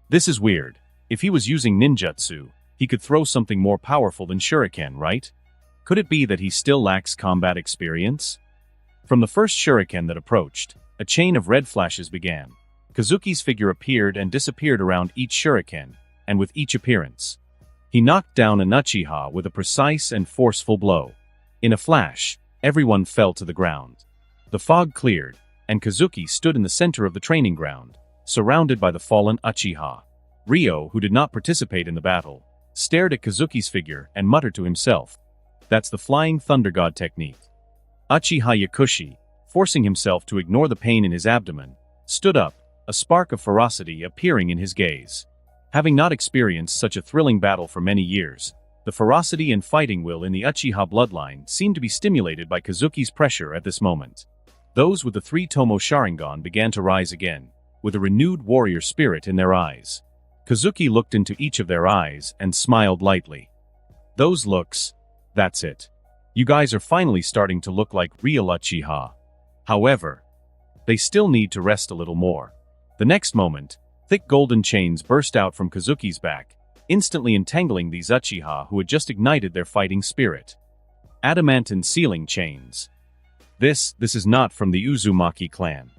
This is weird. If he was using ninjutsu, he could throw something more powerful than shuriken, right? Could it be that he still lacks combat experience? From the first shuriken that approached, a chain of red flashes began. Kazuki's figure appeared and disappeared around each shuriken, and with each appearance, he knocked down an Uchiha with a precise and forceful blow. In a flash, everyone fell to the ground. The fog cleared, and Kazuki stood in the center of the training ground, surrounded by the fallen Uchiha. Ryo, who did not participate in the battle, stared at Kazuki's figure and muttered to himself, "That's the Flying Thunder God technique." Uchiha Yakushi, forcing himself to ignore the pain in his abdomen, stood up, a spark of ferocity appearing in his gaze. Having not experienced such a thrilling battle for many years, the ferocity and fighting will in the Uchiha bloodline seemed to be stimulated by Kazuki's pressure at this moment. Those with the three Tomo Sharingan began to rise again, with a renewed warrior spirit in their eyes. Kazuki looked into each of their eyes and smiled lightly. "Those looks, that's it. You guys are finally starting to look like real Uchiha. However, they still need to rest a little more." The next moment, thick golden chains burst out from Kazuki's back, instantly entangling these Uchiha who had just ignited their fighting spirit. Adamantine sealing chains. This is not from the Uzumaki clan.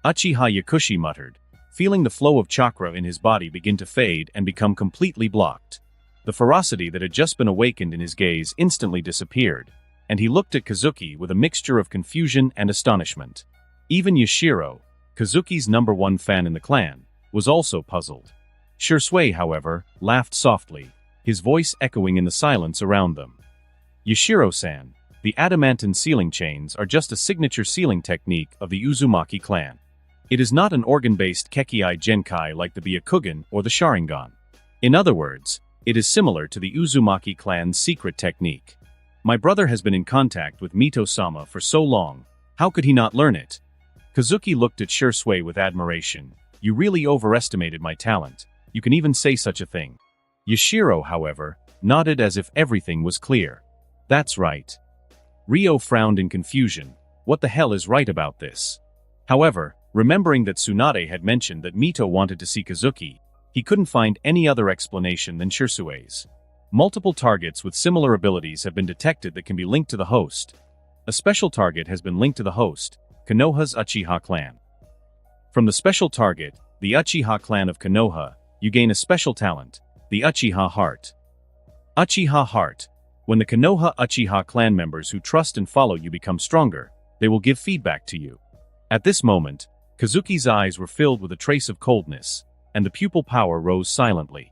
Uchiha Yakushi muttered, feeling the flow of chakra in his body begin to fade and become completely blocked. The ferocity that had just been awakened in his gaze instantly disappeared, and he looked at Kazuki with a mixture of confusion and astonishment. Even Yashiro, Kazuki's #1 fan in the clan, was also puzzled. Shursui, however, laughed softly, his voice echoing in the silence around them. "Yashiro-san, the adamantine sealing chains are just a signature sealing technique of the Uzumaki clan. It is not an organ-based Kekkai Genkai like the Byakugan or the Sharingan. In other words, it is similar to the Uzumaki clan's secret technique. My brother has been in contact with Mito-sama for so long, how could he not learn it?" Kazuki looked at Shursui with admiration. "You really overestimated my talent. You can even say such a thing." Yashiro, however, nodded as if everything was clear. "That's right." Ryo frowned in confusion. What the hell is right about this? However, remembering that Tsunade had mentioned that Mito wanted to see Kazuki, he couldn't find any other explanation than Shursui's. Multiple targets with similar abilities have been detected that can be linked to the host. A special target has been linked to the host, Konoha's Uchiha clan. From the special target, the Uchiha clan of Konoha, you gain a special talent, the Uchiha Heart. Uchiha Heart. When the Konoha Uchiha clan members who trust and follow you become stronger, they will give feedback to you. At this moment, Kazuki's eyes were filled with a trace of coldness, and the pupil power rose silently.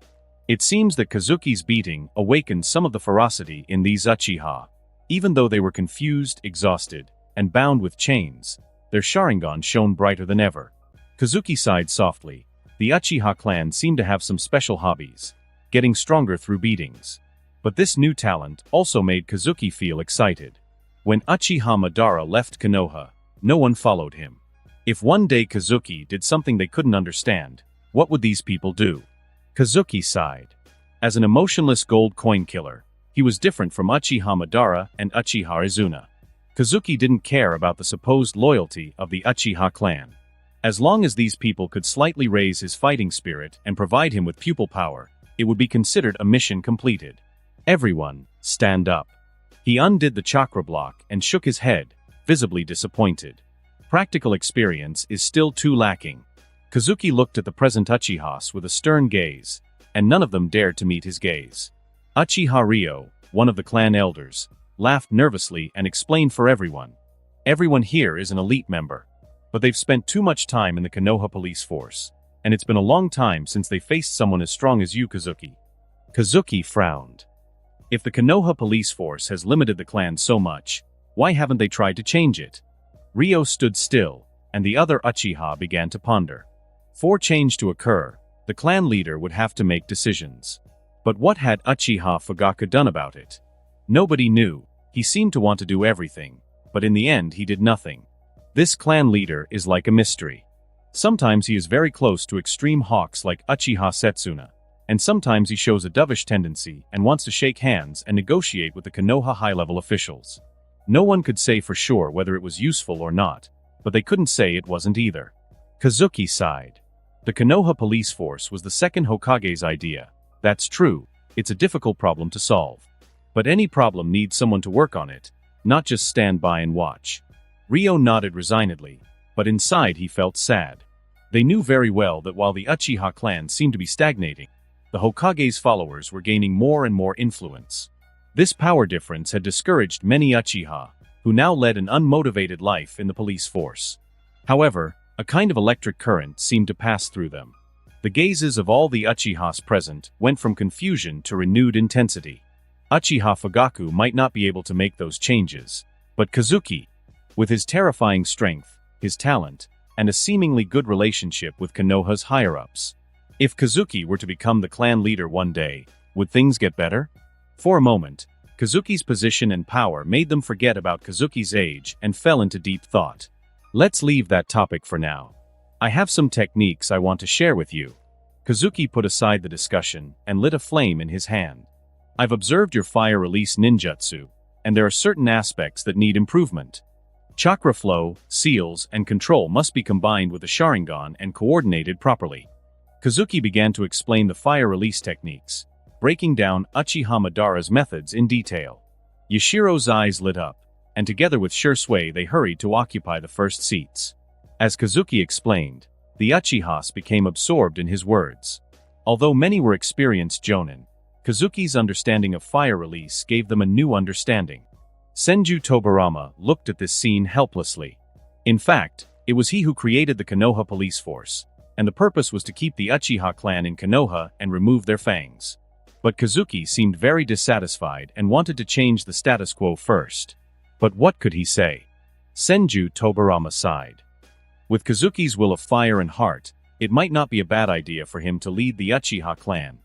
It seems that Kazuki's beating awakened some of the ferocity in these Uchiha. Even though they were confused, exhausted, and bound with chains, their Sharingan shone brighter than ever. Kazuki sighed softly. The Uchiha clan seemed to have some special hobbies, getting stronger through beatings. But this new talent also made Kazuki feel excited. When Uchiha Madara left Konoha, no one followed him. If one day Kazuki did something they couldn't understand, what would these people do? Kazuki sighed. As an emotionless gold coin killer, he was different from Uchiha Madara and Uchiha Izuna. Kazuki didn't care about the supposed loyalty of the Uchiha clan. As long as these people could slightly raise his fighting spirit and provide him with pupil power, it would be considered a mission completed. Everyone, stand up. He undid the chakra block and shook his head, visibly disappointed. Practical experience is still too lacking. Kazuki looked at the present Uchihas with a stern gaze, and none of them dared to meet his gaze. Uchiha Ryo, one of the clan elders, laughed nervously and explained for everyone. Everyone here is an elite member, but they've spent too much time in the Konoha police force, and it's been a long time since they faced someone as strong as you, Kazuki. Kazuki frowned. If the Konoha police force has limited the clan so much, why haven't they tried to change it? Ryo stood still, and the other Uchiha began to ponder. For change to occur, the clan leader would have to make decisions. But what had Uchiha Fugaku done about it? Nobody knew. He seemed to want to do everything, but in the end he did nothing. This clan leader is like a mystery. Sometimes he is very close to extreme hawks like Uchiha Setsuna, and sometimes he shows a dovish tendency and wants to shake hands and negotiate with the Konoha high-level officials. No one could say for sure whether it was useful or not, but they couldn't say it wasn't either. Kazuki sighed. The Konoha police force was the second Hokage's idea. That's true, it's a difficult problem to solve. But any problem needs someone to work on it, not just stand by and watch. Ryo nodded resignedly, but inside he felt sad. They knew very well that while the Uchiha clan seemed to be stagnating, the Hokage's followers were gaining more and more influence. This power difference had discouraged many Uchiha, who now led an unmotivated life in the police force. However, a kind of electric current seemed to pass through them. The gazes of all the Uchihas present went from confusion to renewed intensity. Uchiha Fugaku might not be able to make those changes, but Kazuki, with his terrifying strength, his talent, and a seemingly good relationship with Konoha's higher-ups. If Kazuki were to become the clan leader one day, would things get better? For a moment, Kazuki's position and power made them forget about Kazuki's age and fell into deep thought. Let's leave that topic for now. I have some techniques I want to share with you. Kazuki put aside the discussion and lit a flame in his hand. I've observed your fire release ninjutsu, and there are certain aspects that need improvement. Chakra flow, seals, and control must be combined with the Sharingan and coordinated properly. Kazuki began to explain the fire release techniques, breaking down Uchiha Madara's methods in detail. Yashiro's eyes lit up, and together with Shursui they hurried to occupy the first seats. As Kazuki explained, the Uchihas became absorbed in his words. Although many were experienced jonin, Kazuki's understanding of fire release gave them a new understanding. Senju Tobirama looked at this scene helplessly. In fact, it was he who created the Konoha police force, and the purpose was to keep the Uchiha clan in Konoha and remove their fangs. But Kazuki seemed very dissatisfied and wanted to change the status quo first. But what could he say? Senju Tobirama sighed. With Kazuki's will of fire and heart, it might not be a bad idea for him to lead the Uchiha clan.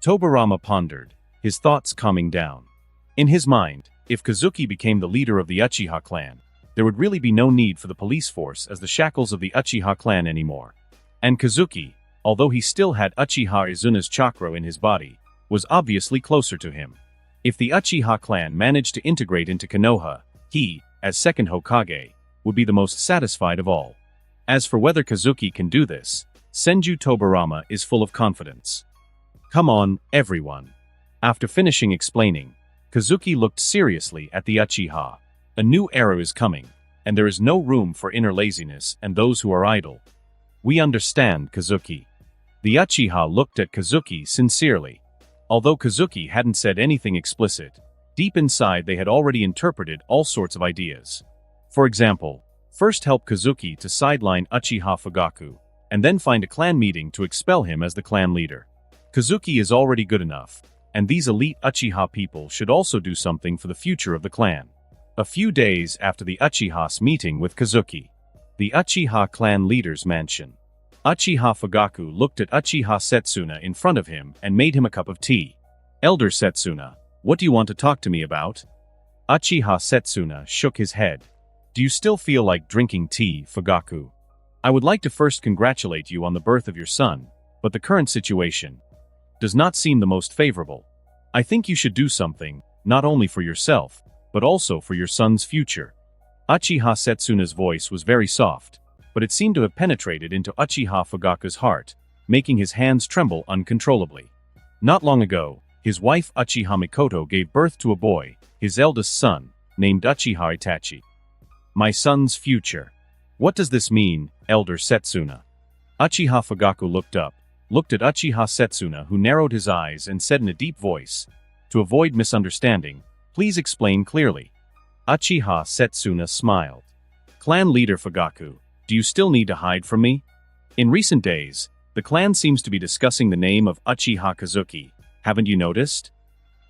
Tobirama pondered, his thoughts calming down. In his mind, if Kazuki became the leader of the Uchiha clan, there would really be no need for the police force as the shackles of the Uchiha clan anymore. And Kazuki, although he still had Uchiha Izuna's chakra in his body, was obviously closer to him. If the Uchiha clan managed to integrate into Konoha, he, as second Hokage, would be the most satisfied of all. As for whether Kazuki can do this, Senju Tobirama is full of confidence. Come on, everyone. After finishing explaining, Kazuki looked seriously at the Uchiha. A new era is coming, and there is no room for inner laziness and those who are idle. We understand, Kazuki. The Uchiha looked at Kazuki sincerely. Although Kazuki hadn't said anything explicit, Deep inside they had already interpreted all sorts of ideas. For example, first help Kazuki to sideline Uchiha Fugaku, and then find a clan meeting to expel him as the clan leader. Kazuki is already good enough, and these elite Uchiha people should also do something for the future of the clan. A few days after the Uchiha's meeting with Kazuki, the Uchiha clan leader's mansion. Uchiha Fugaku looked at Uchiha Setsuna in front of him and made him a cup of tea. Elder Setsuna, what do you want to talk to me about? Uchiha Setsuna shook his head. Do you still feel like drinking tea, Fugaku? I would like to first congratulate you on the birth of your son, but the current situation does not seem the most favorable. I think you should do something, not only for yourself, but also for your son's future. Uchiha Setsuna's voice was very soft, but it seemed to have penetrated into Uchiha Fugaku's heart, making his hands tremble uncontrollably. Not long ago, his wife Uchiha Mikoto gave birth to a boy, his eldest son, named Uchiha Itachi. My son's future. What does this mean, Elder Setsuna? Uchiha Fugaku looked at Uchiha Setsuna, who narrowed his eyes and said in a deep voice, to avoid misunderstanding, please explain clearly. Uchiha Setsuna smiled. Clan leader Fugaku, do you still need to hide from me? In recent days, the clan seems to be discussing the name of Uchiha Kazuki, haven't you noticed?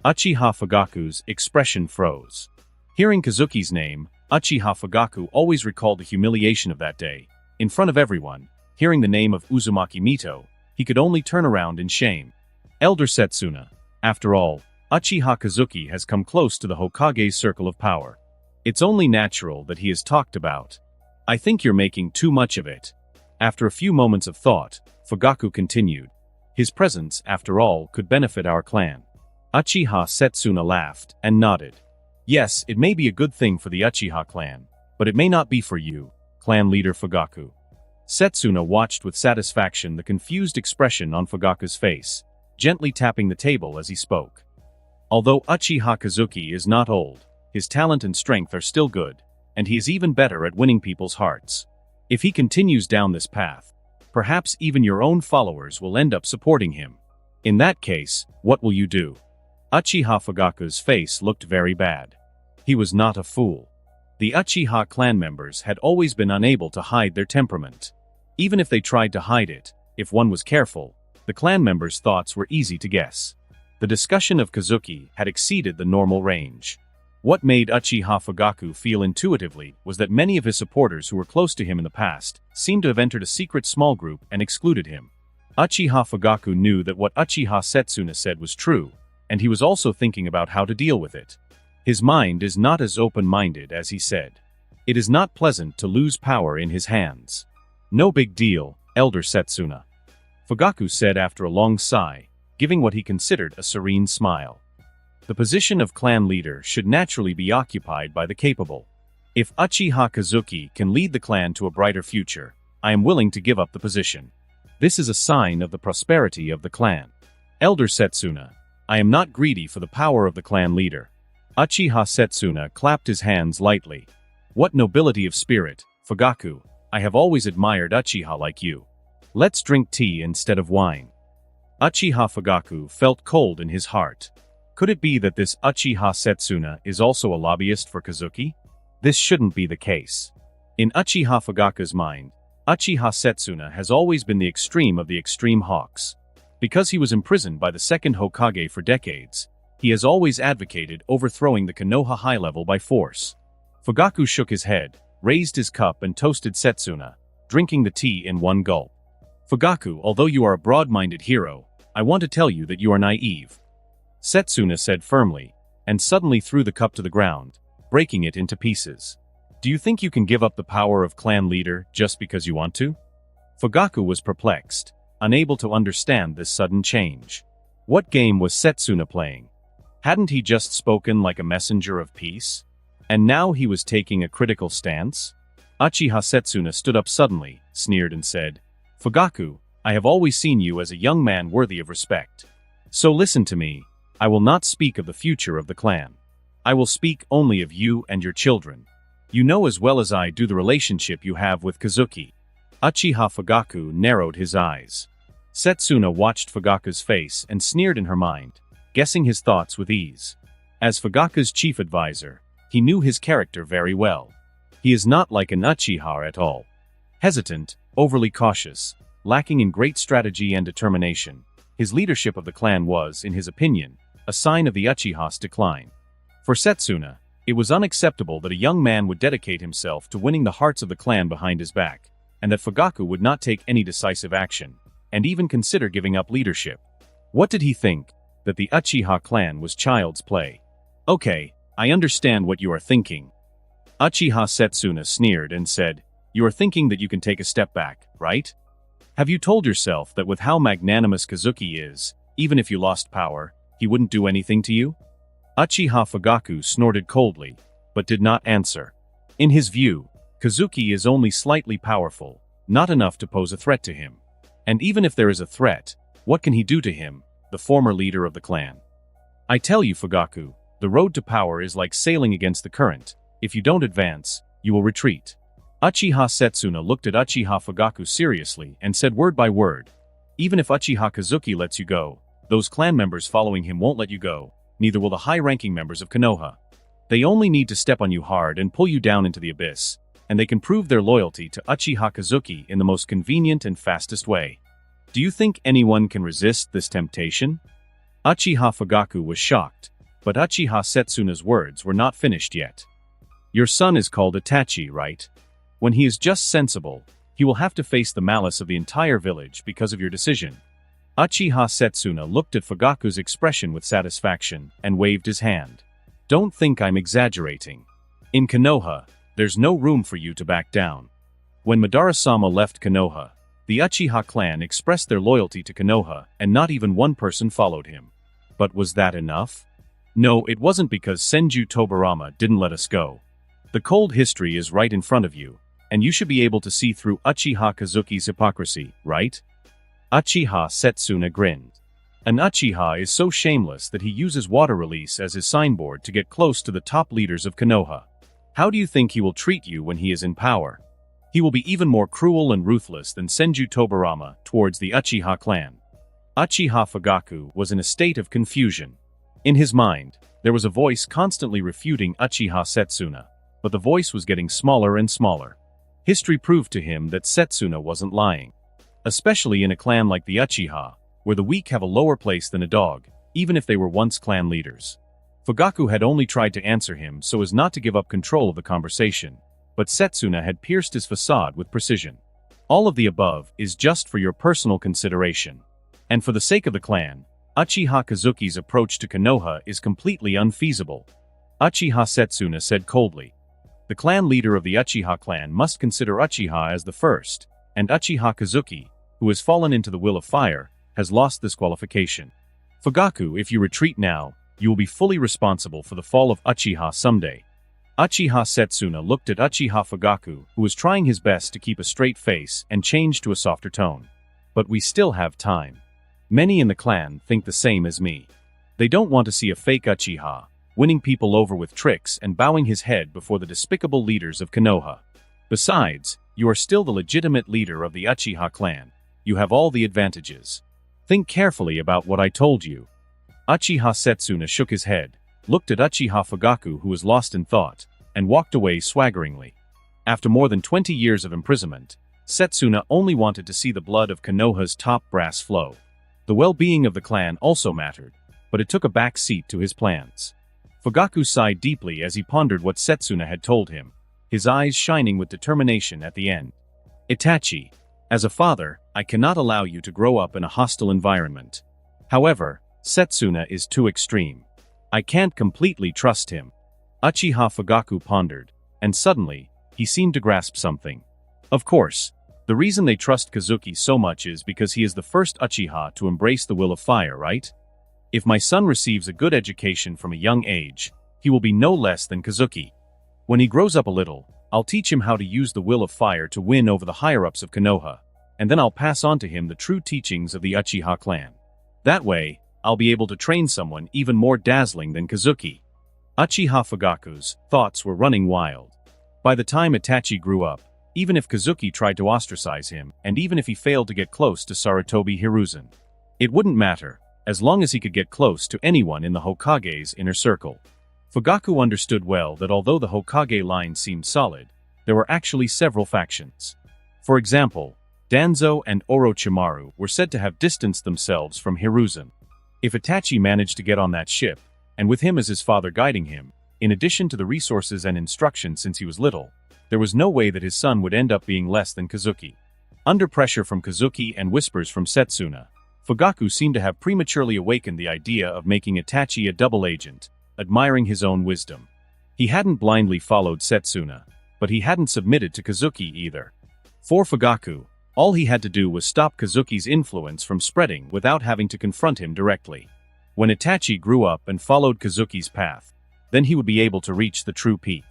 Uchiha Fugaku's expression froze. Hearing Kazuki's name, Uchiha Fugaku always recalled the humiliation of that day. In front of everyone, hearing the name of Uzumaki Mito, he could only turn around in shame. Elder Setsuna, after all, Uchiha Kazuki has come close to the Hokage's circle of power. It's only natural that he is talked about. I think you're making too much of it. After a few moments of thought, Fugaku continued. His presence, after all, could benefit our clan. Uchiha Setsuna laughed and nodded. Yes, it may be a good thing for the Uchiha clan, but it may not be for you, clan leader Fugaku. Setsuna watched with satisfaction the confused expression on Fugaku's face, gently tapping the table as he spoke. Although Uchiha Kazuki is not old, his talent and strength are still good, and he is even better at winning people's hearts. If he continues down this path, perhaps even your own followers will end up supporting him. In that case, what will you do? Uchiha Fugaku's face looked very bad. He was not a fool. The Uchiha clan members had always been unable to hide their temperament. Even if they tried to hide it, if one was careful, the clan members' thoughts were easy to guess. The discussion of Kazuki had exceeded the normal range. What made Uchiha Fugaku feel intuitively was that many of his supporters who were close to him in the past seemed to have entered a secret small group and excluded him. Uchiha Fugaku knew that what Uchiha Setsuna said was true, and he was also thinking about how to deal with it. His mind is not as open-minded as he said. It is not pleasant to lose power in his hands. No big deal, Elder Setsuna. Fugaku said after a long sigh, giving what he considered a serene smile. The position of clan leader should naturally be occupied by the capable. If Uchiha Kazuki can lead the clan to a brighter future, I am willing to give up the position. This is a sign of the prosperity of the clan. Elder Setsuna, I am not greedy for the power of the clan leader. Uchiha Setsuna clapped his hands lightly. What nobility of spirit, Fugaku, I have always admired Uchiha like you. Let's drink tea instead of wine. Uchiha Fugaku felt cold in his heart. Could it be that this Uchiha Setsuna is also a lobbyist for Kazuki? This shouldn't be the case. In Uchiha Fugaku's mind, Uchiha Setsuna has always been the extreme of the extreme hawks. Because he was imprisoned by the second Hokage for decades, he has always advocated overthrowing the Konoha high level by force. Fugaku shook his head, raised his cup and toasted Setsuna, drinking the tea in one gulp. Fugaku, although you are a broad-minded hero, I want to tell you that you are naive. Setsuna said firmly, and suddenly threw the cup to the ground, breaking it into pieces. Do you think you can give up the power of clan leader just because you want to? Fugaku was perplexed, unable to understand this sudden change. What game was Setsuna playing? Hadn't he just spoken like a messenger of peace? And now he was taking a critical stance? Uchiha Setsuna stood up suddenly, sneered and said, Fugaku, I have always seen you as a young man worthy of respect. So listen to me, I will not speak of the future of the clan. I will speak only of you and your children. You know as well as I do the relationship you have with Kazuki. Uchiha Fugaku narrowed his eyes. Setsuna watched Fugaku's face and sneered in her mind, guessing his thoughts with ease. As Fugaku's chief advisor, he knew his character very well. He is not like an Uchiha at all. Hesitant, overly cautious, lacking in great strategy and determination, his leadership of the clan was, in his opinion, a sign of the Uchiha's decline. For Setsuna, it was unacceptable that a young man would dedicate himself to winning the hearts of the clan behind his back, and that Fugaku would not take any decisive action, and even consider giving up leadership. What did he think? That the Uchiha clan was child's play? Okay, I understand what you are thinking. Uchiha Setsuna sneered and said, "You are thinking that you can take a step back, right? Have you told yourself that with how magnanimous Kazuki is, even if you lost power, he wouldn't do anything to you?" Uchiha Fugaku snorted coldly, but did not answer. In his view, Kazuki is only slightly powerful, not enough to pose a threat to him. And even if there is a threat, what can he do to him, the former leader of the clan? I tell you, Fugaku, the road to power is like sailing against the current. If you don't advance, you will retreat. Uchiha Setsuna looked at Uchiha Fugaku seriously and said word by word, "Even if Uchiha Kazuki lets you go, those clan members following him won't let you go, neither will the high-ranking members of Konoha. They only need to step on you hard and pull you down into the abyss, and they can prove their loyalty to Uchiha Kazuki in the most convenient and fastest way. Do you think anyone can resist this temptation?" Uchiha Fugaku was shocked, but Uchiha Setsuna's words were not finished yet. "Your son is called Itachi, right? When he is just sensible, he will have to face the malice of the entire village because of your decision." Uchiha Setsuna looked at Fugaku's expression with satisfaction and waved his hand. "Don't think I'm exaggerating. In Konoha, there's no room for you to back down." When Madara-sama left Konoha, the Uchiha clan expressed their loyalty to Konoha, and not even one person followed him. But was that enough? No, it wasn't, because Senju Tobirama didn't let us go. The cold history is right in front of you, and you should be able to see through Uchiha Kazuki's hypocrisy, right? Uchiha Setsuna grinned. An Uchiha is so shameless that he uses water release as his signboard to get close to the top leaders of Konoha. How do you think he will treat you when he is in power? He will be even more cruel and ruthless than Senju Tobirama towards the Uchiha clan. Uchiha Fugaku was in a state of confusion. In his mind, there was a voice constantly refuting Uchiha Setsuna, but the voice was getting smaller and smaller. History proved to him that Setsuna wasn't lying. Especially in a clan like the Uchiha, where the weak have a lower place than a dog, even if they were once clan leaders. Fugaku had only tried to answer him so as not to give up control of the conversation, but Setsuna had pierced his facade with precision. All of the above is just for your personal consideration. And for the sake of the clan, Uchiha Kazuki's approach to Konoha is completely unfeasible. Uchiha Setsuna said coldly. The clan leader of the Uchiha clan must consider Uchiha as the first, and Uchiha Kazuki, who has fallen into the will of fire, has lost this qualification. Fugaku, if you retreat now, you will be fully responsible for the fall of Uchiha someday. Uchiha Setsuna looked at Uchiha Fugaku, who was trying his best to keep a straight face, and changed to a softer tone. But we still have time. Many in the clan think the same as me. They don't want to see a fake Uchiha, winning people over with tricks and bowing his head before the despicable leaders of Konoha. Besides, you are still the legitimate leader of the Uchiha clan. You have all the advantages. Think carefully about what I told you. Uchiha Setsuna shook his head, looked at Uchiha Fugaku, who was lost in thought, and walked away swaggeringly. After more than 20 years of imprisonment, Setsuna only wanted to see the blood of Konoha's top brass flow. The well-being of the clan also mattered, but it took a back seat to his plans. Fugaku sighed deeply as he pondered what Setsuna had told him, his eyes shining with determination at the end. Itachi, as a father, I cannot allow you to grow up in a hostile environment. However, Setsuna is too extreme. I can't completely trust him. Uchiha Fugaku pondered, and suddenly, he seemed to grasp something. Of course, the reason they trust Kazuki so much is because he is the first Uchiha to embrace the will of fire, right? If my son receives a good education from a young age, he will be no less than Kazuki. When he grows up a little, I'll teach him how to use the will of fire to win over the higher-ups of Konoha, and then I'll pass on to him the true teachings of the Uchiha clan. That way, I'll be able to train someone even more dazzling than Kazuki. Uchiha Fugaku's thoughts were running wild. By the time Itachi grew up, even if Kazuki tried to ostracize him, and even if he failed to get close to Sarutobi Hiruzen, it wouldn't matter. as long as he could get close to anyone in the Hokage's inner circle. Fugaku understood well that although the Hokage line seemed solid, there were actually several factions. For example, Danzo and Orochimaru were said to have distanced themselves from Hiruzen. If Itachi managed to get on that ship, and with him as his father guiding him, in addition to the resources and instruction since he was little, there was no way that his son would end up being less than Kazuki. Under pressure from Kazuki and whispers from Setsuna, Fugaku seemed to have prematurely awakened the idea of making Itachi a double agent, admiring his own wisdom. He hadn't blindly followed Setsuna, but he hadn't submitted to Kazuki either. For Fugaku, all he had to do was stop Kazuki's influence from spreading without having to confront him directly. When Itachi grew up and followed Kazuki's path, then he would be able to reach the true peak.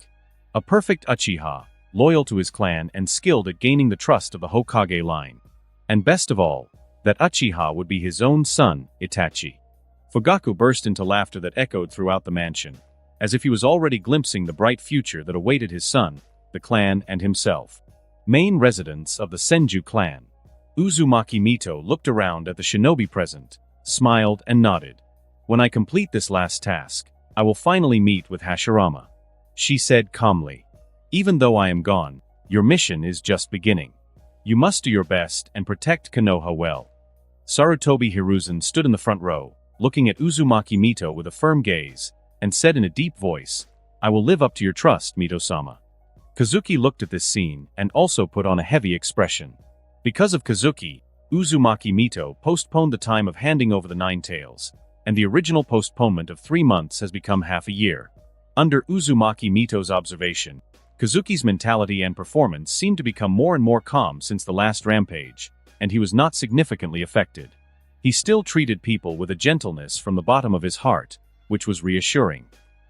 A perfect Uchiha, loyal to his clan and skilled at gaining the trust of the Hokage line. And best of all, that Uchiha would be his own son, Itachi. Fugaku burst into laughter that echoed throughout the mansion, as if he was already glimpsing the bright future that awaited his son, the clan and himself. Main residence of the Senju clan. Uzumaki Mito looked around at the shinobi present, smiled and nodded. When I complete this last task, I will finally meet with Hashirama, she said calmly. Even though I am gone, your mission is just beginning. You must do your best and protect Konoha well. Sarutobi Hiruzen stood in the front row, looking at Uzumaki Mito with a firm gaze, and said in a deep voice, I will live up to your trust, Mito-sama. Kazuki looked at this scene and also put on a heavy expression. Because of Kazuki, Uzumaki Mito postponed the time of handing over the Nine Tails, and the original postponement of 3 months has become half a year. Under Uzumaki Mito's observation, Kazuki's mentality and performance seemed to become more and more calm since the last rampage, and he was not significantly affected. He still treated people with a gentleness from the bottom of his heart, which was reassuring.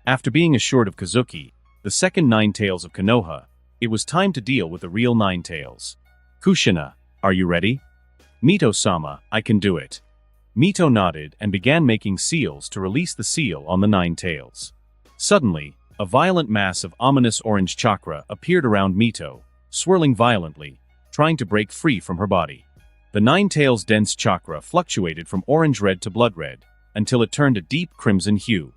After being assured of Kazuki, the second Nine Tails of Konoha, it was time to deal with the real Nine Tails. Kushina, are you ready? Mito-sama, I can do it. Mito nodded and began making seals to release the seal on the Nine Tails. Suddenly, a violent mass of ominous orange chakra appeared around Mito, swirling violently, trying to break free from her body. The Nine Tails' dense chakra fluctuated from orange-red to blood-red, until it turned a deep crimson hue.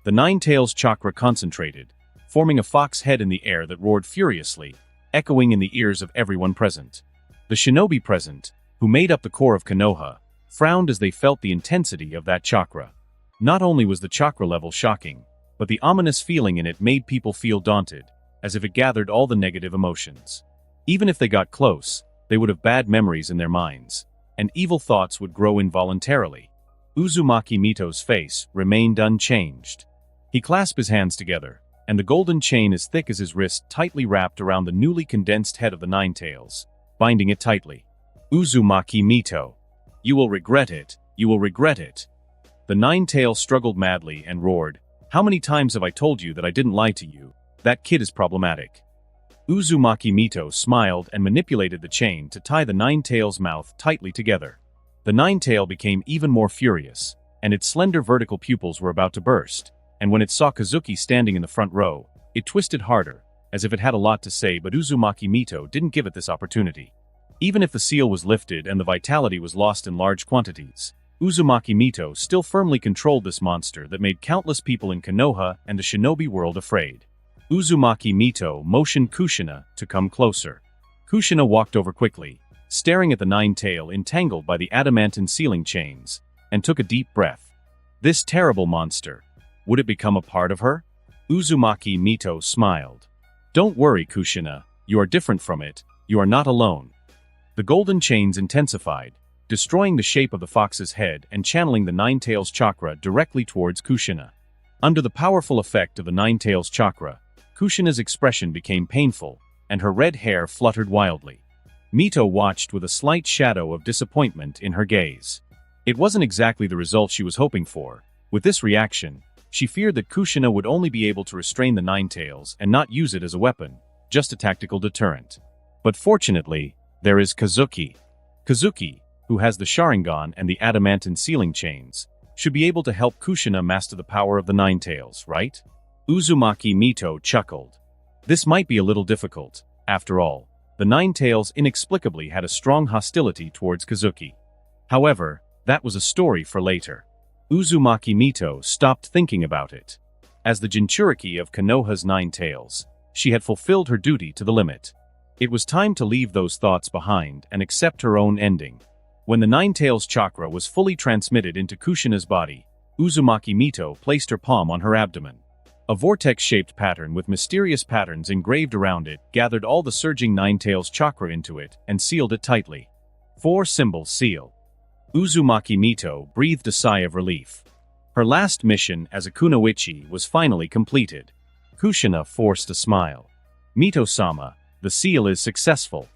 The Nine Tails' chakra concentrated, forming a fox head in the air that roared furiously, echoing in the ears of everyone present. The shinobi present, who made up the core of Konoha, frowned as they felt the intensity of that chakra. Not only was the chakra level shocking, but the ominous feeling in it made people feel daunted, as if it gathered all the negative emotions. Even if they got close, they would have bad memories in their minds, and evil thoughts would grow involuntarily. Uzumaki Mito's face remained unchanged. He clasped his hands together, and the golden chain as thick as his wrist tightly wrapped around the newly condensed head of the Nine Tails, binding it tightly. Uzumaki Mito. You will regret it, you will regret it. The Nine Tails struggled madly and roared, how many times have I told you that I didn't lie to you? That kid is problematic. Uzumaki Mito smiled and manipulated the chain to tie the Nine Tails' mouth tightly together. The Nine Tail became even more furious, and its slender vertical pupils were about to burst, and when it saw Kazuki standing in the front row, it twisted harder, as if it had a lot to say, but Uzumaki Mito didn't give it this opportunity. Even if the seal was lifted and the vitality was lost in large quantities, Uzumaki Mito still firmly controlled this monster that made countless people in Konoha and the shinobi world afraid. Uzumaki Mito motioned Kushina to come closer. Kushina walked over quickly, staring at the Nine Tail entangled by the adamantine sealing chains, and took a deep breath. This terrible monster. Would it become a part of her? Uzumaki Mito smiled. Don't worry, Kushina, you are different from it, you are not alone. The golden chains intensified, destroying the shape of the fox's head and channeling the Nine Tails chakra directly towards Kushina. Under the powerful effect of the Nine Tails chakra, Kushina's expression became painful, and her red hair fluttered wildly. Mito watched with a slight shadow of disappointment in her gaze. It wasn't exactly the result she was hoping for. With this reaction, she feared that Kushina would only be able to restrain the Nine Tails and not use it as a weapon, just a tactical deterrent. But fortunately, there is Kazuki. Kazuki, who has the Sharingan and the adamantine sealing chains, should be able to help Kushina master the power of the Nine Tails, right? Uzumaki Mito chuckled. This might be a little difficult. After all, the Nine Tails inexplicably had a strong hostility towards Kazuki. However, that was a story for later. Uzumaki Mito stopped thinking about it. As the Jinchuriki of Konoha's 9 tails, she had fulfilled her duty to the limit. It was time to leave those thoughts behind and accept her own ending. When the 9 tails chakra was fully transmitted into Kushina's body, Uzumaki Mito placed her palm on her abdomen. A vortex-shaped pattern with mysterious patterns engraved around it gathered all the surging 9 tails chakra into it and sealed it tightly. 4 symbol seal. Uzumaki Mito breathed a sigh of relief. Her last mission as a kunoichi was finally completed. Kushina forced a smile. Mito-sama, the seal is successful.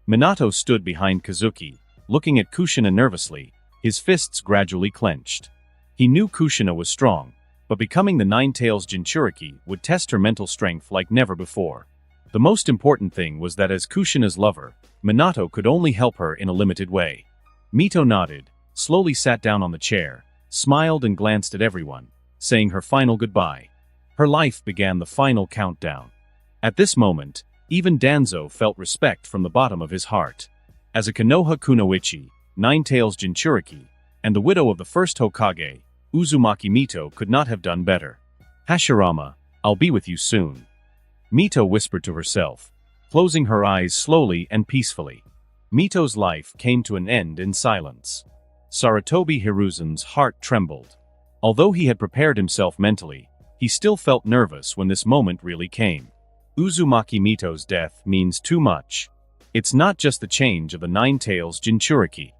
Minato stood behind Kazuki, looking at Kushina nervously, his fists gradually clenched. He knew Kushina was strong, but becoming the 9 tails Jinchuriki would test her mental strength like never before. The most important thing was that as Kushina's lover, Minato could only help her in a limited way. Mito nodded, slowly sat down on the chair, smiled and glanced at everyone, saying her final goodbye. Her life began the final countdown. At this moment, even Danzo felt respect from the bottom of his heart. As a Konoha kunoichi, 9 tails Jinchuriki, and the widow of the first Hokage, Uzumaki Mito could not have done better. Hashirama, I'll be with you soon. Mito whispered to herself, closing her eyes slowly and peacefully. Mito's life came to an end in silence. Sarutobi Hiruzen's heart trembled. Although he had prepared himself mentally, he still felt nervous when this moment really came. Uzumaki Mito's death means too much. It's not just the change of the 9 tails Jinchuriki.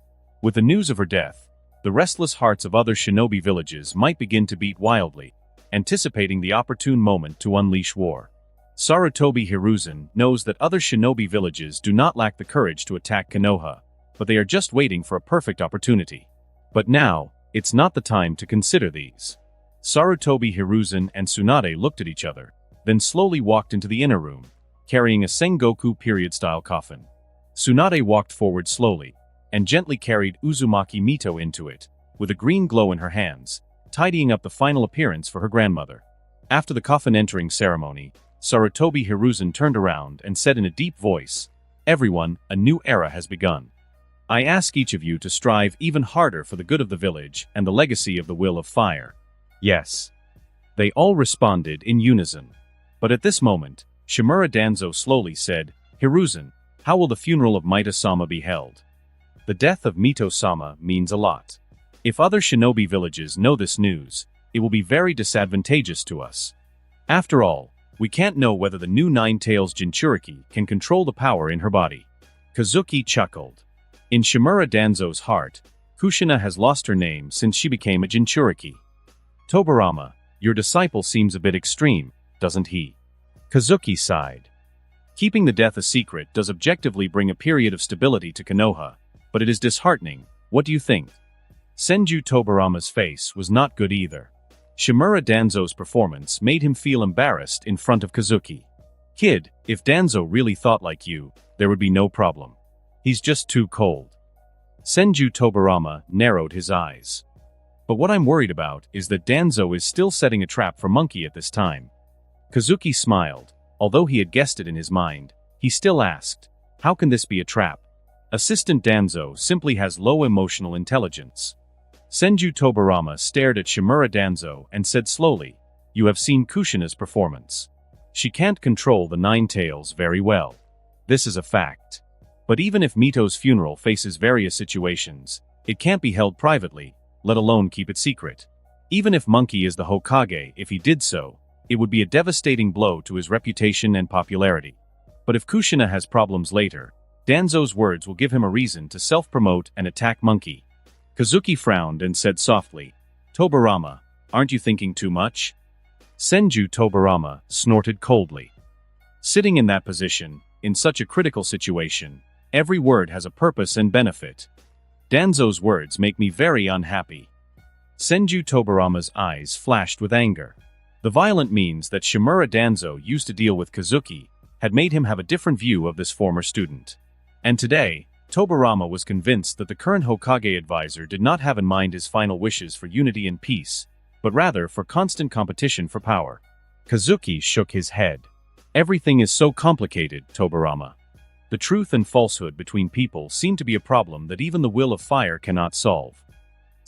With the news of her death, the restless hearts of other shinobi villages might begin to beat wildly, anticipating the opportune moment to unleash war. Sarutobi Hiruzen knows that other shinobi villages do not lack the courage to attack Konoha, but they are just waiting for a perfect opportunity. But now, it's not the time to consider these. Sarutobi Hiruzen and Tsunade looked at each other, then slowly walked into the inner room, carrying a Sengoku period-style coffin. Tsunade walked forward slowly, and gently carried Uzumaki Mito into it, with a green glow in her hands, tidying up the final appearance for her grandmother. After the coffin entering ceremony, Sarutobi Hiruzen turned around and said in a deep voice, "Everyone, a new era has begun. I ask each of you to strive even harder for the good of the village and the legacy of the Will of Fire." Yes. They all responded in unison. But at this moment, Shimura Danzo slowly said, "Hiruzen, how will the funeral of Mito-sama be held?" The death of Mito-sama means a lot. If other shinobi villages know this news, it will be very disadvantageous to us. After all, we can't know whether the new 9 tails Jinchuriki can control the power in her body. Kazuki chuckled. In Shimura Danzo's heart, Kushina has lost her name since she became a Jinchuriki. "Tobirama, your disciple seems a bit extreme, doesn't he?" Kazuki sighed. Keeping the death a secret does objectively bring a period of stability to Konoha, but it is disheartening. What do you think? Senju Tobirama's face was not good either. Shimura Danzo's performance made him feel embarrassed in front of Kazuki. "Kid, if Danzo really thought like you, there would be no problem. He's just too cold." Senju Tobirama narrowed his eyes. "But what I'm worried about is that Danzo is still setting a trap for Monkey at this time." Kazuki smiled. Although he had guessed it in his mind, he still asked, "How can this be a trap? Assistant Danzo simply has low emotional intelligence." Senju Tobirama stared at Shimura Danzo and said slowly, "You have seen Kushina's performance. She can't control the 9 tails very well. This is a fact. But even if Mito's funeral faces various situations, it can't be held privately, let alone keep it secret. Even if Monkey is the Hokage, if he did so, it would be a devastating blow to his reputation and popularity. But if Kushina has problems later, Danzo's words will give him a reason to self-promote and attack Monkey." Kazuki frowned and said softly, "Tobirama, aren't you thinking too much?" Senju Tobirama snorted coldly. Sitting in that position, in such a critical situation, every word has a purpose and benefit. Danzo's words make me very unhappy. Senju Tobirama's eyes flashed with anger. The violent means that Shimura Danzo used to deal with Kazuki had made him have a different view of this former student. And today, Tobirama was convinced that the current Hokage advisor did not have in mind his final wishes for unity and peace, but rather for constant competition for power. Kazuki shook his head. "Everything is so complicated, Tobirama. The truth and falsehood between people seem to be a problem that even the Will of Fire cannot solve."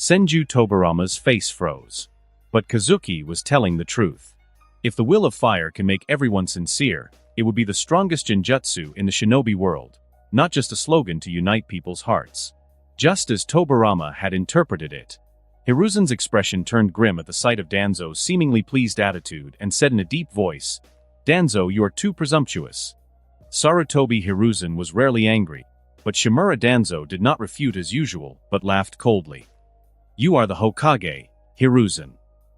Senju Tobirama's face froze. But Kazuki was telling the truth. If the will of fire can make everyone sincere, it would be the strongest Jinjutsu in the shinobi world, not just a slogan to unite people's hearts. Just as Tobirama had interpreted it. Hiruzen's expression turned grim at the sight of Danzo's seemingly pleased attitude and said in a deep voice, "Danzo, you are too presumptuous." Sarutobi Hiruzen was rarely angry, but Shimura Danzo did not refute as usual, but laughed coldly. "You are the Hokage, Hiruzen.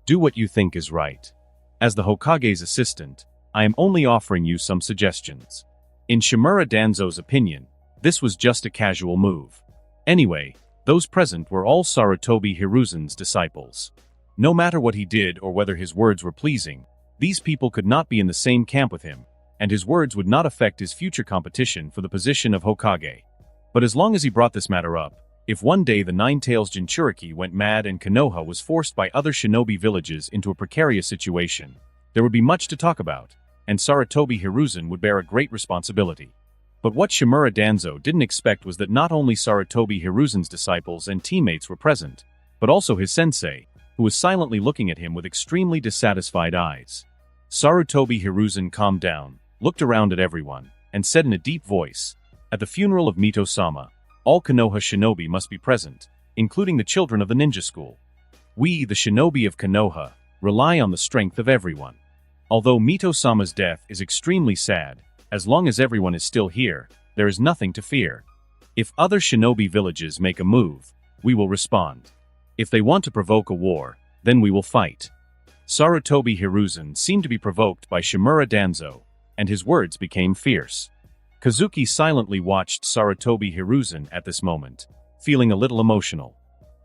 Do what you think is right. As the Hokage's assistant, I am only offering you some suggestions." In Shimura Danzo's opinion, this was just a casual move. Anyway, those present were all Sarutobi Hiruzen's disciples. No matter what he did or whether his words were pleasing, these people could not be in the same camp with him, and his words would not affect his future competition for the position of Hokage. But as long as he brought this matter up, if one day the Nine-Tails Jinchuriki went mad and Konoha was forced by other shinobi villages into a precarious situation, there would be much to talk about, and Sarutobi Hiruzen would bear a great responsibility. But what Shimura Danzo didn't expect was that not only Sarutobi Hiruzen's disciples and teammates were present, but also his sensei, who was silently looking at him with extremely dissatisfied eyes. Sarutobi Hiruzen calmed down, looked around at everyone, and said in a deep voice, "At the funeral of Mito-sama, all Konoha shinobi must be present, including the children of the ninja school. We, the shinobi of Konoha, rely on the strength of everyone. Although Mito-sama's death is extremely sad, as long as everyone is still here, there is nothing to fear. If other shinobi villages make a move, we will respond. If they want to provoke a war, then we will fight." Sarutobi Hiruzen seemed to be provoked by Shimura Danzo, and his words became fierce. Kazuki silently watched Sarutobi Hiruzen at this moment, feeling a little emotional.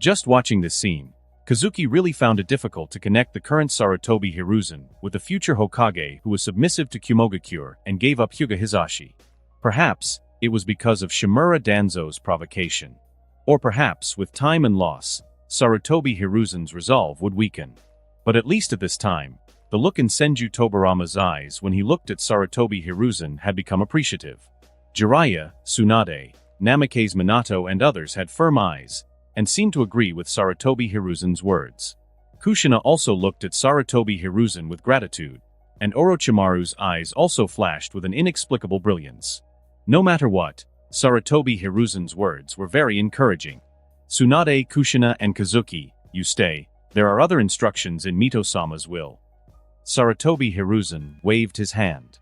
Just watching this scene, Kazuki really found it difficult to connect the current Sarutobi Hiruzen with the future Hokage who was submissive to Kumogakure and gave up Hyuga Hizashi. Perhaps it was because of Shimura Danzo's provocation. Or perhaps, with time and loss, Sarutobi Hiruzen's resolve would weaken. But at least at this time, the look in Senju Tobirama's eyes when he looked at Sarutobi Hiruzen had become appreciative. Jiraiya, Tsunade, Namake's Minato and others had firm eyes, and seemed to agree with Sarutobi Hiruzen's words. Kushina also looked at Sarutobi Hiruzen with gratitude, and Orochimaru's eyes also flashed with an inexplicable brilliance. No matter what, Sarutobi Hiruzen's words were very encouraging. "Tsunade, Kushina and Kazuki, you stay. There are other instructions in Mito-sama's will." Sarutobi Hiruzen waved his hand.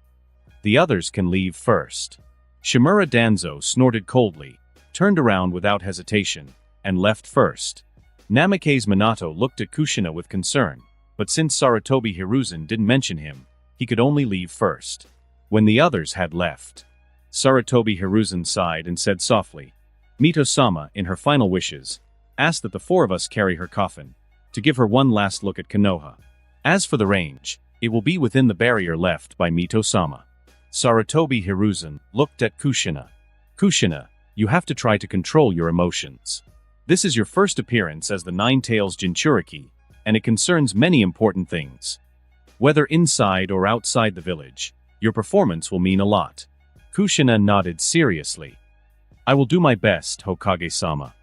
"The others can leave first." Shimura Danzo snorted coldly, turned around without hesitation, and left first. Namake's Minato looked at Kushina with concern, but since Sarutobi Hiruzen didn't mention him, he could only leave first. When the others had left, Sarutobi Hiruzen sighed and said softly, "Mito-sama, in her final wishes, asked that the four of us carry her coffin, to give her one last look at Konoha. As for the range, it will be within the barrier left by Mito-sama." Sarutobi Hiruzen looked at Kushina. "Kushina, you have to try to control your emotions. This is your first appearance as the Nine-Tails Jinchuriki, and it concerns many important things. Whether inside or outside the village, your performance will mean a lot." Kushina nodded seriously. "I will do my best, Hokage-sama."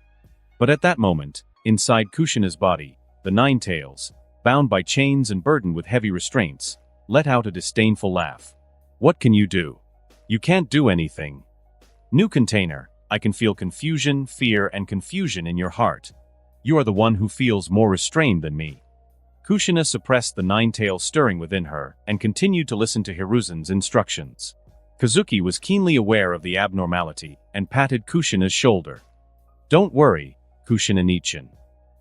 But at that moment, inside Kushina's body, the Nine-Tails, bound by chains and burdened with heavy restraints, let out a disdainful laugh. "What can you do? You can't do anything. New container, I can feel confusion, fear, and confusion in your heart. You are the one who feels more restrained than me." Kushina suppressed the Nine-Tails stirring within her and continued to listen to Hiruzen's instructions. Kazuki was keenly aware of the abnormality and patted Kushina's shoulder. "Don't worry, Kushina-nichin.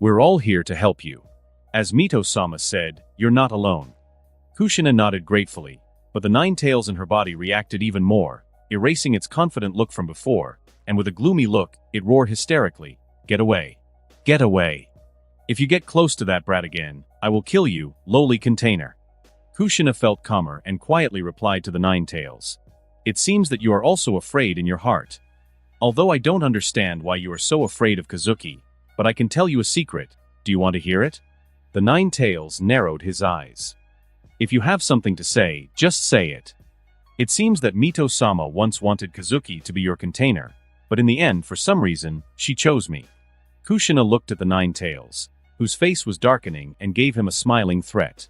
We're all here to help you. As Mito-sama said, you're not alone." Kushina nodded gratefully, but the Nine-Tails in her body reacted even more, erasing its confident look from before, and with a gloomy look, it roared hysterically, "Get away! Get away! If you get close to that brat again, I will kill you, lowly container." Kushina felt calmer and quietly replied to the Nine-Tails. "It seems that you are also afraid in your heart. Although I don't understand why you are so afraid of Kazuki, but I can tell you a secret. Do you want to hear it?" The Nine-Tails narrowed his eyes. "If you have something to say, just say it. It seems that Mito-sama once wanted Kazuki to be your container, but in the end, for some reason, she chose me. Kushina looked at the Nine Tails, whose face was darkening, and gave him a smiling threat.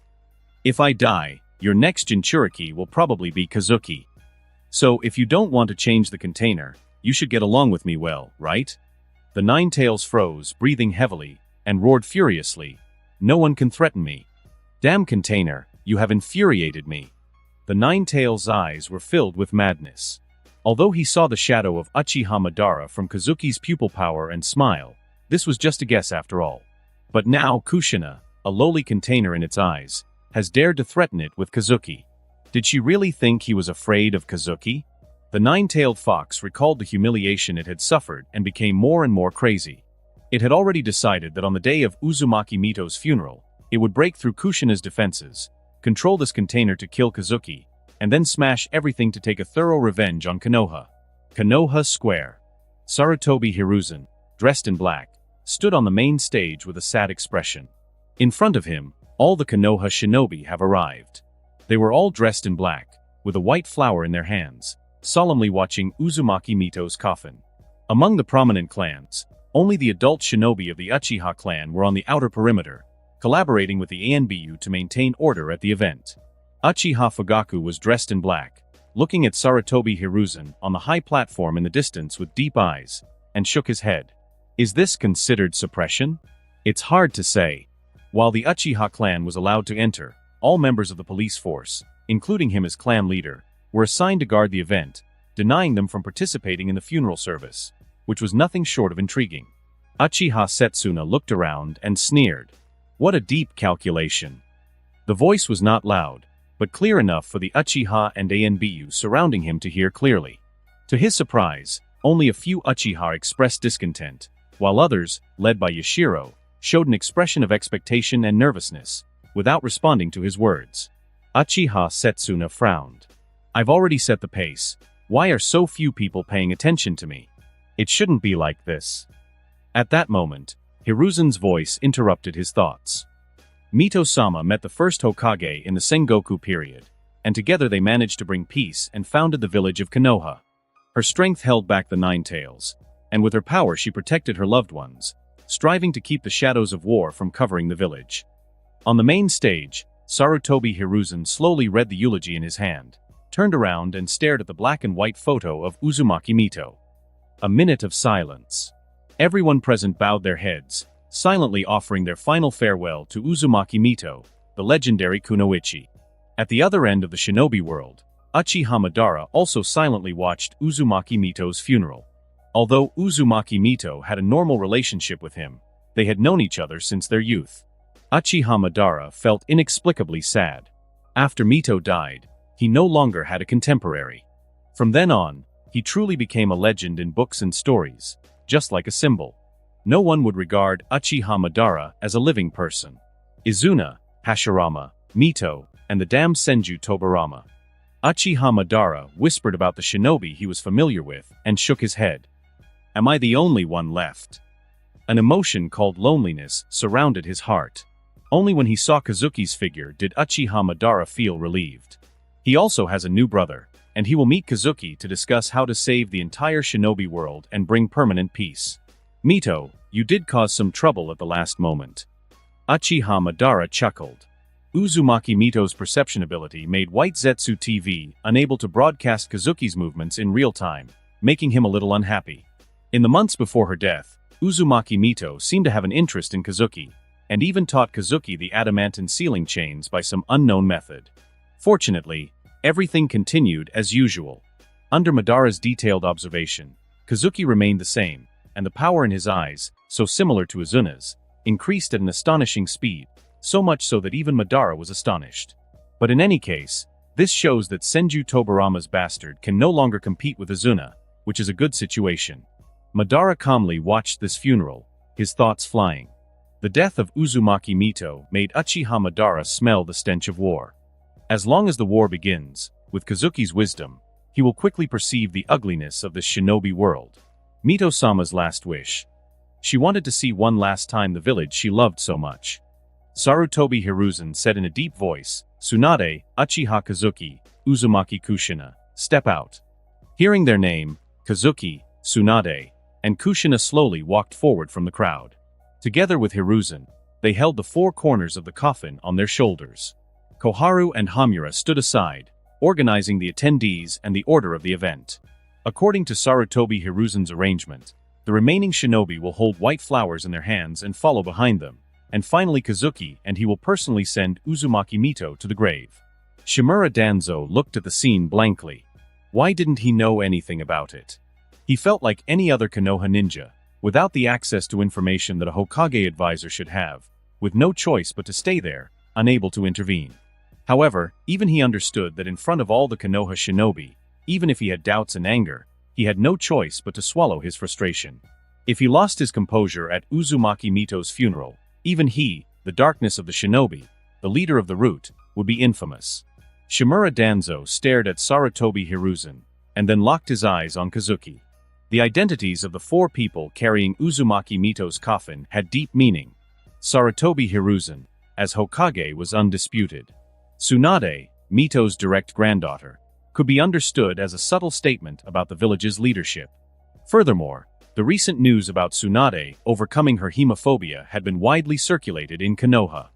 If I die, your next Jinchuriki will probably be Kazuki. So if you don't want to change the container, you should get along with me well, right? The Nine Tails froze, breathing heavily, and roared furiously. No one can threaten me. Damn container, you have infuriated me. The Nine Tails' eyes were filled with madness. Although he saw the shadow of UCHIHA Madara from Kazuki's pupil power and smile, this was just a guess after all. But now Kushina, a lowly container in its eyes, has dared to threaten it with Kazuki. Did she really think he was afraid of Kazuki? The nine-tailed fox recalled the humiliation it had suffered and became more and more crazy. It had already decided that on the day of Uzumaki Mito's funeral, it would break through Kushina's defenses, control this container to kill Kazuki, and then smash everything to take a thorough revenge on Konoha. Konoha Square. Sarutobi Hiruzen, dressed in black, stood on the main stage with a sad expression. In front of him, all the Konoha shinobi have arrived. They were all dressed in black, with a white flower in their hands, solemnly watching Uzumaki Mito's coffin. Among the prominent clans, only the adult shinobi of the Uchiha clan were on the outer perimeter, collaborating with the ANBU to maintain order at the event. Uchiha Fugaku was dressed in black, looking at Sarutobi Hiruzen on the high platform in the distance with deep eyes, and shook his head. Is this considered suppression? It's hard to say. While the Uchiha clan was allowed to enter, all members of the police force, including him as clan leader, were assigned to guard the event, denying them from participating in the funeral service, which was nothing short of intriguing. Uchiha Setsuna looked around and sneered. What a deep calculation. The voice was not loud, but clear enough for the Uchiha and ANBU surrounding him to hear clearly. To his surprise, only a few Uchiha expressed discontent, while others, led by Yashiro, showed an expression of expectation and nervousness, without responding to his words. Uchiha Setsuna frowned. I've already set the pace. Why are so few people paying attention to me? It shouldn't be like this. At that moment, Hiruzen's voice interrupted his thoughts. Mito-sama met the first Hokage in the Sengoku period, and together they managed to bring peace and founded the village of Konoha. Her strength held back the Nine Tails, and with her power she protected her loved ones, striving to keep the shadows of war from covering the village. On the main stage, Sarutobi Hiruzen slowly read the eulogy in his hand, turned around and stared at the black and white photo of Uzumaki Mito. A minute of silence. Everyone present bowed their heads, silently offering their final farewell to Uzumaki Mito, the legendary kunoichi. At the other end of the shinobi world, Uchiha Madara also silently watched Uzumaki Mito's funeral. Although Uzumaki Mito had a normal relationship with him, they had known each other since their youth. Uchiha Madara felt inexplicably sad. After Mito died, he no longer had a contemporary. From then on, he truly became a legend in books and stories, just like a symbol. No one would regard Uchiha Madara as a living person. Izuna, Hashirama, Mito, and the damned Senju Tobirama. Uchiha Madara whispered about the shinobi he was familiar with and shook his head. Am I the only one left? An emotion called loneliness surrounded his heart. Only when he saw Kazuki's figure did Uchiha Madara feel relieved. He also has a new brother, and he will meet Kazuki to discuss how to save the entire shinobi world and bring permanent peace. Mito, you did cause some trouble at the last moment. Uchiha Madara chuckled. Uzumaki Mito's perception ability made White Zetsu TV unable to broadcast Kazuki's movements in real time, making him a little unhappy. In the months before her death, Uzumaki Mito seemed to have an interest in Kazuki, and even taught Kazuki the adamantine sealing chains by some unknown method. Fortunately, everything continued as usual. Under Madara's detailed observation, Kazuki remained the same, and the power in his eyes, so similar to Izuna's, increased at an astonishing speed, so much so that even Madara was astonished. But in any case, this shows that Senju Tobirama's bastard can no longer compete with Izuna, which is a good situation. Madara calmly watched this funeral, his thoughts flying. The death of Uzumaki Mito made Uchiha Madara smell the stench of war. As long as the war begins, with Kazuki's wisdom, he will quickly perceive the ugliness of this shinobi world. Mito-sama's last wish. She wanted to see one last time the village she loved so much. Sarutobi Hiruzen said in a deep voice, Tsunade, Uchiha Kazuki, Uzumaki Kushina, step out. Hearing their name, Kazuki, Tsunade, and Kushina slowly walked forward from the crowd. Together with Hiruzen, they held the four corners of the coffin on their shoulders. Koharu and Hamura stood aside, organizing the attendees and the order of the event. According to Sarutobi Hiruzen's arrangement, the remaining shinobi will hold white flowers in their hands and follow behind them, and finally Kazuki and he will personally send Uzumaki Mito to the grave. Shimura Danzo looked at the scene blankly. Why didn't he know anything about it? He felt like any other Konoha ninja, without the access to information that a Hokage advisor should have, with no choice but to stay there, unable to intervene. However, even he understood that in front of all the Konoha shinobi, even if he had doubts and anger, he had no choice but to swallow his frustration. If he lost his composure at Uzumaki Mito's funeral, even he, the darkness of the shinobi, the leader of the root, would be infamous. Shimura Danzo stared at Sarutobi Hiruzen, and then locked his eyes on Kazuki. The identities of the four people carrying Uzumaki Mito's coffin had deep meaning. Sarutobi Hiruzen, as Hokage, was undisputed. Tsunade, Mito's direct granddaughter, could be understood as a subtle statement about the village's leadership. Furthermore, the recent news about Tsunade overcoming her hemophobia had been widely circulated in Konoha.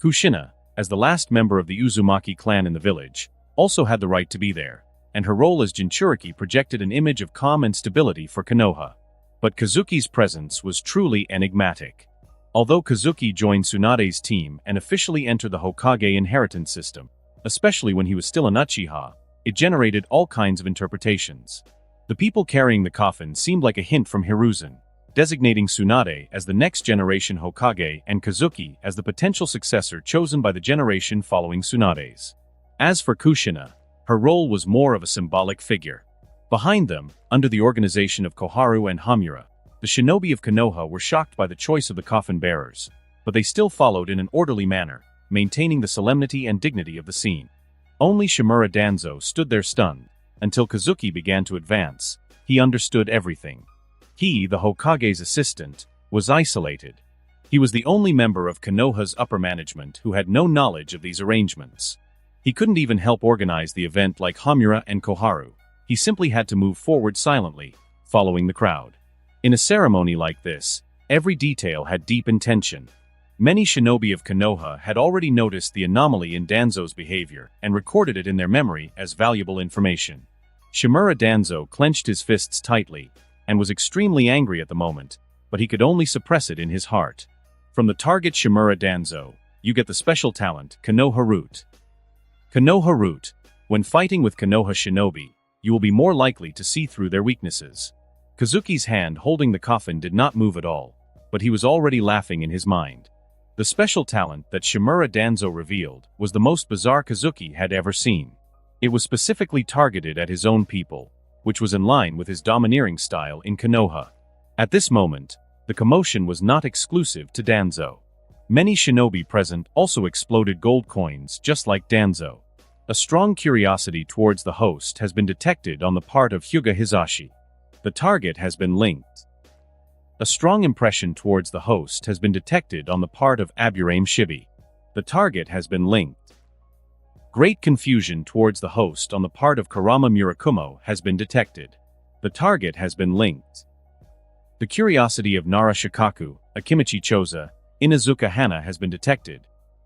Kushina, as the last member of the Uzumaki clan in the village, also had the right to be there, and her role as Jinchuriki projected an image of calm and stability for Konoha. But Kazuki's presence was truly enigmatic. Although Kazuki joined Tsunade's team and officially entered the Hokage inheritance system, especially when he was still an Uchiha, it generated all kinds of interpretations. The people carrying the coffin seemed like a hint from Hiruzen, designating Tsunade as the next generation Hokage and Kazuki as the potential successor chosen by the generation following Tsunade's. As for Kushina, her role was more of a symbolic figure. Behind them, under the organization of Koharu and Hamura, the shinobi of Konoha were shocked by the choice of the coffin bearers, but they still followed in an orderly manner, maintaining the solemnity and dignity of the scene. Only Shimura Danzo stood there stunned, until Kazuki began to advance. He understood everything. He, the Hokage's assistant, was isolated. He was the only member of Konoha's upper management who had no knowledge of these arrangements. He couldn't even help organize the event like Hamura and Koharu. He simply had to move forward silently, following the crowd. In a ceremony like this, every detail had deep intention. Many shinobi of Konoha had already noticed the anomaly in Danzo's behavior and recorded it in their memory as valuable information. Shimura Danzo clenched his fists tightly and was extremely angry at the moment, but he could only suppress it in his heart. From the target Shimura Danzo, you get the special talent, Konoha Root. Konoha Root. When fighting with Konoha shinobi, you will be more likely to see through their weaknesses. Kazuki's hand holding the coffin did not move at all, but he was already laughing in his mind. The special talent that Shimura Danzo revealed was the most bizarre Kazuki had ever seen. It was specifically targeted at his own people, which was in line with his domineering style in Konoha. At this moment, the commotion was not exclusive to Danzo. Many shinobi present also exploded gold coins just like Danzo. A strong curiosity towards the host has been detected on the part of Hyuga Hisashi. The target has been linked. A strong impression towards the host has been detected on the part of Aburame Shibi. The target has been linked. Great confusion towards the host on the part of Karama Murakumo has been detected. The target has been linked. The curiosity of Nara Shikaku, Akimichi Choza, Inazuka Hana has been detected.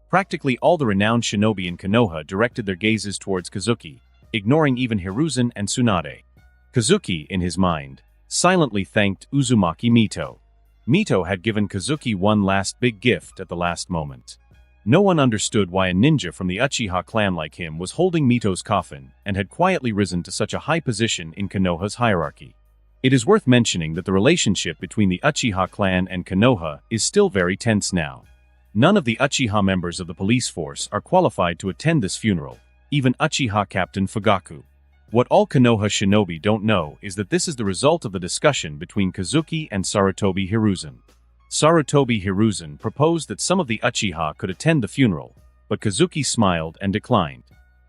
Practically all the renowned shinobi in Konoha directed their gazes towards Kazuki, ignoring even Hiruzen and Tsunade. Kazuki, in his mind, silently thanked Uzumaki Mito. Mito had given Kazuki one last big gift at the last moment. No one understood why a ninja from the Uchiha clan like him was holding Mito's coffin and had quietly risen to such a high position in Konoha's hierarchy. It is worth mentioning that the relationship between the Uchiha clan and Konoha is still very tense now. None of the Uchiha members of the police force are qualified to attend this funeral, even Uchiha Captain Fugaku. What all Konoha shinobi don't know is that this is the result of the discussion between Kazuki and Sarutobi Hiruzen. Sarutobi Hiruzen proposed that some of the Uchiha could attend the funeral, but Kazuki smiled and declined.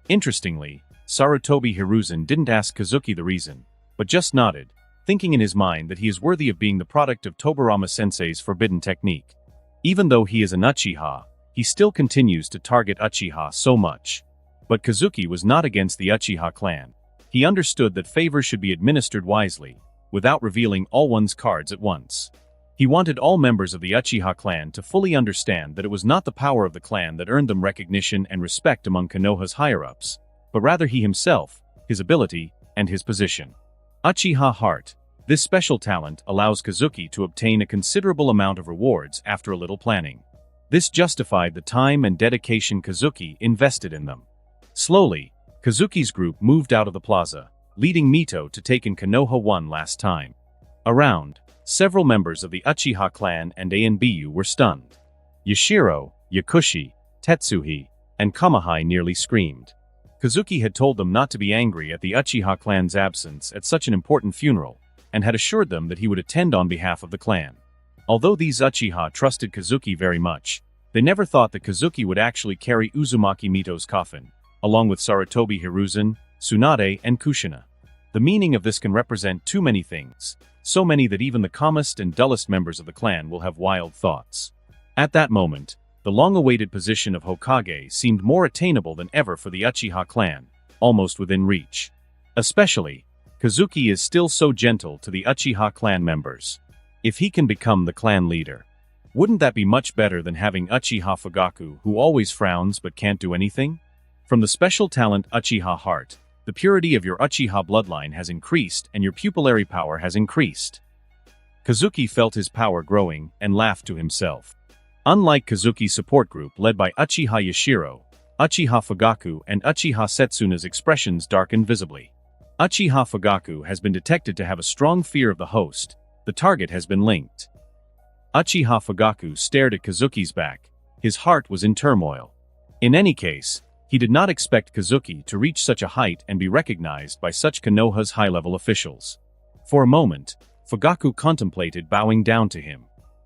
Interestingly, Sarutobi Hiruzen didn't ask Kazuki the reason, but just nodded, thinking in his mind that he is worthy of being the product of Tobirama Sensei's forbidden technique. Even though he is an Uchiha, he still continues to target Uchiha so much. But Kazuki was not against the Uchiha clan. He understood that favors should be administered wisely, without revealing all one's cards at once. He wanted all members of the Uchiha clan to fully understand that it was not the power of the clan that earned them recognition and respect among Konoha's higher-ups, but rather he himself, his ability, and his position. Uchiha Heart. This special talent allows Kazuki to obtain a considerable amount of rewards after a little planning. This justified the time and dedication Kazuki invested in them. Slowly, Kazuki's group moved out of the plaza, leading Mito to take in Konoha one last time. Around, several members of the Uchiha clan and Anbu were stunned. Yashiro, Yakushi, Tetsuhi, and Kamahai nearly screamed. Kazuki had told them not to be angry at the Uchiha clan's absence at such an important funeral, and had assured them that he would attend on behalf of the clan. Although these Uchiha trusted Kazuki very much, they never thought that Kazuki would actually carry Uzumaki Mito's coffin, along with Sarutobi Hiruzen, Tsunade, and Kushina. The meaning of this can represent too many things, so many that even the calmest and dullest members of the clan will have wild thoughts. At that moment, the long-awaited position of Hokage seemed more attainable than ever for the Uchiha clan, almost within reach. Especially, Kazuki is still so gentle to the Uchiha clan members. If he can become the clan leader, wouldn't that be much better than having Uchiha Fugaku who always frowns but can't do anything? From the special talent Uchiha Heart, the purity of your Uchiha bloodline has increased and your pupillary power has increased. Kazuki felt his power growing and laughed to himself. Unlike Kazuki's support group led by Uchiha Yashiro, Uchiha Fugaku and Uchiha Setsuna's expressions darkened visibly. Uchiha Fugaku has been detected to have a strong fear of the host. The target has been linked. Uchiha Fugaku stared at Kazuki's back. His heart was in turmoil. In any case, he did not expect Kazuki to reach such a height and be recognized by such Konoha's high-level officials. For a moment, Fugaku contemplated bowing down to him.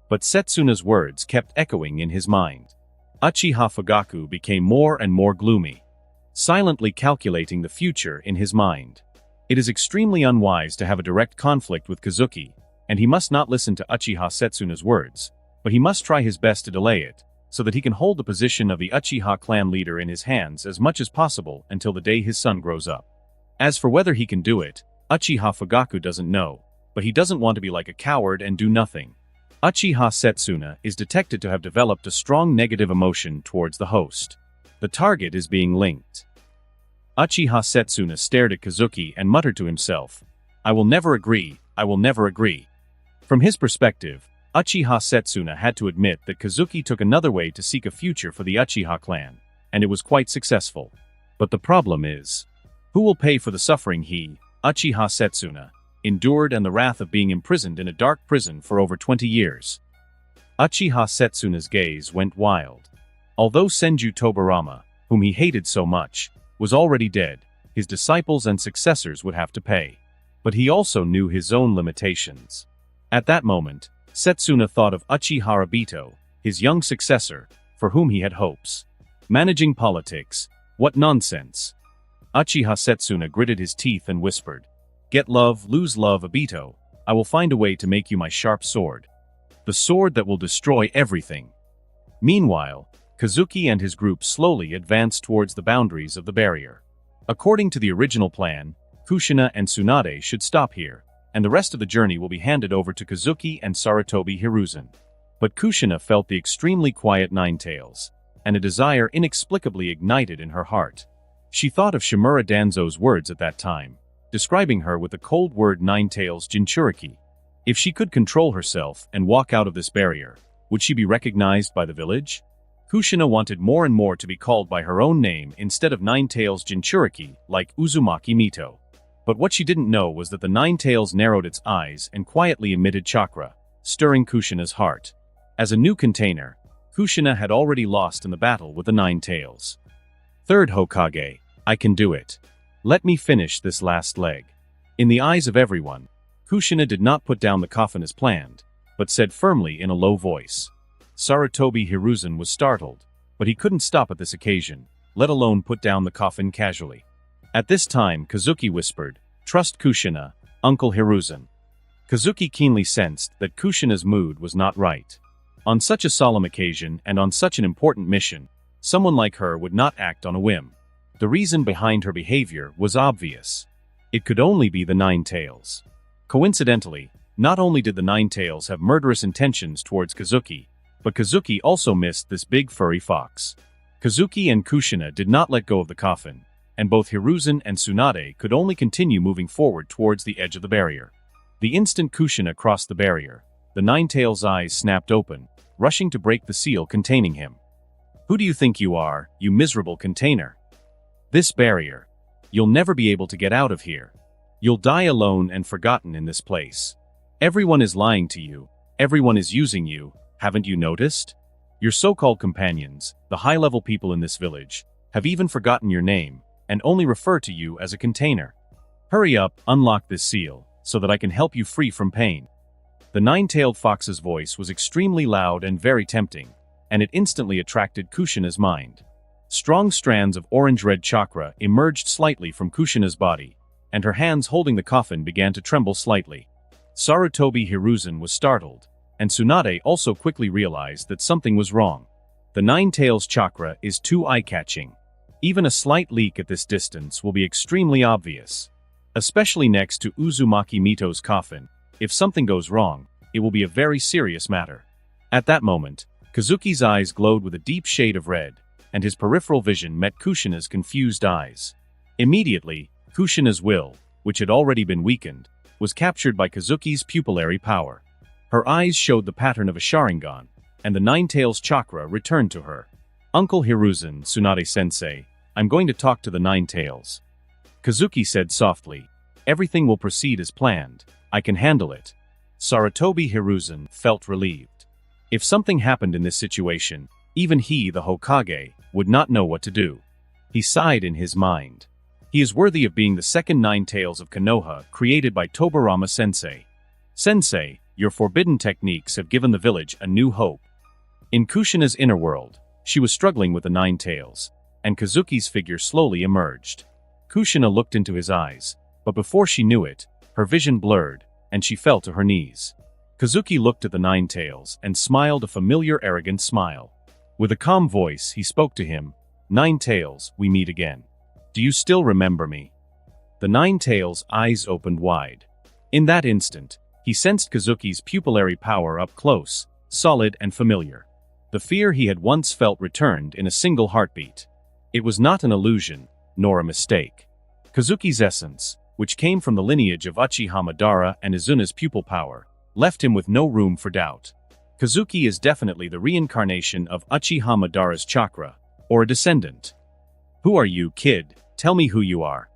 But Setsuna's words kept echoing in his mind. Uchiha Fugaku became more and more gloomy, silently calculating the future in his mind. It is extremely unwise to have a direct conflict with Kazuki, and he must not listen to Uchiha Setsuna's words, but he must try his best to delay it, so that he can hold the position of the Uchiha clan leader in his hands as much as possible until the day his son grows up. As for whether he can do it, Uchiha Fugaku doesn't know, but he doesn't want to be like a coward and do nothing. Uchiha Setsuna is detected to have developed a strong negative emotion towards the host. The target is being linked. Uchiha Setsuna stared at Kazuki and muttered to himself, "I will never agree, I will never agree." From his perspective, Uchiha Setsuna had to admit that Kazuki took another way to seek a future for the Uchiha clan, and it was quite successful. But the problem is, who will pay for the suffering he, Uchiha Setsuna, endured and the wrath of being imprisoned in a dark prison for over 20 years? Uchiha Setsuna's gaze went wild. Although Senju Tobirama, whom he hated so much, was already dead, his disciples and successors would have to pay. But he also knew his own limitations. At that moment, Setsuna thought of Uchiha Obito, his young successor, for whom he had hopes. Managing politics, what nonsense. Uchiha Setsuna gritted his teeth and whispered, "Get love, lose love, Obito. I will find a way to make you my sharp sword. The sword that will destroy everything." Meanwhile, Kazuki and his group slowly advanced towards the boundaries of the barrier. According to the original plan, Kushina and Tsunade should stop here, and the rest of the journey will be handed over to Kazuki and Sarutobi Hiruzen. But Kushina felt the extremely quiet Ninetales, and a desire inexplicably ignited in her heart. She thought of Shimura Danzo's words at that time, describing her with the cold word Ninetales Jinchuriki. If she could control herself and walk out of this barrier, would she be recognized by the village? Kushina wanted more and more to be called by her own name instead of Ninetales Jinchuriki, like Uzumaki Mito. But what she didn't know was that the Ninetales narrowed its eyes and quietly emitted chakra, stirring Kushina's heart. As a new container, Kushina had already lost in the battle with the Ninetales. "Third Hokage, I can do it. Let me finish this last leg." In the eyes of everyone, Kushina did not put down the coffin as planned, but said firmly in a low voice. Sarutobi Hiruzen was startled, but he couldn't stop at this occasion, let alone put down the coffin casually. At this time Kazuki whispered, "Trust Kushina, Uncle Hiruzen." Kazuki keenly sensed that Kushina's mood was not right. On such a solemn occasion and on such an important mission, someone like her would not act on a whim. The reason behind her behavior was obvious. It could only be the Ninetales. Coincidentally, not only did the Nine-Tails have murderous intentions towards Kazuki, but Kazuki also missed this big furry fox. Kazuki and Kushina did not let go of the coffin, and both Hiruzen and Tsunade could only continue moving forward towards the edge of the barrier. The instant Kushina crossed the barrier, the Nine-Tails' eyes snapped open, rushing to break the seal containing him. "Who do you think you are, you miserable container? This barrier. You'll never be able to get out of here. You'll die alone and forgotten in this place. Everyone is lying to you, everyone is using you, haven't you noticed? Your so-called companions, the high-level people in this village, have even forgotten your name, and only refer to you as a container. Hurry up, unlock this seal, so that I can help you free from pain." The Nine-Tailed Fox's voice was extremely loud and very tempting, and it instantly attracted Kushina's mind. Strong strands of orange-red chakra emerged slightly from Kushina's body, and her hands holding the coffin began to tremble slightly. Sarutobi Hiruzen was startled, and Tsunade also quickly realized that something was wrong. The Nine-Tails chakra is too eye-catching. Even a slight leak at this distance will be extremely obvious. Especially next to Uzumaki Mito's coffin, if something goes wrong, it will be a very serious matter. At that moment, Kazuki's eyes glowed with a deep shade of red, and his peripheral vision met Kushina's confused eyes. Immediately, Kushina's will, which had already been weakened, was captured by Kazuki's pupillary power. Her eyes showed the pattern of a Sharingan, and the Nine-Tails chakra returned to her. "Uncle Hiruzen, Tsunade-sensei, I'm going to talk to the Nine-Tails." Kazuki said softly, "Everything will proceed as planned. I can handle it." Sarutobi Hiruzen felt relieved. If something happened in this situation, even he, the Hokage, would not know what to do. He sighed in his mind. He is worthy of being the second Nine-Tails of Konoha created by Tobirama Sensei. "Sensei, your forbidden techniques have given the village a new hope." In Kushina's inner world, she was struggling with the Nine-Tails, and Kazuki's figure slowly emerged. Kushina looked into his eyes, but before she knew it, her vision blurred, and she fell to her knees. Kazuki looked at the Nine-Tails and smiled a familiar arrogant smile. With a calm voice, he spoke to him, "Nine-Tails, we meet again. Do you still remember me?" The Nine-Tails' eyes opened wide. In that instant, he sensed Kazuki's pupillary power up close, solid and familiar. The fear he had once felt returned in a single heartbeat. It was not an illusion, nor a mistake. Kazuki's essence, which came from the lineage of Uchiha Madara and Izuna's pupil power, left him with no room for doubt. Kazuki is definitely the reincarnation of Uchiha Madara's chakra, or a descendant. "Who are you, kid? Tell me who you are."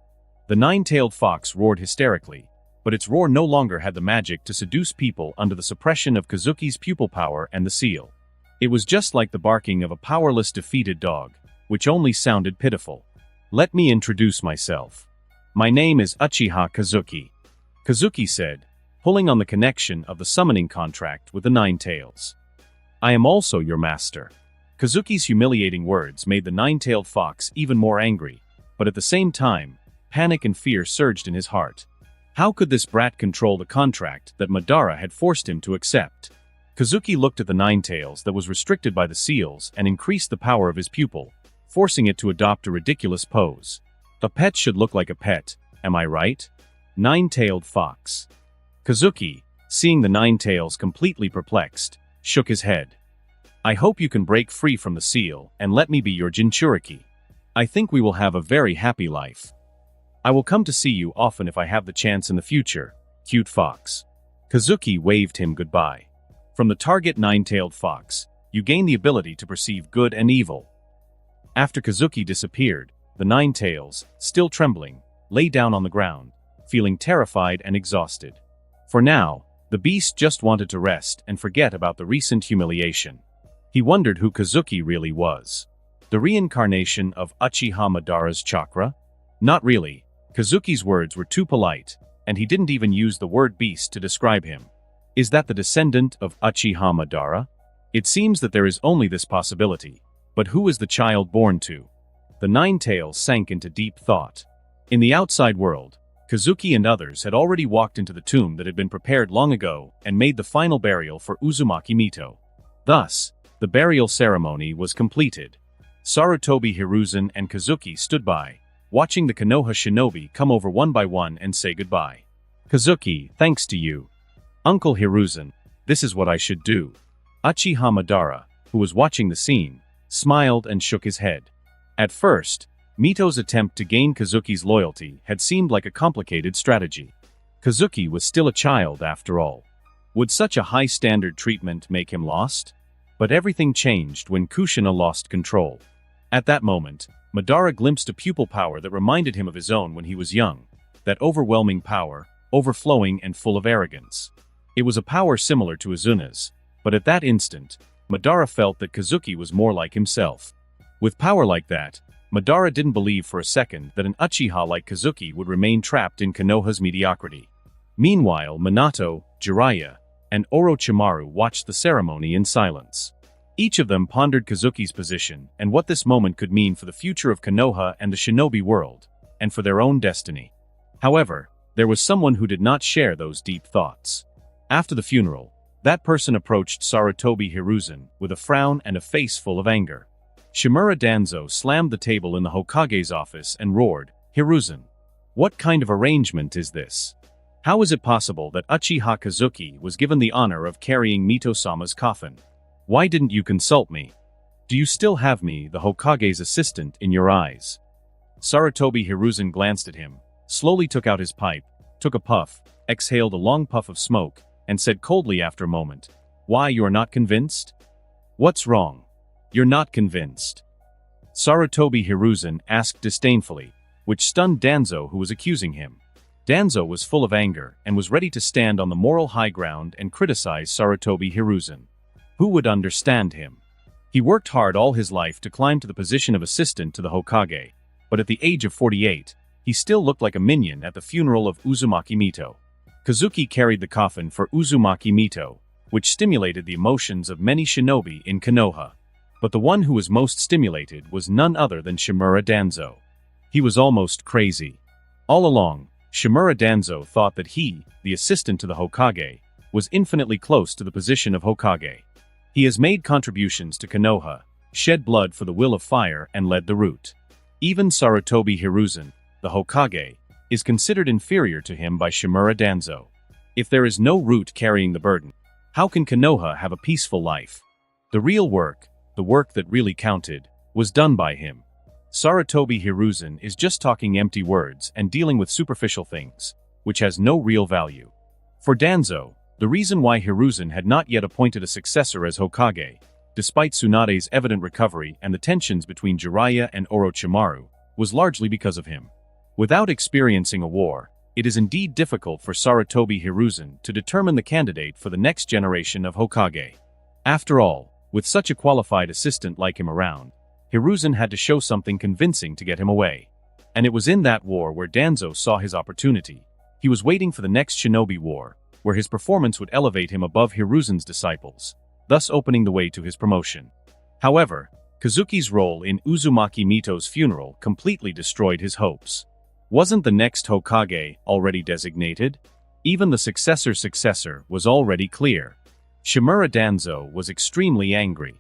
The Nine-Tailed Fox roared hysterically, but its roar no longer had the magic to seduce people under the suppression of Kazuki's pupil power and the seal. It was just like the barking of a powerless, defeated dog, which only sounded pitiful. "Let me introduce myself. My name is Uchiha Kazuki," Kazuki said, pulling on the connection of the summoning contract with the Nine-Tails. "I am also your master." Kazuki's humiliating words made the Nine-Tailed Fox even more angry, but at the same time, panic and fear surged in his heart. How could this brat control the contract that Madara had forced him to accept? Kazuki looked at the Nine-Tails that was restricted by the seals and increased the power of his pupil, forcing it to adopt a ridiculous pose. A pet should look like a pet, am I right? Nine-Tailed Fox. Kazuki, seeing the Nine-Tails completely perplexed, shook his head. "I hope you can break free from the seal and let me be your Jinchuriki. I think we will have a very happy life. I will come to see you often if I have the chance in the future, cute fox." Kazuki waved him goodbye. From the target Nine-Tailed Fox, you gain the ability to perceive good and evil. After Kazuki disappeared, the Nine-Tails, still trembling, lay down on the ground, feeling terrified and exhausted. For now, the beast just wanted to rest and forget about the recent humiliation. He wondered who Kazuki really was. The reincarnation of Uchiha Madara's chakra? Not really. Kazuki's words were too polite, and he didn't even use the word beast to describe him. Is that the descendant of Uchiha Madara? It seems that there is only this possibility. But who is the child born to? The Nine-Tails sank into deep thought. In the outside world, Kazuki and others had already walked into the tomb that had been prepared long ago and made the final burial for Uzumaki Mito. Thus, the burial ceremony was completed. Sarutobi Hiruzen and Kazuki stood by, watching the Konoha shinobi come over one by one and say goodbye. Kazuki, thanks to you. Uncle Hiruzen, this is what I should do. Uchiha Madara, who was watching the scene, smiled and shook his head. At first, Mito's attempt to gain Kazuki's loyalty had seemed like a complicated strategy. Kazuki was still a child after all. Would such a high-standard treatment make him lost? But everything changed when Kushina lost control. At that moment, Madara glimpsed a pupil power that reminded him of his own when he was young. That overwhelming power, overflowing and full of arrogance. It was a power similar to Izuna's, but at that instant, Madara felt that Kazuki was more like himself. With power like that, Madara didn't believe for a second that an Uchiha like Kazuki would remain trapped in Konoha's mediocrity. Meanwhile, Minato, Jiraiya, and Orochimaru watched the ceremony in silence. Each of them pondered Kazuki's position and what this moment could mean for the future of Konoha and the shinobi world, and for their own destiny. However, there was someone who did not share those deep thoughts. After the funeral, that person approached Sarutobi Hiruzen with a frown and a face full of anger. Shimura Danzo slammed the table in the Hokage's office and roared, "Hiruzen, what kind of arrangement is this? How is it possible that Uchiha Kazuki was given the honor of carrying Mito-sama's coffin? Why didn't you consult me? Do you still have me, the Hokage's assistant, in your eyes?" Sarutobi Hiruzen glanced at him, slowly took out his pipe, took a puff, exhaled a long puff of smoke, and said coldly after a moment, "Why, you are not convinced? What's wrong? You're not convinced?" Sarutobi Hiruzen asked disdainfully, which stunned Danzo, who was accusing him. Danzo was full of anger and was ready to stand on the moral high ground and criticize Sarutobi Hiruzen. Who would understand him? He worked hard all his life to climb to the position of assistant to the Hokage, but at the age of 48, he still looked like a minion at the funeral of Uzumaki Mito. Kazuki carried the coffin for Uzumaki Mito, which stimulated the emotions of many shinobi in Konoha. But the one who was most stimulated was none other than Shimura Danzo. He was almost crazy. All along, Shimura Danzo thought that he, the assistant to the Hokage, was infinitely close to the position of Hokage. He has made contributions to Konoha, shed blood for the will of fire and led the route. Even Sarutobi Hiruzen, the Hokage, is considered inferior to him by Shimura Danzo. If there is no root carrying the burden, how can Konoha have a peaceful life? The real work, the work that really counted, was done by him. Sarutobi Hiruzen is just talking empty words and dealing with superficial things, which has no real value. For Danzo, the reason why Hiruzen had not yet appointed a successor as Hokage, despite Tsunade's evident recovery and the tensions between Jiraiya and Orochimaru, was largely because of him. Without experiencing a war, it is indeed difficult for Sarutobi Hiruzen to determine the candidate for the next generation of Hokage. After all, with such a qualified assistant like him around, Hiruzen had to show something convincing to get him away. And it was in that war where Danzo saw his opportunity. He was waiting for the next shinobi war, where his performance would elevate him above Hiruzen's disciples, thus opening the way to his promotion. However, Kazuki's role in Uzumaki Mito's funeral completely destroyed his hopes. Wasn't the next Hokage already designated? Even the successor was already clear. Shimura Danzo was extremely angry.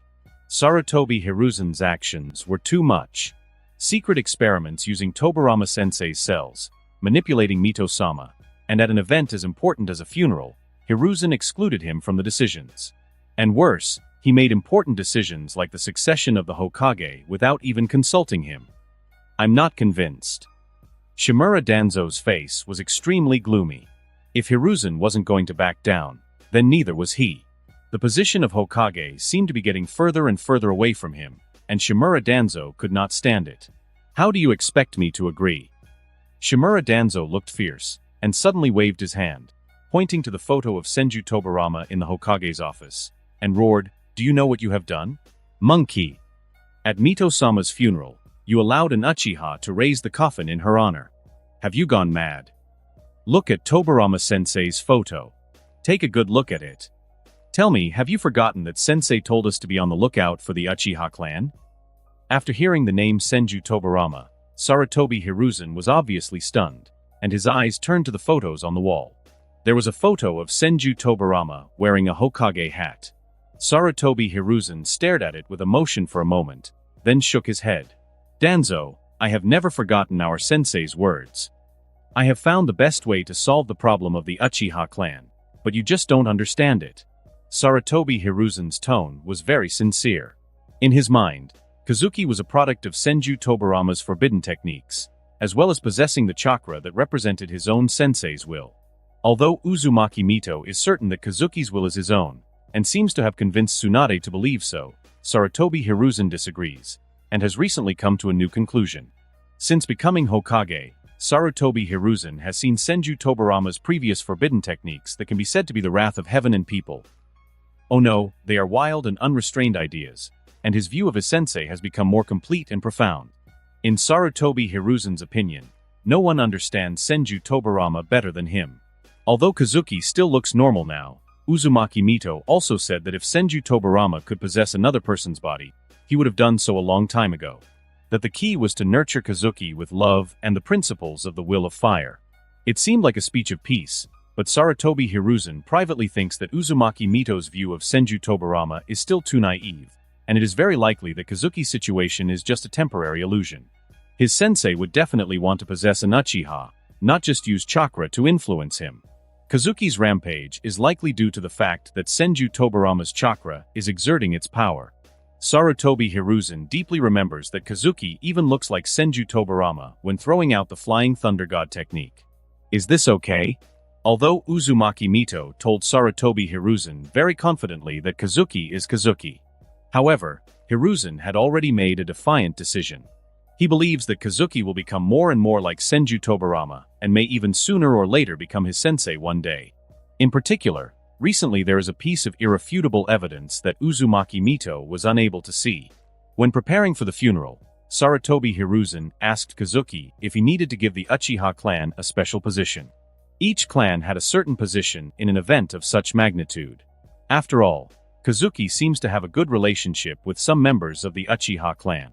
Sarutobi Hiruzen's actions were too much. Secret experiments using Tobirama-sensei's cells, manipulating Mito-sama, and at an event as important as a funeral, Hiruzen excluded him from the decisions. And worse, he made important decisions like the succession of the Hokage without even consulting him. I'm not convinced. Shimura Danzo's face was extremely gloomy. If Hiruzen wasn't going to back down, then neither was he. The position of Hokage seemed to be getting further and further away from him, and Shimura Danzo could not stand it. How do you expect me to agree? Shimura Danzo looked fierce, and suddenly waved his hand, pointing to the photo of Senju Tobirama in the Hokage's office, and roared, "Do you know what you have done? Monkey! At Mito-sama's funeral, you allowed an Uchiha to raise the coffin in her honor. Have you gone mad? Look at Tobirama-sensei's photo. Take a good look at it. Tell me, have you forgotten that Sensei told us to be on the lookout for the Uchiha clan?" After hearing the name Senju Tobirama, Sarutobi Hiruzen was obviously stunned, and his eyes turned to the photos on the wall. There was a photo of Senju Tobirama wearing a Hokage hat. Sarutobi Hiruzen stared at it with emotion for a moment, then shook his head. "Danzo, I have never forgotten our sensei's words. I have found the best way to solve the problem of the Uchiha clan, but you just don't understand it. Sarutobi Hiruzen's tone was very sincere. In his mind, Kazuki was a product of Senju Tobirama's forbidden techniques, as well as possessing the chakra that represented his own sensei's will. Although Uzumaki Mito is certain that Kazuki's will is his own, and seems to have convinced Tsunade to believe so, Sarutobi Hiruzen disagrees, and has recently come to a new conclusion. Since becoming Hokage, Sarutobi Hiruzen has seen Senju Tobirama's previous forbidden techniques that can be said to be the wrath of heaven and people. Oh no, they are wild and unrestrained ideas, and his view of his sensei has become more complete and profound. In Sarutobi Hiruzen's opinion, no one understands Senju Tobirama better than him. Although Kazuki still looks normal now, Uzumaki Mito also said that if Senju Tobirama could possess another person's body, he would have done so a long time ago. That the key was to nurture Kazuki with love and the principles of the will of fire. It seemed like a speech of peace, but Sarutobi Hiruzen privately thinks that Uzumaki Mito's view of Senju Tobirama is still too naive, and it is very likely that Kazuki's situation is just a temporary illusion. His sensei would definitely want to possess an Uchiha, not just use chakra to influence him. Kazuki's rampage is likely due to the fact that Senju Tobirama's chakra is exerting its power. Sarutobi Hiruzen deeply remembers that Kazuki even looks like Senju Tobirama when throwing out the Flying Thunder God technique. Is this okay? Although Uzumaki Mito told Sarutobi Hiruzen very confidently that Kazuki is Kazuki. However, Hiruzen had already made a defiant decision. He believes that Kazuki will become more and more like Senju Tobirama, and may even sooner or later become his sensei one day. In particular, recently there is a piece of irrefutable evidence that Uzumaki Mito was unable to see. When preparing for the funeral, Sarutobi Hiruzen asked Kazuki if he needed to give the Uchiha clan a special position. Each clan had a certain position in an event of such magnitude. After all, Kazuki seems to have a good relationship with some members of the Uchiha clan.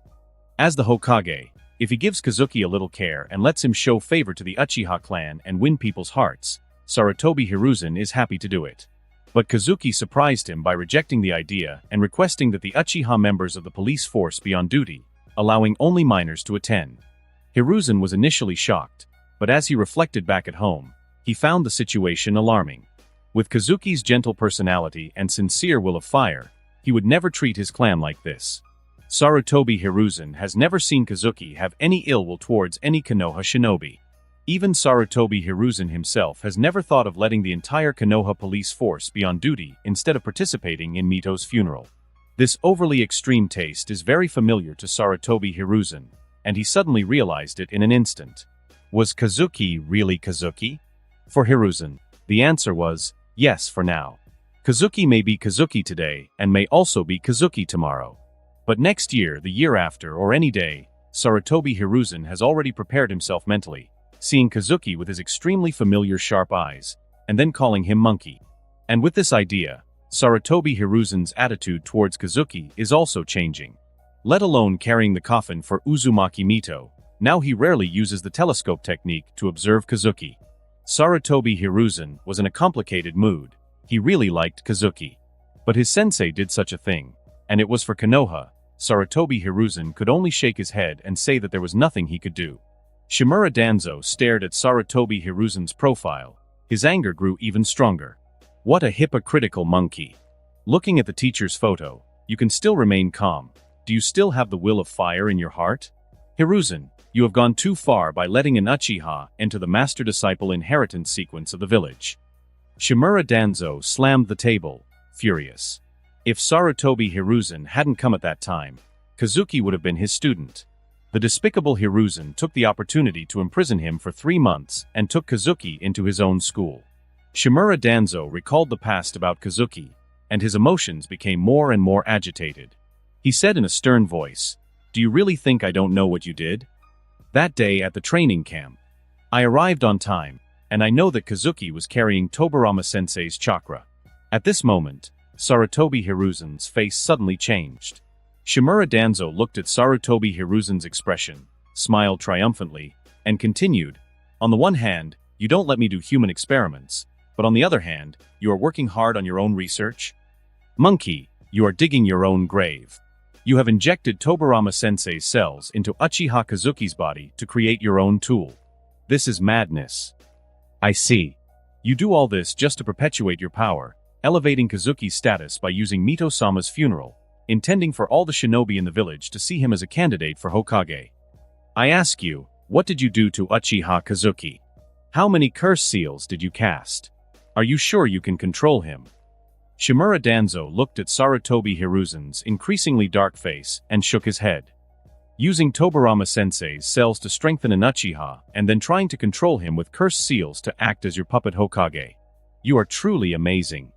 As the Hokage, if he gives Kazuki a little care and lets him show favor to the Uchiha clan and win people's hearts, Sarutobi Hiruzen is happy to do it. But Kazuki surprised him by rejecting the idea and requesting that the Uchiha members of the police force be on duty, allowing only minors to attend. Hiruzen was initially shocked, but as he reflected back at home, he found the situation alarming. With Kazuki's gentle personality and sincere will of fire, he would never treat his clan like this. Sarutobi Hiruzen has never seen Kazuki have any ill will towards any Konoha shinobi. Even Sarutobi Hiruzen himself has never thought of letting the entire Konoha police force be on duty instead of participating in Mito's funeral. This overly extreme taste is very familiar to Sarutobi Hiruzen, and he suddenly realized it in an instant. Was Kazuki really Kazuki? For Hiruzen, the answer was, yes for now. Kazuki may be Kazuki today and may also be Kazuki tomorrow. But next year, the year after, or any day, Sarutobi Hiruzen has already prepared himself mentally, seeing Kazuki with his extremely familiar sharp eyes, and then calling him monkey. And with this idea, Sarutobi Hiruzen's attitude towards Kazuki is also changing. Let alone carrying the coffin for Uzumaki Mito, now he rarely uses the telescope technique to observe Kazuki. Sarutobi Hiruzen was in a complicated mood. He really liked Kazuki. But his sensei did such a thing, and it was for Konoha. Sarutobi Hiruzen could only shake his head and say that there was nothing he could do. Shimura Danzo stared at Sarutobi Hiruzen's profile. His anger grew even stronger. What a hypocritical monkey. Looking at the teacher's photo, you can still remain calm. Do you still have the will of fire in your heart? Hiruzen, you have gone too far by letting an Uchiha enter the master-disciple inheritance sequence of the village. Shimura Danzo slammed the table, furious. If Sarutobi Hiruzen hadn't come at that time, Kazuki would have been his student. The despicable Hiruzen took the opportunity to imprison him for 3 months and took Kazuki into his own school. Shimura Danzo recalled the past about Kazuki, and his emotions became more and more agitated. He said in a stern voice, "Do you really think I don't know what you did?" That day at the training camp, I arrived on time, and I know that Kazuki was carrying Tobirama-sensei's chakra. At this moment, Sarutobi Hiruzen's face suddenly changed. Shimura Danzo looked at Sarutobi Hiruzen's expression, smiled triumphantly, and continued, "On the one hand, you don't let me do human experiments, but on the other hand, you are working hard on your own research? Monkey, you are digging your own grave. You have injected Tobirama-sensei's cells into Uchiha Kazuki's body to create your own tool. This is madness. I see. You do all this just to perpetuate your power, elevating Kazuki's status by using Mito-sama's funeral, intending for all the shinobi in the village to see him as a candidate for Hokage. I ask you, what did you do to Uchiha Kazuki? How many curse seals did you cast? Are you sure you can control him? Shimura Danzo looked at Sarutobi Hiruzen's increasingly dark face and shook his head. Using Tobirama-sensei's cells to strengthen an Uchiha and then trying to control him with cursed seals to act as your puppet Hokage. You are truly amazing.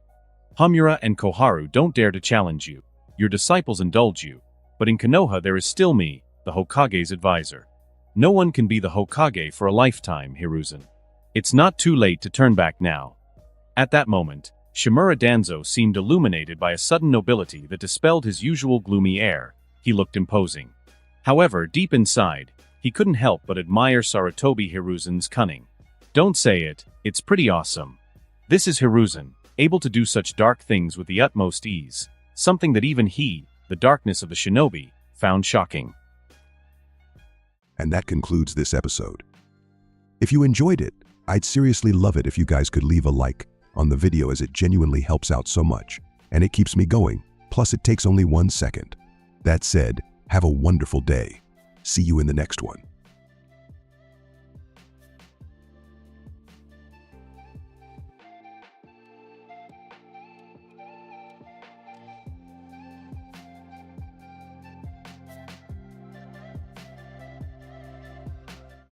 Homura and Koharu don't dare to challenge you. Your disciples indulge you. But in Konoha there is still me, the Hokage's advisor. No one can be the Hokage for a lifetime, Hiruzen. It's not too late to turn back now. At that moment, Shimura Danzo seemed illuminated by a sudden nobility that dispelled his usual gloomy air. He looked imposing. However, deep inside, he couldn't help but admire Sarutobi Hiruzen's cunning. Don't say it, it's pretty awesome. This is Hiruzen, able to do such dark things with the utmost ease, something that even he, the darkness of the shinobi, found shocking. And that concludes this episode. If you enjoyed it, I'd seriously love it if you guys could leave a like on the video, as it genuinely helps out so much, and it keeps me going, plus it takes only 1 second. That said, have a wonderful day. See you in the next one.